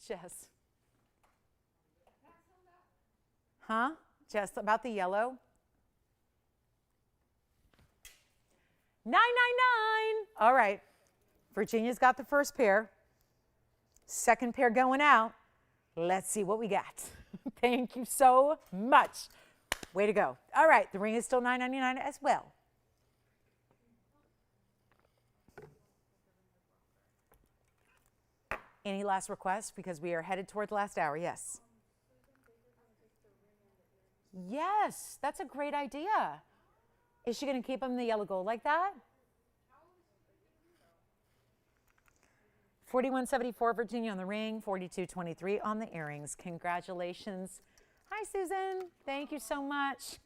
Speaker 1: Jess. Huh? Jess, about the yellow? $999. All right. Virginia's got the first pair. Second pair going out. Let's see what we got. Thank you so much. Way to go. All right. The ring is still $999 as well. Any last requests? Because we are headed toward the last hour. Yes. Yes, that's a great idea. Is she going to keep them in the yellow gold like that? 4174 Virginia on the ring, 4223 on the earrings. Congratulations. Hi, Susan. Thank you so much.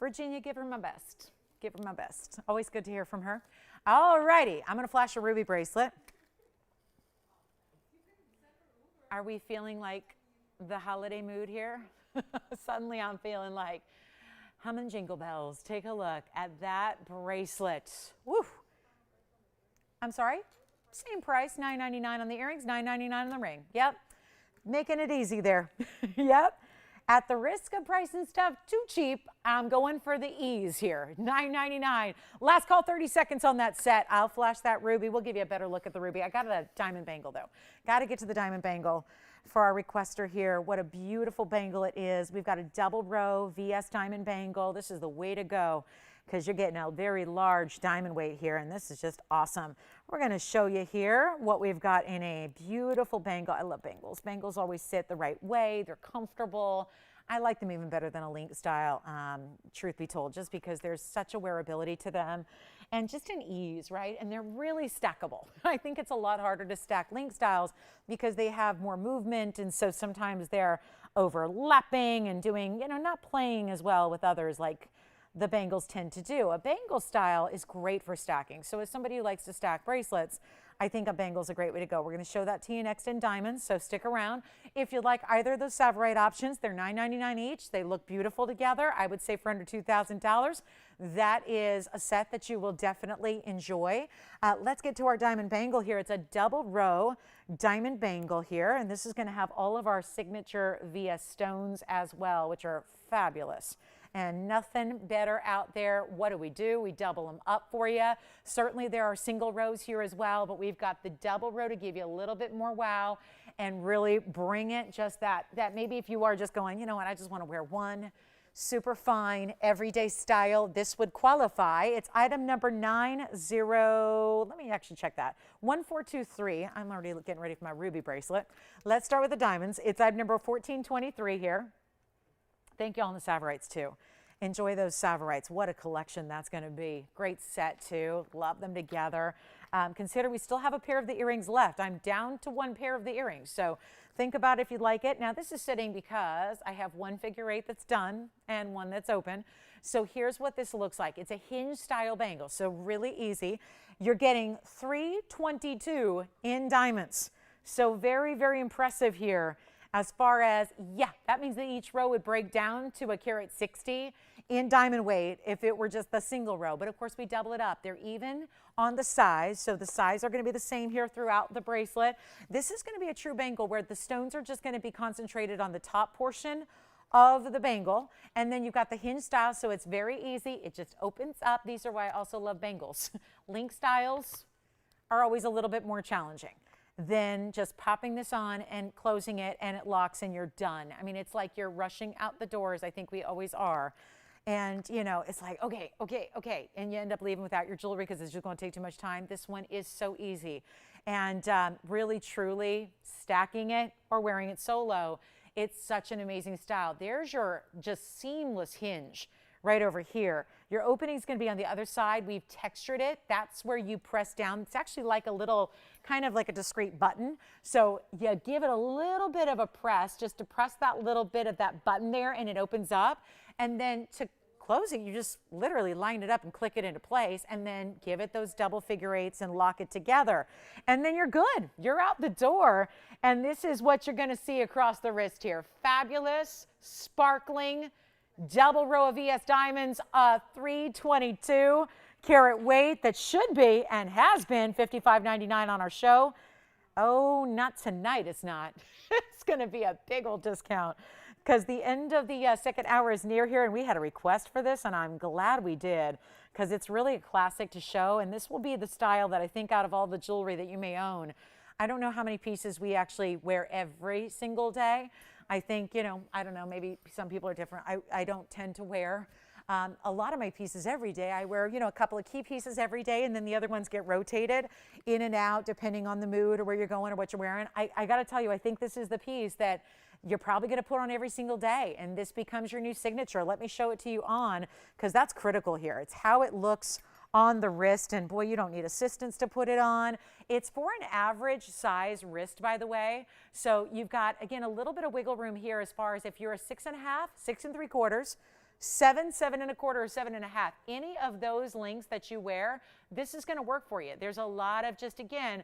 Speaker 1: Virginia, give her my best. Give her my best. Always good to hear from her. All righty. I'm going to flash a ruby bracelet. Are we feeling like the holiday mood here? Suddenly I'm feeling like humming jingle bells. Take a look at that bracelet. Woo! I'm sorry? Same price, $999 on the earrings, $999 on the ring. Yep. Making it easy there. Yep. At the risk of pricing stuff too cheap, I'm going for the ease here. $999. Last call, 30 seconds on that set. I'll flash that ruby. We'll give you a better look at the ruby. I got a diamond bangle, though. Got to get to the diamond bangle for our requester here. What a beautiful bangle it is. We've got a double row VS diamond bangle. This is the way to go because you're getting a very large diamond weight here, and this is just awesome. We're going to show you here what we've got in a beautiful bangle. I love bangles. Bangles always sit the right way. They're comfortable. I like them even better than a link style, truth be told, just because there's such a wearability to them and just an ease, right? And they're really stackable. I think it's a lot harder to stack link styles because they have more movement, and so sometimes they're overlapping and doing, you know, not playing as well with others like the bangles tend to do. A bangle style is great for stacking. So as somebody who likes to stack bracelets, I think a bangle is a great way to go. We're going to show that to you next in diamonds, so stick around. If you'd like either of those Savorite options, they're $999 each. They look beautiful together. I would say for under $2,000, that is a set that you will definitely enjoy. Let's get to our diamond bangle here. It's a double row diamond bangle here, and this is going to have all of our signature VS stones as well, which are fabulous. and nothing better out there. What do? We double them up for you. Certainly there are single rows here as well, but we've got the double row to give you a little bit more wow and really bring it just that maybe if you are just going, you know what, I just want to wear one super fine everyday style, this would qualify. It's item number 90. Let me actually check that. 1423. I'm already getting ready for my ruby bracelet. Let's start with the diamonds. It's item number 1423 here. Thank you all in the Savorites too. Enjoy those Savorites. What a collection that's going to be. Great set too. Love them together. Consider we still have a pair of the earrings left. I'm down to one pair of the earrings. So think about if you'd like it. Now this is sitting because I have one figure 8 that's done and one that's open. So here's what this looks like. It's a hinge style bangle. So really easy. You're getting 322 in diamonds. So very, very impressive here. As far as, yeah, that means that each row would break down to a carat 60 in diamond weight if it were just the single row. But of course we double it up. They're even on the size. So the size are going to be the same here throughout the bracelet. This is going to be a true bangle where the stones are just going to be concentrated on the top portion of the bangle. And then you've got the hinge style. So it's very easy. It just opens up. These are why I also love bangles. Link styles are always a little bit more challenging than just popping this on and closing it and it locks and you're done. I mean, it's like you're rushing out the doors. I think we always are. And, you know, it's like, okay. And you end up leaving without your jewelry because it's just going to take too much time. This one is so easy. And really, truly stacking it or wearing it solo, it's such an amazing style. There's your just seamless hinge right over here. Your opening is going to be on the other side. We've textured it. That's where you press down. It's actually like a little, kind of like a discreet button. So you give it a little bit of a press, just to press that little bit of that button there, and it opens up. And then to close it, you just literally line it up and click it into place, and then give it those double figure 8s and lock it together. And then you're good. You're out the door. And this is what you're going to see across the wrist here. Fabulous, sparkling, double row of ES diamonds, 322 carat weight that should be and has been $55.99 on our show. Oh, not tonight, it's not. It's going to be a big old discount because the end of the second hour is near here, and we had a request for this, and I'm glad we did because it's really a classic to show, and this will be the style that I think out of all the jewelry that you may own, I don't know how many pieces we actually wear every single day. I think, you know, I don't know, maybe some people are different. I don't tend to wear a lot of my pieces every day. I wear, you know, a couple of key pieces every day, and then the other ones get rotated in and out depending on the mood or where you're going or what you're wearing. I got to tell you, I think this is the piece that you're probably going to put on every single day, and this becomes your new signature. Let me show it to you on, because that's critical here. It's how it looks on the wrist, and boy, you don't need assistance to put it on. It's for an average size wrist, by the way. So you've got, again, a little bit of wiggle room here as far as if you're a 6.5, 6 3/4, 7, 7 1/4, or 7 1/2. Any of those links that you wear, this is going to work for you. There's a lot of just, again,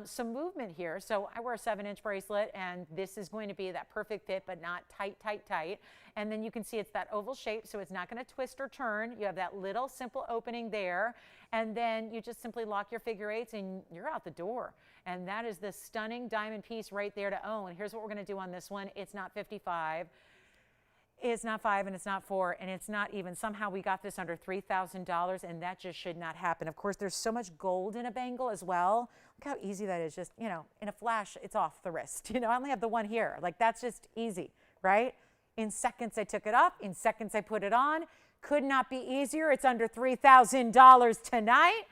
Speaker 1: some movement here. So I wear a 7-inch bracelet, and this is going to be that perfect fit, but not tight, tight, tight. And then you can see it's that oval shape, so it's not going to twist or turn. You have that little simple opening there, and then you just simply lock your figure 8s, and you're out the door. And that is the stunning diamond piece right there to own. Here's what we're going to do on this one. It's not 55. It's not 5, and it's not 4, and it's not even, somehow we got this under $3,000, and that just should not happen. Of course, there's so much gold in a bangle as well. Look how easy that is. Just, you know, in a flash, it's off the wrist. You know, I only have the one here. Like, that's just easy, right? In seconds, I took it off. In seconds, I put it on. Could not be easier. It's under $3,000 tonight,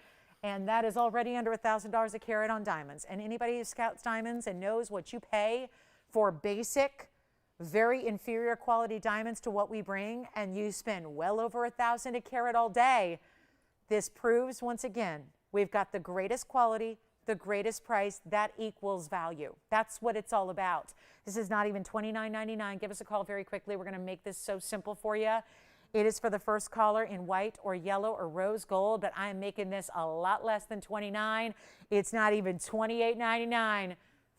Speaker 1: and that is already under $1,000 a carat on diamonds. And anybody who scouts diamonds and knows what you pay for basic, very inferior quality diamonds to what we bring, and you spend well over $1,000 a carat all day, this proves once again we've got the greatest quality, the greatest price. That equals value. That's what it's all about. This is not even $29.99. Give us a call very quickly. We're going to make this so simple for you. It is for the first caller in white or yellow or rose gold, but I am making this a lot less than $29. It's not even $28.99.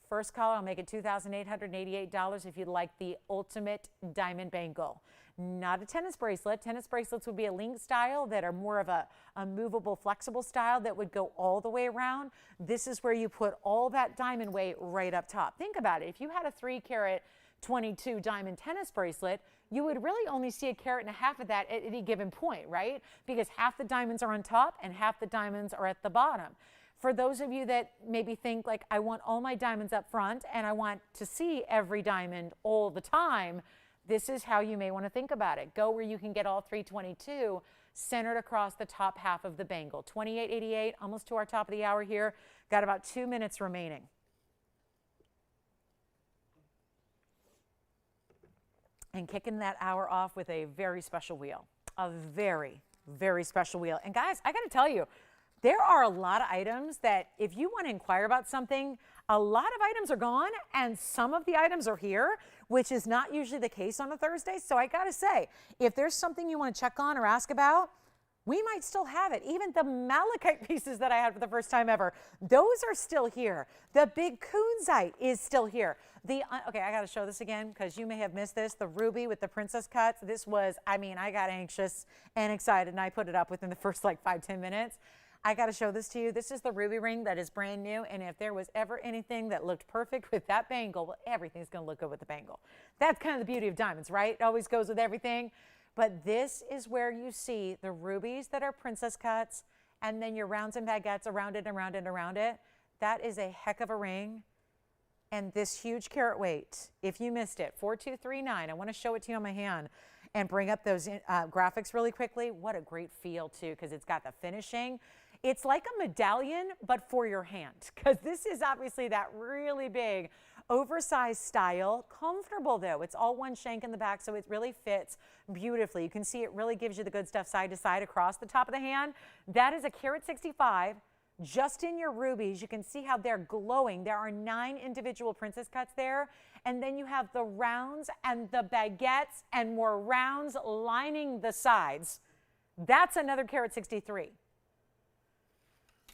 Speaker 1: First caller, I'll make it $2,888 if you'd like the ultimate diamond bangle. Not a tennis bracelet. Tennis bracelets would be a link style that are more of a movable, flexible style that would go all the way around. This is where you put all that diamond weight right up top. Think about it. If you had a 3 carat 22 diamond tennis bracelet, you would really only see 1.5 carats of that at any given point, right? Because half the diamonds are on top and half the diamonds are at the bottom. For those of you that maybe think like, I want all my diamonds up front and I want to see every diamond all the time, this is how you may want to think about it. Go where you can get all 322 centered across the top half of the bangle. 28.88, almost to our top of the hour here. Got about 2 minutes remaining. And kicking that hour off with a very special wheel. A very, very special wheel. And guys, I got to tell you, there are a lot of items that if you want to inquire about something, a lot of items are gone and some of the items are here, which is not usually the case on a Thursday. So I got to say, if there's something you want to check on or ask about, we might still have it. Even the malachite pieces that I had for the first time ever, those are still here. The big Kunzite is still here. Okay, I got to show this again because you may have missed this. The ruby with the princess cuts. This was, I mean, I got anxious and excited and I put it up within the first like 5-10 minutes. I got to show this to you. This is the ruby ring that is brand new. And if there was ever anything that looked perfect with that bangle, well, everything's going to look good with the bangle. That's kind of the beauty of diamonds, right? It always goes with everything. But this is where you see the rubies that are princess cuts and then your rounds and baguettes around it, around it, around it. That is a heck of a ring. And this huge carat weight, if you missed it, 4239. I want to show it to you on my hand and bring up those graphics really quickly. What a great feel too, because it's got the finishing. It's like a medallion, but for your hand, because this is obviously that really big, oversized style. Comfortable though. It's all one shank in the back, so it really fits beautifully. You can see it really gives you the good stuff side to side across the top of the hand. That is 1.65 carats. Just in your rubies, you can see how they're glowing. There are 9 individual princess cuts there. And then you have the rounds and the baguettes and more rounds lining the sides. That's another 1.63 carats.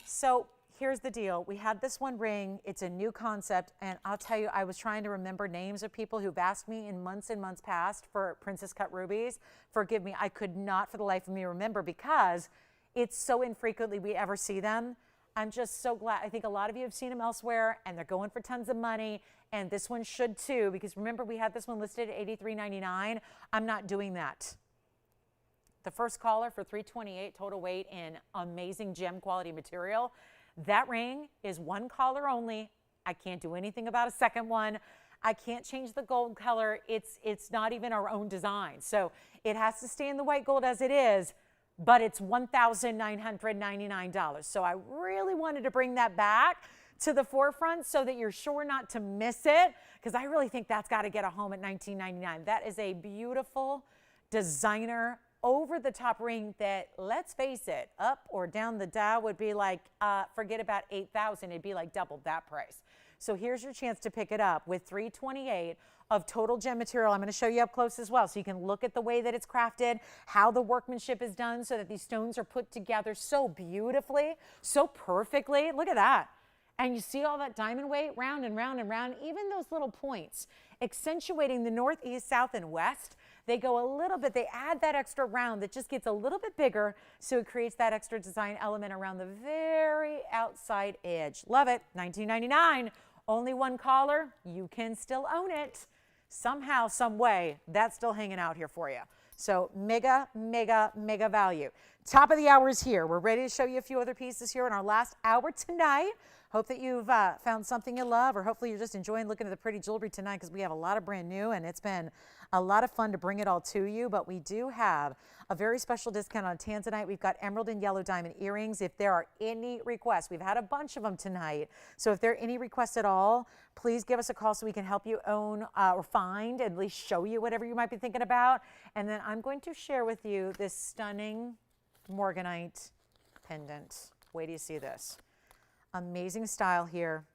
Speaker 1: So here's the deal. We had this one ring. It's a new concept. And I'll tell you, I was trying to remember names of people who've asked me in months and months past for princess cut rubies. Forgive me, I could not for the life of me remember because it's so infrequently we ever see them. I'm just so glad. I think a lot of you have seen them elsewhere and they're going for tons of money. And this one should too, because remember we had this one listed at $83.99. I'm not doing that. The first caller for 328 total weight in amazing gem quality material. That ring is one caller only. I can't do anything about a second one. I can't change the gold color. It's not even our own design. So it has to stay in the white gold as it is, but it's $1,999. So I really wanted to bring that back to the forefront so that you're sure not to miss it, because I really think that's got to get a home at $19.99. That is a beautiful designer over-the-top ring that, let's face it, up or down the dial would be like, forget about $8,000. It'd be like double that price. So here's your chance to pick it up with 328 of total gem material. I'm going to show you up close as well so you can look at the way that it's crafted, how the workmanship is done so that these stones are put together so beautifully, so perfectly. Look at that. And you see all that diamond weight round and round and round, even those little points accentuating the north, east, south, and west. They go a little bit, they add that extra round that just gets a little bit bigger, so it creates that extra design element around the very outside edge. Love it. $19.99. Only one caller. You can still own it. Somehow, some way, that's still hanging out here for you. So mega, mega, mega value. Top of the hour is here. We're ready to show you a few other pieces here in our last hour tonight. Hope that you've found something you love, or hopefully you're just enjoying looking at the pretty jewelry tonight, because we have a lot of brand new and it's been a lot of fun to bring it all to you. But we do have a very special discount on Tanzanite. We've got emerald and yellow diamond earrings. If there are any requests, we've had a bunch of them tonight. So if there are any requests at all, please give us a call so we can help you own or find, at least show you whatever you might be thinking about. And then I'm going to share with you this stunning Morganite pendant. Wait till you see this. Amazing style here.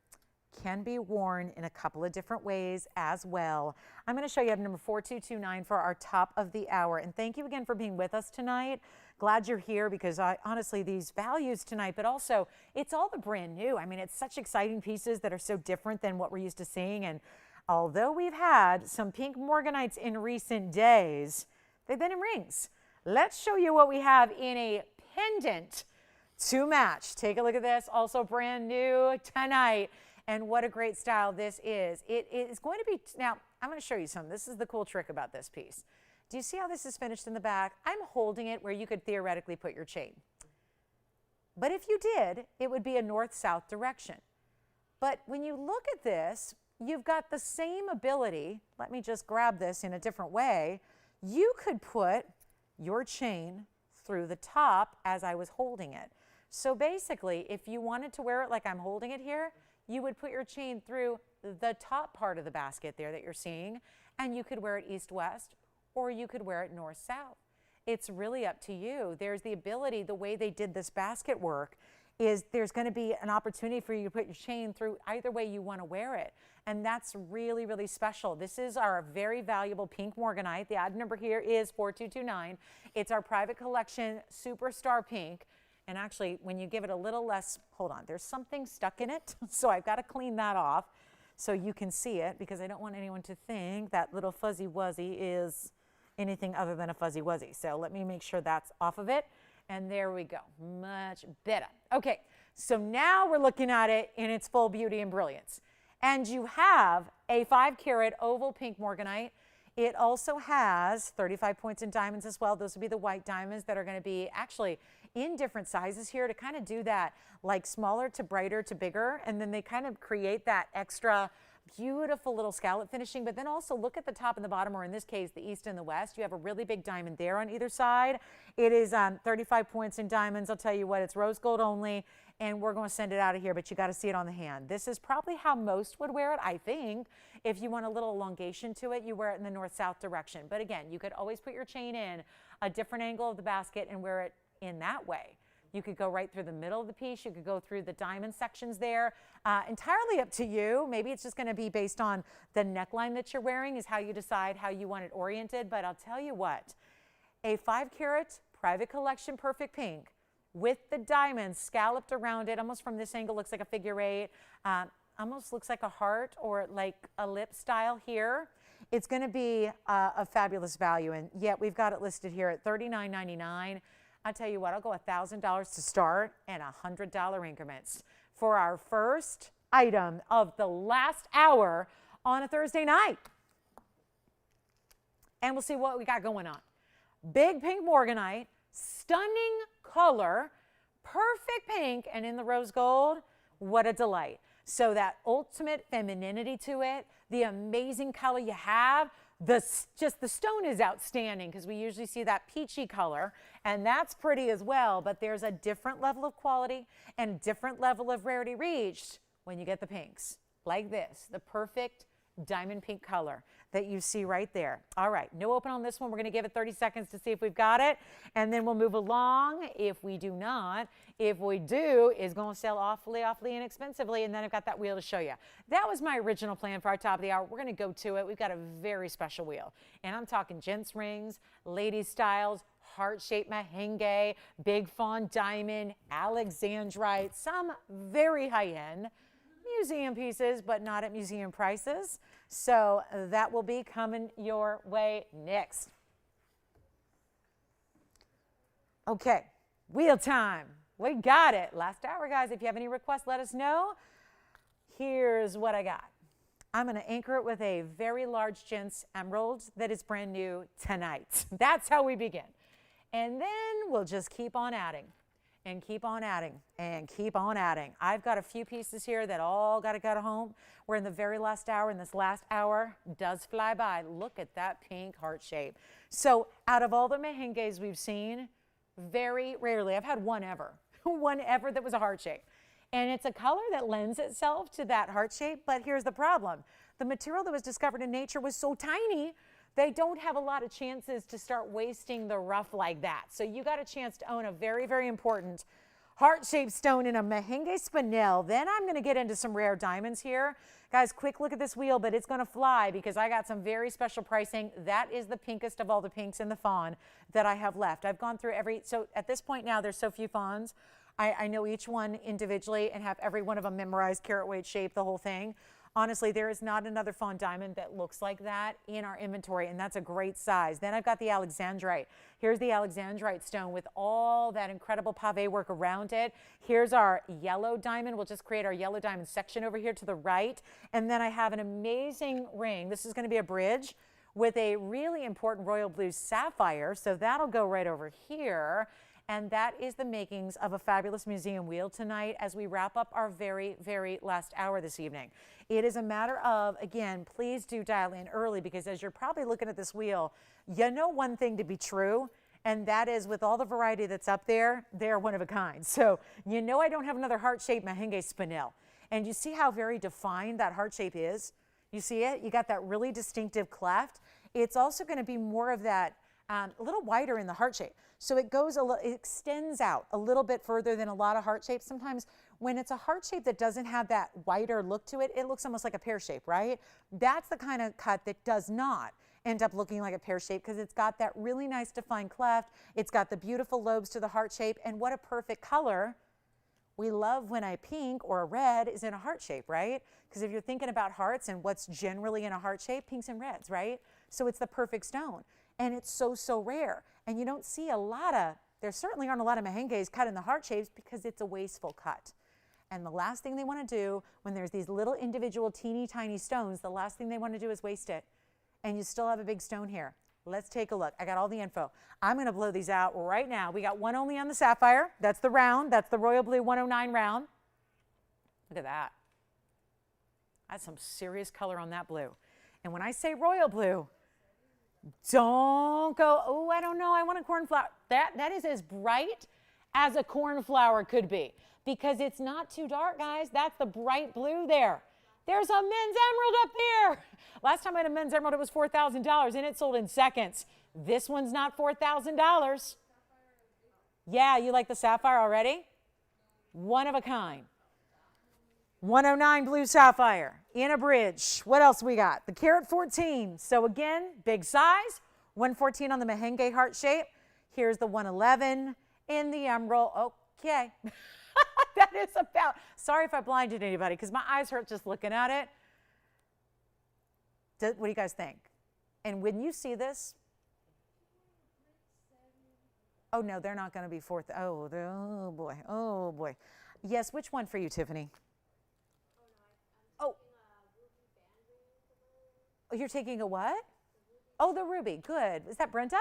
Speaker 1: Can be worn in a couple of different ways as well. I'm going to show you item number 4229 for our top of the hour. And thank you again for being with us tonight. Glad you're here, because honestly, these values tonight, but also it's all the brand new. I mean, it's such exciting pieces that are so different than what we're used to seeing. And although we've had some pink Morganites in recent days, they've been in rings. Let's show you what we have in a pendant to match. Take a look at this. Also brand new tonight. And what a great style this is. It is going to be, now, I'm going to show you something. This is the cool trick about this piece. Do you see how this is finished in the back? I'm holding it where you could theoretically put your chain. But if you did, it would be a north-south direction. But when you look at this, you've got the same ability. Let me just grab this in a different way. You could put your chain through the top as I was holding it. So basically, if you wanted to wear it like I'm holding it here, you would put your chain through the top part of the basket there that you're seeing, and you could wear it east-west, or you could wear it north-south. It's really up to you. There's the ability, the way they did this basket work, is there's going to be an opportunity for you to put your chain through either way you want to wear it. And that's really, really special. This is our very valuable pink morganite. The odd number here is 4229. It's our private collection superstar pink. And actually, when you give it a little less, hold on, there's something stuck in it. So I've got to clean that off so you can see it, because I don't want anyone to think that little fuzzy wuzzy is anything other than a fuzzy wuzzy. So let me make sure that's off of it. And there we go, much better. Okay, so now we're looking at it in its full beauty and brilliance. And you have a 5-carat oval pink morganite. It also has 35 points in diamonds as well. Those would be the white diamonds that are going to be actually in different sizes here to kind of do that, like smaller to brighter to bigger. And then they kind of create that extra beautiful little scallop finishing. But then also look at the top and the bottom, or in this case, the east and the west. You have a really big diamond there on either side. It is 35 points in diamonds. I'll tell you what, it's rose gold only. And we're going to send it out of here, but you got to see it on the hand. This is probably how most would wear it, I think. If you want a little elongation to it, you wear it in the north-south direction. But again, you could always put your chain in a different angle of the basket and wear it in that way. You could go right through the middle of the piece. You could go through the diamond sections there. Entirely up to you. Maybe it's just going to be based on the neckline that you're wearing is how you decide how you want it oriented. But I'll tell you what, a 5-carat private collection perfect pink with the diamonds scalloped around it, almost from this angle looks like a figure 8, almost looks like a heart or like a lip style here. It's going to be a fabulous value, and yet we've got it listed here at $39.99. I'll tell you what, I'll go $1,000 to start and $100 increments for our first item of the last hour on a Thursday night. And we'll see what we got going on. Big pink morganite, stunning color, perfect pink, and in the rose gold, what a delight. So that ultimate femininity to it, the amazing color you have, just the stone is outstanding, because we usually see that peachy color, and that's pretty as well, but there's a different level of quality and a different level of rarity reached when you get the pinks like this, the perfect diamond pink color that you see right there. All right, no open on this one. We're going to give it 30 seconds to see if we've got it, and then we'll move along. If we do not, if we do, it's going to sell awfully inexpensively, and then I've got that wheel to show you. That was my original plan for our top of the hour. We're going to go to it. We've got a very special wheel, and I'm talking gents rings, ladies styles, heart-shaped merengue, big fawn diamond, alexandrite, some very high-end museum pieces, but not at museum prices. So that will be coming your way next. Okay, wheel time. We got it. Last hour, guys. If you have any requests, let us know. Here's what I got. I'm going to anchor it with a very large gents emerald that is brand new tonight. That's how we begin. And then we'll just keep on adding. And keep on adding, and keep on adding. I've got a few pieces here that all got to go home. We're in the very last hour, and this last hour does fly by. Look at that pink heart shape. So out of all the merengues we've seen, very rarely, I've had one ever that was a heart shape. And it's a color that lends itself to that heart shape, but here's the problem. The material that was discovered in nature was so tiny, they don't have a lot of chances to start wasting the rough like that. So you got a chance to own a very, very important heart-shaped stone in a merengue spinel. Then I'm going to get into some rare diamonds here. Guys, quick look at this wheel, but it's going to fly because I got some very special pricing. That is the pinkest of all the pinks in the fawn that I have left. I've gone through so at this point now, there's so few fawns. I know each one individually and have every one of them memorized, carat weight, shape, the whole thing. Honestly, there is not another fawn diamond that looks like that in our inventory, and that's a great size. Then I've got the Alexandrite. Here's the Alexandrite stone with all that incredible pave work around it. Here's our yellow diamond. We'll just create our yellow diamond section over here to the right. And then I have an amazing ring. This is going to be a bridge with a really important royal blue sapphire. So that'll go right over here. And that is the makings of a fabulous museum wheel tonight as we wrap up our very, very last hour this evening. It is a matter of, again, please do dial in early, because as you're probably looking at this wheel, you know one thing to be true, and that is with all the variety that's up there, they're one of a kind. So you know I don't have another heart-shaped Mahenge spinel. And you see how very defined that heart shape is? You see it? You got that really distinctive cleft. It's also going to be more of that a little wider in the heart shape. So it goes it extends out a little bit further than a lot of heart shapes. Sometimes when it's a heart shape that doesn't have that wider look to it, it looks almost like a pear shape, right? That's the kind of cut that does not end up looking like a pear shape, because it's got that really nice defined cleft. It's got the beautiful lobes to the heart shape, and what a perfect color. We love when a pink or a red is in a heart shape, right? Because if you're thinking about hearts and what's generally in a heart shape, pinks and reds, right? So it's the perfect stone. And it's so, so rare. And you don't see a lot of, there certainly aren't a lot of Mahenges cut in the heart shapes, because it's a wasteful cut. And the last thing they want to do when there's these little individual teeny tiny stones, the last thing they want to do is waste it. And you still have a big stone here. Let's take a look. I got all the info. I'm going to blow these out right now. We got one only on the sapphire. That's the round. That's the Royal Blue 109 round. Look at that. That's some serious color on that blue. And when I say royal blue, don't go, oh, I don't know, I want a cornflower. That is as bright as a cornflower could be, because it's not too dark, guys. That's the bright blue there. There's a men's emerald up there. Last time I had a men's emerald, it was $4,000, and it sold in seconds. This one's not $4,000. Yeah, you like the sapphire already? One of a kind. 109 blue sapphire in a bridge. What else we got? The carat 14. So again, big size. 114 on the Mahenge heart shape. Here's the 111 in the emerald. Okay. That is about, sorry if I blinded anybody, because my eyes hurt just looking at it. What do you guys think? And when you see this, oh no, they're not going to be fourth. Oh boy. Oh boy. Yes, which one for you, Tiffany? Oh, you're taking a what? Oh, the ruby. Good. Is that Brenda?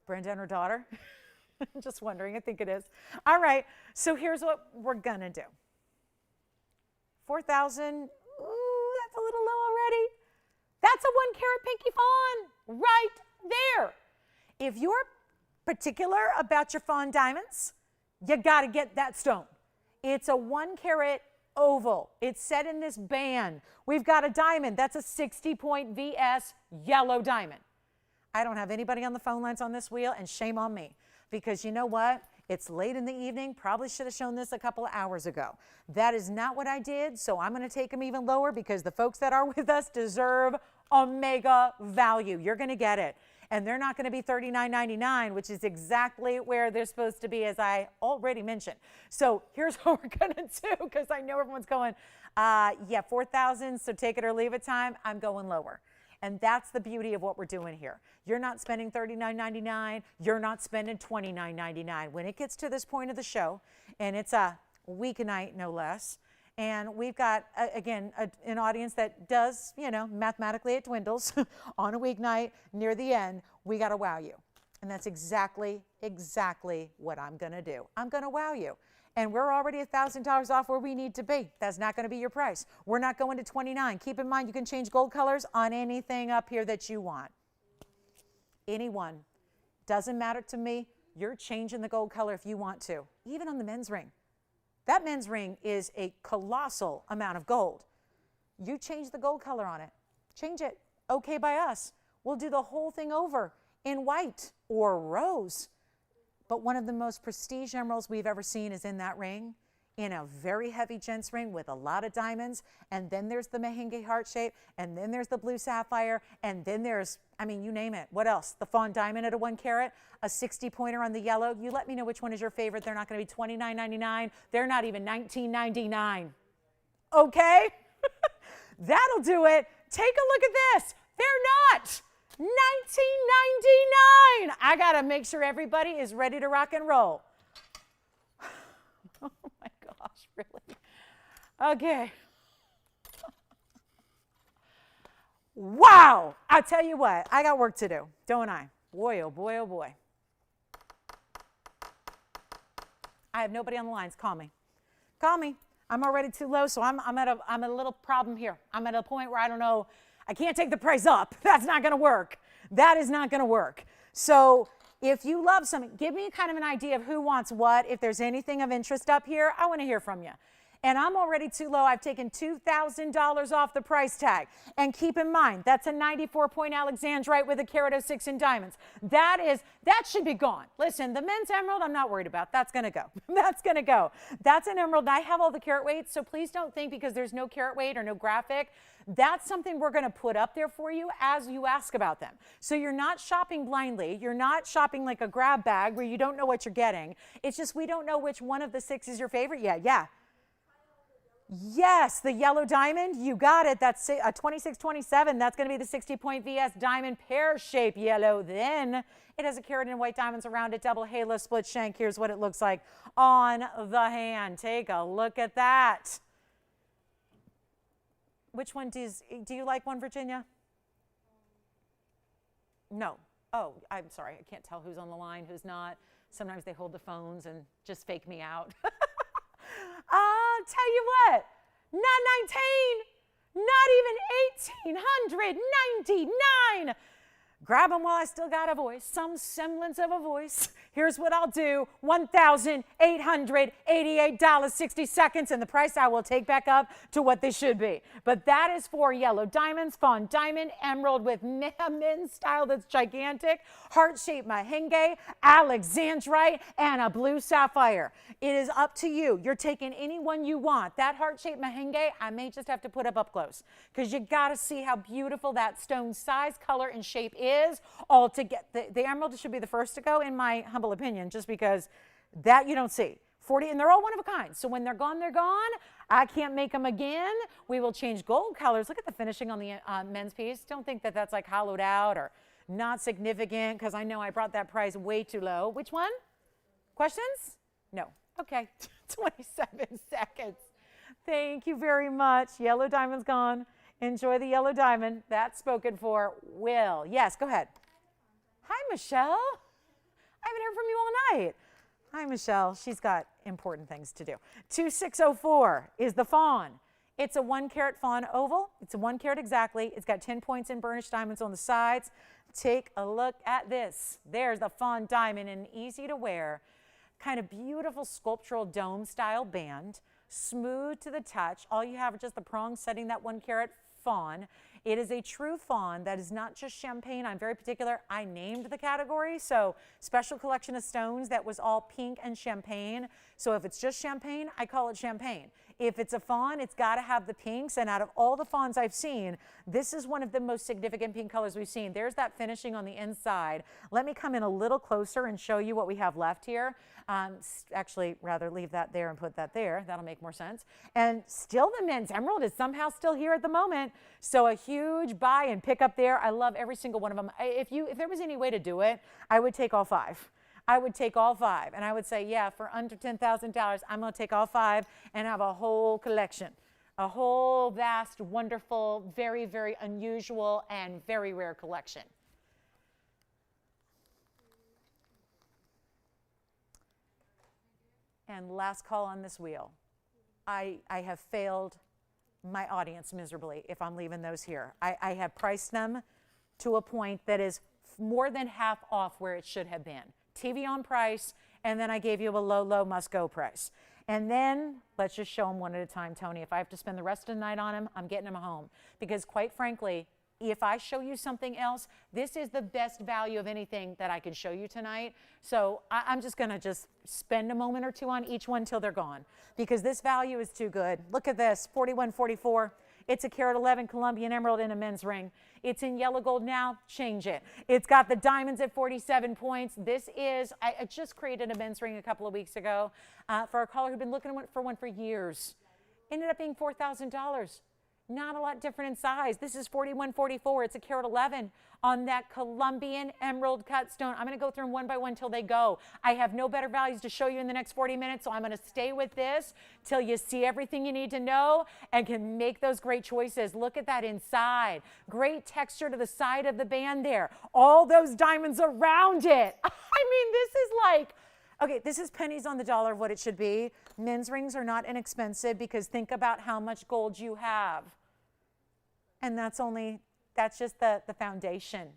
Speaker 1: Brenda and her daughter? Just wondering. I think it is. All right. So here's what we're going to do. 4,000. Ooh, that's a little low already. That's a 1 carat pinky fawn right there. If you're particular about your fawn diamonds, you got to get that stone. It's a 1 carat oval. It's set in this band. We've got a diamond. That's a 60-point VS yellow diamond. I don't have anybody on the phone lines on this wheel, and shame on me, because you know what? It's late in the evening. Probably should have shown this a couple of hours ago. That is not what I did, so I'm going to take them even lower, because the folks that are with us deserve omega value. You're going to get it. And they're not going to be $39.99, which is exactly where they're supposed to be, as I already mentioned. So here's what we're going to do, because I know everyone's going, yeah, 4,000, so take it or leave it time. I'm going lower. And that's the beauty of what we're doing here. You're not spending $39.99. You're not spending $29.99. When it gets to this point of the show, and it's a weeknight no less, and we've got, again, an audience that does, you know, mathematically it dwindles on a weeknight near the end, we got to wow you. And that's exactly what I'm going to do. I'm going to wow you. And we're already $1,000 off where we need to be. That's not going to be your price. We're not going to 29. Keep in mind, you can change gold colors on anything up here that you want. Anyone. Doesn't matter to me. You're changing the gold color if you want to. Even on the men's ring. That men's ring is a colossal amount of gold. You change the gold color on it. Change it. Okay by us. We'll do the whole thing over in white or rose. But one of the most prestige emeralds we've ever seen is in that ring, in a very heavy gents ring with a lot of diamonds. And then there's the Mahenge heart shape. And then there's the blue sapphire. And then there's, I mean, you name it. What else? The fawn diamond at a 1 carat, a 60-pointer on the yellow. You let me know which one is your favorite. They're not going to be $29.99. They're not even $19.99. Okay? That'll do it. Take a look at this. They're not. $19.99. I got to make sure everybody is ready to rock and roll. Oh my gosh, really? Okay. Wow. I'll tell you what, I got work to do, don't I? Boy, oh boy, oh boy. I have nobody on the lines. Call me. Call me. I'm already too low, so I'm at a little problem here. I'm at a point where I don't know. I can't take the price up. That's not going to work. That is not going to work. So if you love something, give me kind of an idea of who wants what. If there's anything of interest up here, I want to hear from you. And I'm already too low. I've taken $2,000 off the price tag. And keep in mind, that's a 94-point Alexandrite with a carat 06 in diamonds. That should be gone. Listen, the men's emerald, I'm not worried about. That's going to go. That's going to go. That's an emerald. I have all the carat weights, so please don't think because there's no carat weight or no graphic. That's something we're going to put up there for you as you ask about them. So you're not shopping blindly. You're not shopping like a grab bag where you don't know what you're getting. It's just we don't know which one of the 6 is your favorite yet. Yeah. Yes, the yellow diamond, you got it. That's a 2627. That's going to be the 60-point VS diamond pear-shaped yellow. Then it has a carat and white diamonds around it, double halo, split shank. Here's what it looks like on the hand. Take a look at that. Which one do you like one, Virginia? No. Oh, I'm sorry. I can't tell who's on the line, who's not. Sometimes they hold the phones and just fake me out. I'll tell you what, not 19, not even 1,899. Grab them while I still got a voice, some semblance of a voice. Here's what I'll do, $1,888.60, and the price I will take back up to what they should be. But that is for yellow diamonds, fawn diamond, emerald with men's style that's gigantic, heart-shaped mahenge, alexandrite, and a blue sapphire. It is up to you. You're taking any one you want. That heart-shaped mahenge, I may just have to put up close because you got to see how beautiful that stone size, color, and shape is all together. The emerald should be the first to go, in my humble opinion, just because that you don't see. 40, and they're all one of a kind. So when they're gone, they're gone. I can't make them again. We will change gold colors. Look at the finishing on the men's piece. Don't think that that's like hollowed out or not significant because I know I brought that price way too low. Which one? Questions? No. Okay. 27 seconds. Thank you very much. Yellow diamond's gone. Enjoy the yellow diamond. That's spoken for. Will. Yes, go ahead. Hi, Michelle. I haven't heard from you all night. Hi, Michelle. She's got important things to do. 2604 is the fawn. It's a 1 carat fawn oval. It's a 1 carat exactly. It's got 10 points in burnished diamonds on the sides. Take a look at this. There's the fawn diamond in an easy to wear, kind of beautiful sculptural dome style band, smooth to the touch. All you have are just the prongs setting that 1 carat fawn. It is a true fawn that is not just champagne. I'm very particular. I named the category. So special collection of stones that was all pink and champagne. So if it's just champagne, I call it champagne. If it's a fawn, it's got to have the pinks. And out of all the fawns I've seen, this is one of the most significant pink colors we've seen. There's that finishing on the inside. Let me come in a little closer and show you what we have left here. Actually, rather leave that there and put that there. That'll make more sense. And still the men's emerald is somehow still here at the moment. So a huge buy and pick up there. I love every single one of them. If there was any way to do it, I would take all 5. I would take all 5. And I would say, yeah, for under $10,000, I'm going to take all 5 and have a whole collection. A whole vast, wonderful, very, very unusual, and very rare collection. And last call on this wheel. I have failed my audience miserably if I'm leaving those here. I have priced them to a point that is more than half off where it should have been. TVON price, and then I gave you a low, low must-go price. And then let's just show them one at a time, Tony. If I have to spend the rest of the night on them, I'm getting them home. Because quite frankly, if I show you something else, this is the best value of anything that I can show you tonight. So I'm just going to just spend a moment or two on each one till they're gone. Because this value is too good. Look at this, 4144. It's a carat 11 Colombian emerald in a men's ring. It's in yellow gold now, change it. It's got the diamonds at 47 points. This is, I just created a men's ring a couple of weeks ago for a caller who'd been looking for one for years. Ended up being $4,000. Not a lot different in size. This is 4144. It's a carat 11 on that Colombian emerald cut stone. I'm going to go through them one by one till they go. I have no better values to show you in the next 40 minutes, so I'm going to stay with this till you see everything you need to know and can make those great choices. Look at that inside. Great texture to the side of the band there. All those diamonds around it. I mean, this is like, okay, this is pennies on the dollar of what it should be. Men's rings are not inexpensive because think about how much gold you have. And that's just the foundation.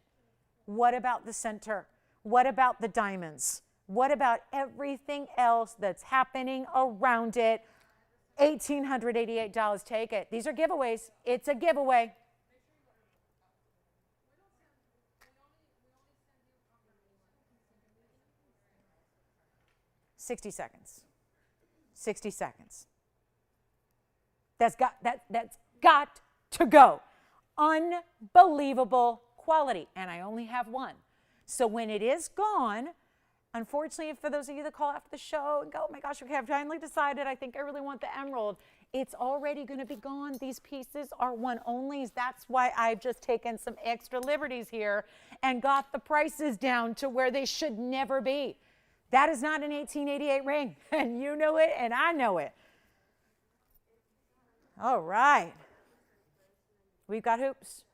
Speaker 1: What about the center? What about the diamonds? What about everything else that's happening around it? $1,888, take it. These are giveaways. It's a giveaway. 60 seconds. 60 seconds. That's got to go. Unbelievable quality. And I only have one. So when it is gone, unfortunately, for those of you that call after the show and go, oh my gosh, okay, I've finally decided I think I really want the emerald, it's already going to be gone. These pieces are one-onlys. That's why I've just taken some extra liberties here and got the prices down to where they should never be. That is not an 1888 ring, and you know it, and I know it. All right. We've got hoops.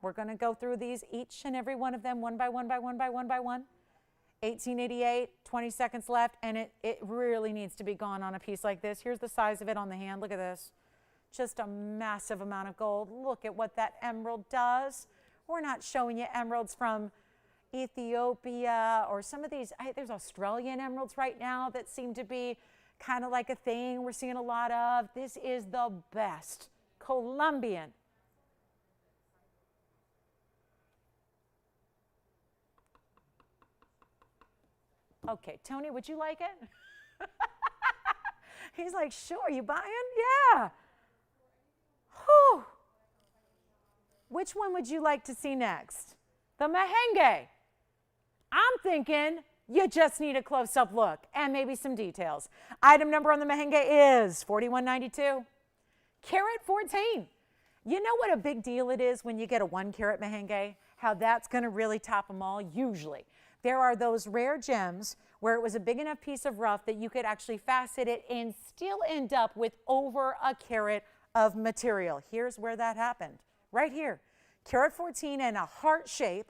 Speaker 1: We're going to go through these, each and every one of them, one by one by one by one by one. 1888, 20 seconds left, and it really needs to be gone on a piece like this. Here's the size of it on the hand. Look at this. Just a massive amount of gold. Look at what that emerald does. We're not showing you emeralds from Ethiopia or some of these. There's Australian emeralds right now that seem to be kind of like a thing we're seeing a lot of. This is the best. Colombian. Okay, Tony, would you like it? He's like, sure, you buying? Yeah. Whew. Which one would you like to see next? The merengue. I'm thinking you just need a close-up look and maybe some details. Item number on the merengue is 4192. Carat 14. You know what a big deal it is when you get a 1 carat merengue? How that's going to really top them all? Usually. There are those rare gems where it was a big enough piece of rough that you could actually facet it and still end up with over a carat of material. Here's where that happened. Right here. Carat 14 and a heart shape,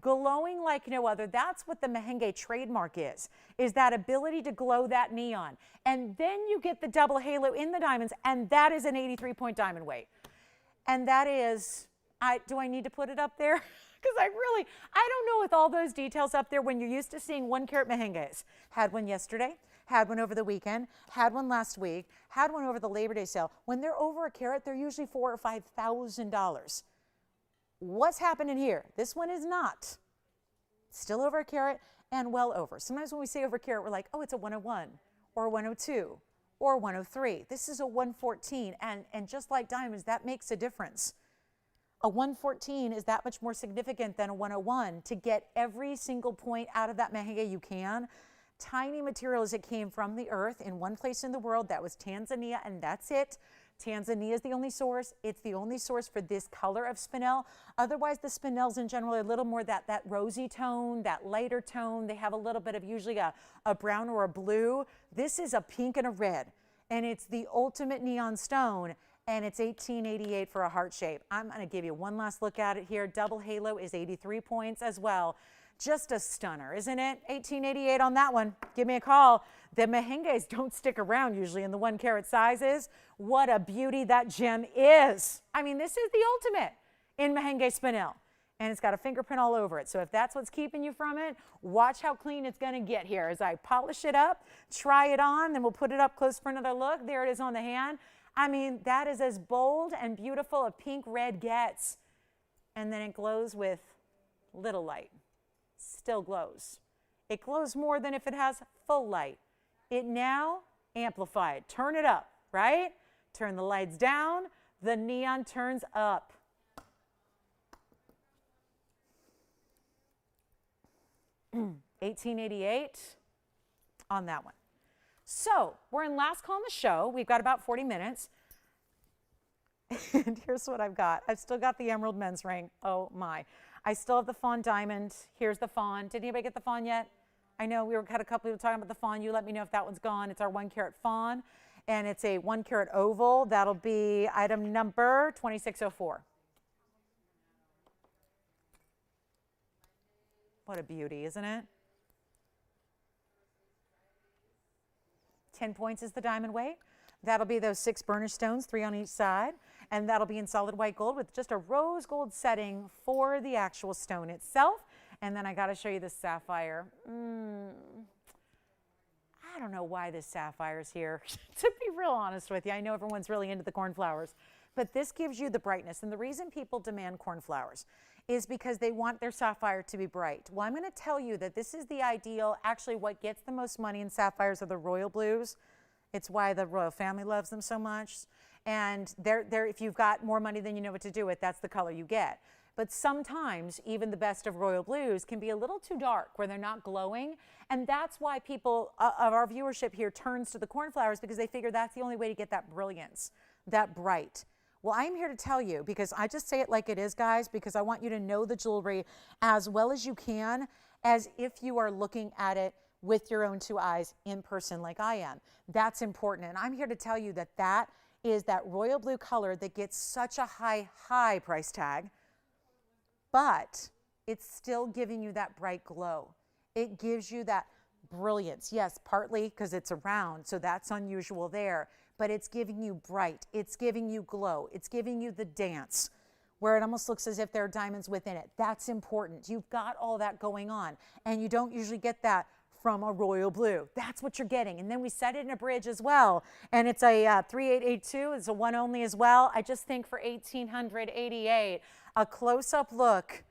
Speaker 1: glowing like no other. That's what the merengue trademark is that ability to glow that neon. And then you get the double halo in the diamonds, and that is an 83-point diamond weight. And that is, do I need to put it up there? Because I don't know with all those details up there when you're used to seeing 1 carat merengues. Had one yesterday, had one over the weekend, had one last week, had one over the Labor Day sale. When they're over a carat, they're usually $4,000 or $5,000. What's happening here? This one is not. Still over a carat and well over. Sometimes when we say over a carat, we're like, oh, it's a 101 or a 102 or 103. This is a 114, and just like diamonds, that makes a difference. A 114 is that much more significant than a 101. To get every single point out of that merengue you can, tiny materials that came from the earth in one place in the world, that was Tanzania, and that's it. Tanzania is the only source. It's the only source for this color of spinel. Otherwise, the spinels in general are a little more that rosy tone, that lighter tone. They have a little bit of usually a brown or a blue. This is a pink and a red, and it's the ultimate neon stone, and it's $1,888 for a heart shape. I'm going to give you one last look at it here. Double halo is 83 points as well. Just a stunner, isn't it? $1,888 on that one. Give me a call. The merengues don't stick around usually in the 1 carat sizes. What a beauty that gem is. I mean, this is the ultimate in merengue spinel. And it's got a fingerprint all over it. So if that's what's keeping you from it, watch how clean it's going to get here as I polish it up, try it on, then we'll put it up close for another look. There it is on the hand. I mean, that is as bold and beautiful a pink red gets. And then it glows with little light. Still glows. It glows more than if it has full light. It now amplified. Turn it up, right? Turn the lights down. The neon turns up. $1,888 on that one. So we're in last call in the show. We've got about 40 minutes. And here's what I've got. I've still got the emerald men's ring. Oh my. I still have the fawn diamond. Here's the fawn. Did anybody get the fawn yet? I know we had a couple people talking about the fawn. You let me know if that one's gone. It's our 1 carat fawn, and it's a 1 carat oval. That'll be item number 2604. What a beauty, isn't it? 10 points is the diamond weight. That'll be those 6 burnished stones, 3 on each side, and that'll be in solid white gold with just a rose gold setting for the actual stone itself. And then I got to show you the sapphire. I don't know why this sapphire is here, to be real honest with you. I know everyone's really into the cornflowers, but this gives you the brightness. And the reason people demand cornflowers is because they want their sapphire to be bright. Well, I'm going to tell you that this is the ideal. Actually, what gets the most money in sapphires are the royal blues. It's why the royal family loves them so much. And if you've got more money than you know what to do with, that's the color you get. But sometimes even the best of royal blues can be a little too dark where they're not glowing. And that's why people of our viewership here turns to the cornflowers, because they figure that's the only way to get that brilliance, that bright. Well, I'm here to tell you, because I just say it like it is, guys, because I want you to know the jewelry as well as you can, as if you are looking at it with your own 2 eyes in person like I am. That's important. And I'm here to tell you that that is that royal blue color that gets such a high price tag, but it's still giving you that bright glow. It gives you that brilliance. Yes, partly because it's a round, so that's unusual there, but it's giving you bright. It's giving you glow. It's giving you the dance where it almost looks as if there are diamonds within it. That's important. You've got all that going on, and you don't usually get that from a royal blue. That's what you're getting. And then we set it in a bridge as well, and it's a 3882. It's a 1 only as well. I just think for $1,888, a close-up look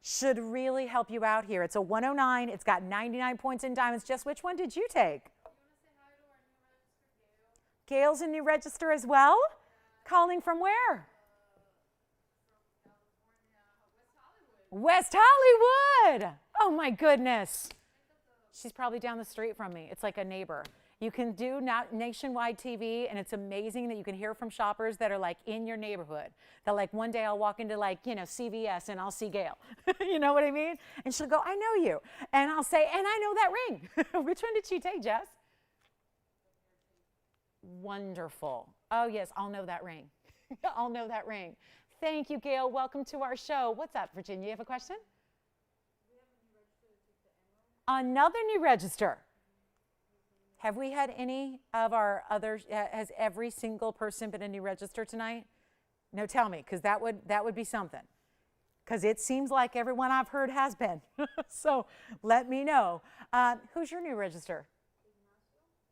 Speaker 1: should really help you out here. It's a 109. It's got 99 points in diamonds. Just which one did you take? Gail's a new register as well? Calling from where? West Hollywood. Oh my goodness. She's probably down the street from me. It's like a neighbor. You can do nationwide TV, and it's amazing that you can hear from shoppers that are like in your neighborhood. That like one day I'll walk into like, CVS and I'll see Gail. You know what I mean? And she'll go, I know you. And I'll say, and I know that ring. Which one did she take, Jess? Wonderful. Oh yes, I'll know that ring. I'll know that ring. Thank you, Gail. Welcome to our show. What's up, Virginia? You have a question? Another new register. Have we had any of our others? Has every single person been a new register tonight? No, tell me, because that would be something. Because it seems like everyone I've heard has been. So let me know. Who's your new register?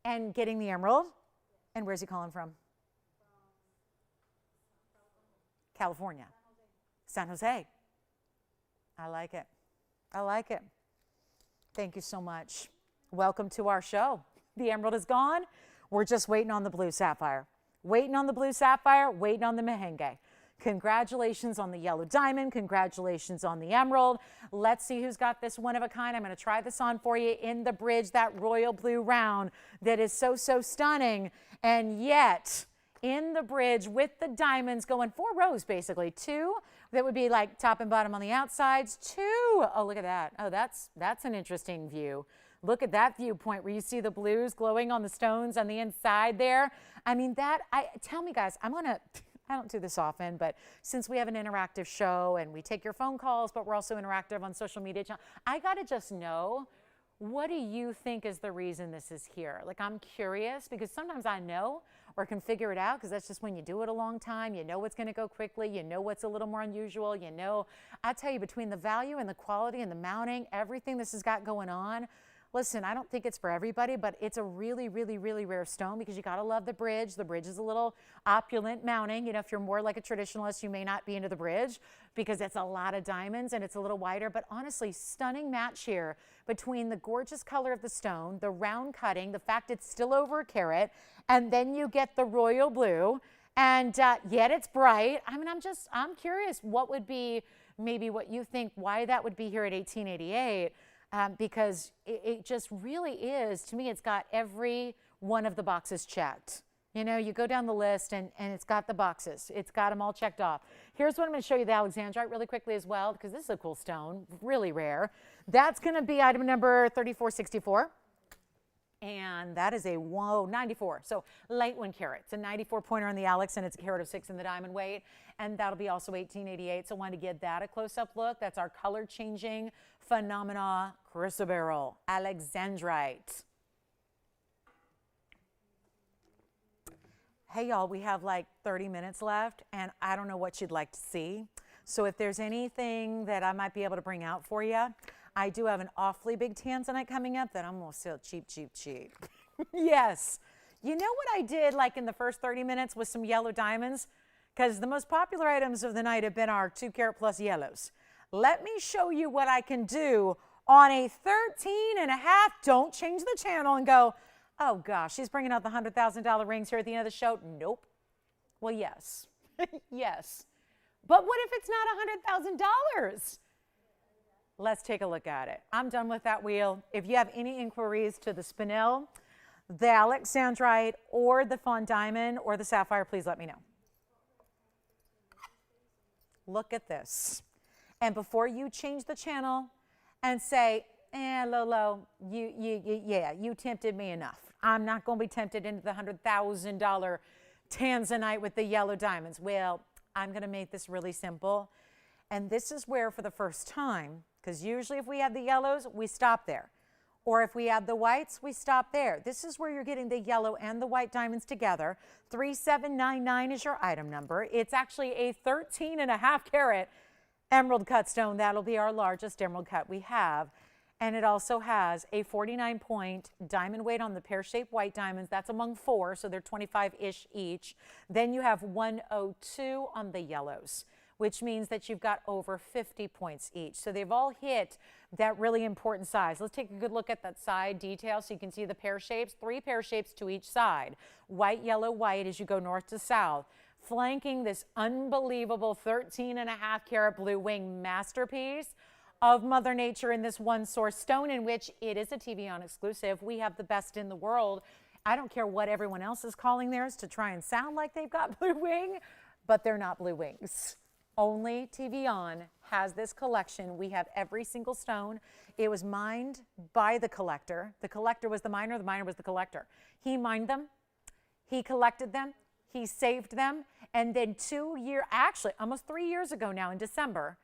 Speaker 1: And getting the emerald? And where's he calling from? California. San Jose. I like it. I like it. Thank you so much. Welcome to our show. The emerald is gone. We're just waiting on the blue sapphire. Waiting on the blue sapphire, waiting on the merengue. Congratulations on the yellow diamond. Congratulations on the emerald. Let's see who's got this one of a kind. I'm going to try this on for you in the bridge, that royal blue round that is so, so stunning. And yet, in the bridge with the diamonds going 4 rows, basically. 2 that would be like top and bottom on the outsides. 2. Oh, look at that. Oh, that's an interesting view. Look at that viewpoint where you see the blues glowing on the stones on the inside there. I mean, tell me, guys, I don't do this often, but since we have an interactive show and we take your phone calls, but we're also interactive on social media, I got to just know, what do you think is the reason this is here? Like, I'm curious, because sometimes I know or can figure it out, because that's just when you do it a long time. You know what's going to go quickly. You know what's a little more unusual. You know, I tell you, between the value and the quality and the mounting, everything this has got going on, listen, I don't think it's for everybody, but it's a really, really, really rare stone, because you got to love the bridge. The bridge is a little opulent mounting. You know, if you're more like a traditionalist, you may not be into the bridge because it's a lot of diamonds and it's a little wider. But honestly, stunning match here between the gorgeous color of the stone, the round cutting, the fact it's still over a carat, and then you get the royal blue, and yet it's bright. I mean, I'm curious what would be maybe what you think, why that would be here at $1,888. Because it just really is, to me, it's got every one of the boxes checked. You know, you go down the list and it's got the boxes. It's got them all checked off. Here's what I'm going to show you, the Alexandrite, really quickly as well, because this is a cool stone, really rare. That's going to be item number 3464. And that is a 94. So light 1 carat. It's a 94 pointer on the Alex, and it's a carat of 6 in the diamond weight. And that'll be also 1888. So I wanted to get that a close-up look. That's our color changing phenomena chrysoberyl Alexandrite. Hey y'all, we have like 30 minutes left, and I don't know what you'd like to see. So if there's anything that I might be able to bring out for you, I do have an awfully big Tanzanite coming up that I'm going to sell cheap, cheap, cheap. Yes. You know what I did like in the first 30 minutes with some yellow diamonds? Because the most popular items of the night have been our 2 carat plus yellows. Let me show you what I can do on a 13 and a half. Don't change the channel and go, oh gosh, she's bringing out the $100,000 rings here at the end of the show. Nope. Well, yes. Yes. But what if it's not $100,000? Let's take a look at it. I'm done with that wheel. If you have any inquiries to the spinel, the Alexandrite, or the fawn diamond, or the sapphire, please let me know. Look at this. And before you change the channel and say, Lolo, you tempted me enough. I'm not going to be tempted into the $100,000 Tanzanite with the yellow diamonds. Well, I'm going to make this really simple. And this is where, for the first time, because usually if we have the yellows, we stop there. Or if we have the whites, we stop there. This is where you're getting the yellow and the white diamonds together. 3799 is your item number. It's actually a 13 and a half carat emerald cut stone. That'll be our largest emerald cut we have. And it also has a 49-point diamond weight on the pear-shaped white diamonds. That's among 4, so they're 25-ish each. Then you have 102 on the yellows, which means that you've got over 50 points each. So they've all hit that really important size. Let's take a good look at that side detail so you can see the pear shapes, 3 pear shapes to each side. White, yellow, white as you go north to south. Flanking this unbelievable 13 and a half carat blue wing masterpiece of Mother Nature in this one source stone, in which it is a TVON exclusive. We have the best in the world. I don't care what everyone else is calling theirs to try and sound like they've got blue wing, but they're not blue wings. Only TVON has this collection. We have every single stone. It was mined by the collector. The collector was the miner was the collector. He mined them, he collected them, he saved them, and then almost 3 years ago now in December,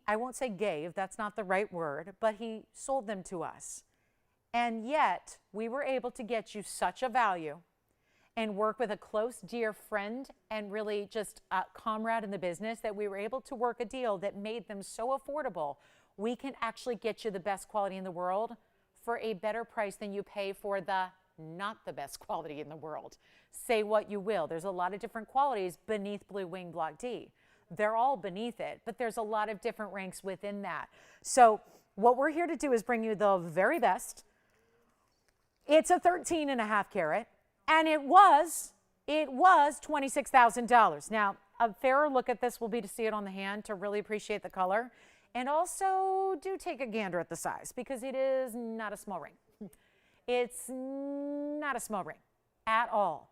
Speaker 1: I won't say gave, that's not the right word, but he sold them to us. And yet, we were able to get you such a value and work with a close, dear friend and really just a comrade in the business that we were able to work a deal that made them so affordable. We can actually get you the best quality in the world for a better price than you pay for the not the best quality in the world. Say what you will. There's a lot of different qualities beneath Blue Wing Block D. They're all beneath it, but there's a lot of different ranks within that. So what we're here to do is bring you the very best. It's a 13 and a half carat, and it was $26,000. Now, a fairer look at this will be to see it on the hand to really appreciate the color. And also do take a gander at the size, because it is not a small ring. It's not a small ring at all.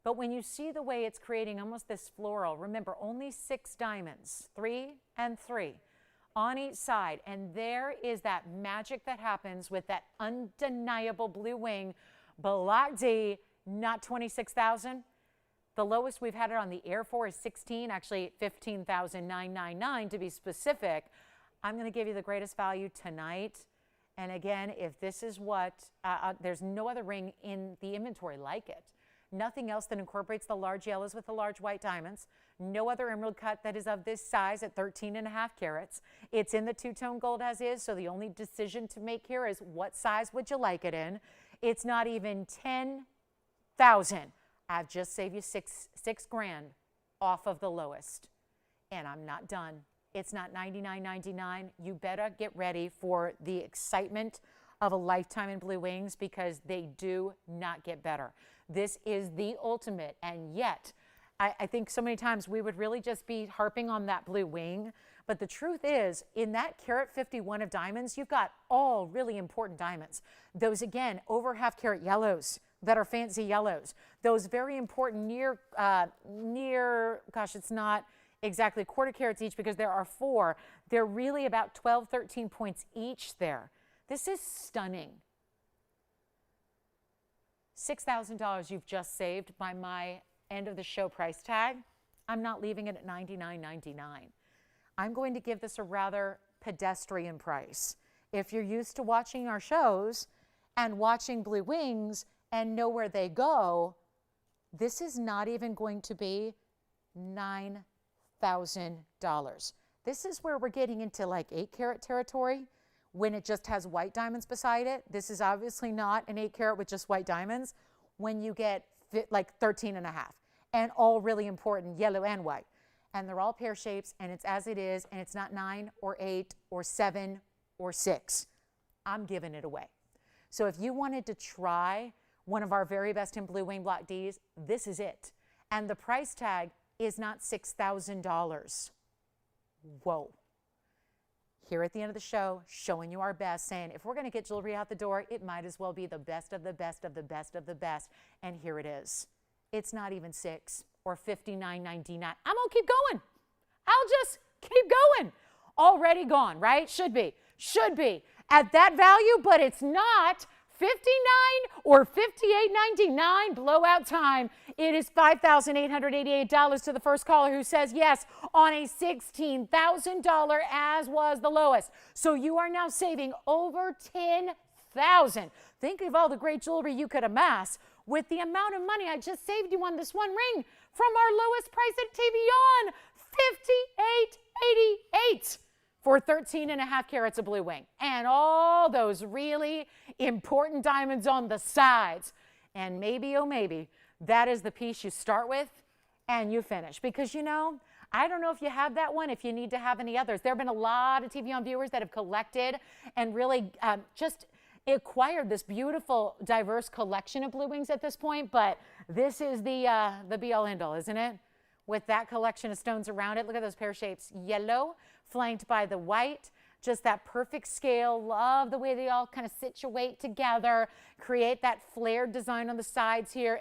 Speaker 1: But when you see the way it's creating almost this floral, remember, only 6 diamonds, 3 and 3 on each side. And there is that magic that happens with that undeniable blue wing Block D, not 26,000. The lowest we've had it on the air for is 16, actually 15,999 to be specific. I'm going to give you the greatest value tonight. And again, if this is what, there's no other ring in the inventory like it. Nothing else that incorporates the large yellows with the large white diamonds. No other emerald cut that is of this size at 13 and a half carats. It's in the two-tone gold as is, so the only decision to make here is what size would you like it in. It's not even 10,000. I've just saved you six grand off of the lowest. And I'm not done. It's not $99.99. You better get ready for the excitement of a lifetime in blue wings, because they do not get better. This is the ultimate, and yet I think so many times we would really just be harping on that blue wing, but the truth is, in that carat 51 of diamonds, you've got all really important diamonds. Those, again, over half carat yellows, that are fancy yellows. Those very important gosh, it's not exactly quarter carats each because there are 4. They're really about 12, 13 points each there. This is stunning. $6,000 you've just saved by my end of the show price tag. I'm not leaving it at $99.99. I'm going to give this a rather pedestrian price. If you're used to watching our shows and watching Blue Wings and know where they go, this is not even going to be $9,000. This is where we're getting into like 8 carat territory when it just has white diamonds beside it. This is obviously not an 8 carat with just white diamonds. When you get like 13 and a half, and all really important, yellow and white. And they're all pear shapes, and it's as it is, and it's not 9 or 8 or 7 or 6. I'm giving it away. So if you wanted to try one of our very best in Blue Wing Block Ds, this is it. And the price tag is not $6,000. Whoa. Here at the end of the show, showing you our best, saying if we're going to get jewelry out the door, it might as well be the best of the best of the best of the best. And here it is. It's not even $6 or $59.99. I'm going to keep going. I'll just keep going. Already gone, right? Should be at that value, but it's not. $59 or $58.99 blowout time. It is $5,888 to the first caller who says yes on a $16,000 as was the lowest. So you are now saving over $10,000. Think of all the great jewelry you could amass with the amount of money I just saved you on this one ring from our lowest price at TVON, $58.88. For 13 and a half carats of blue wing and all those really important diamonds on the sides. And maybe, oh maybe, that is the piece you start with and you finish. Because you know, I don't know if you have that one, if you need to have any others. There have been a lot of TVON viewers that have collected and really just acquired this beautiful, diverse collection of blue wings at this point. But this is the be-all, end-all, isn't it? With that collection of stones around it. Look at those pear shapes. Yellow, flanked by the white. Just that perfect scale. Love the way they all kind of situate together. Create that flared design on the sides here.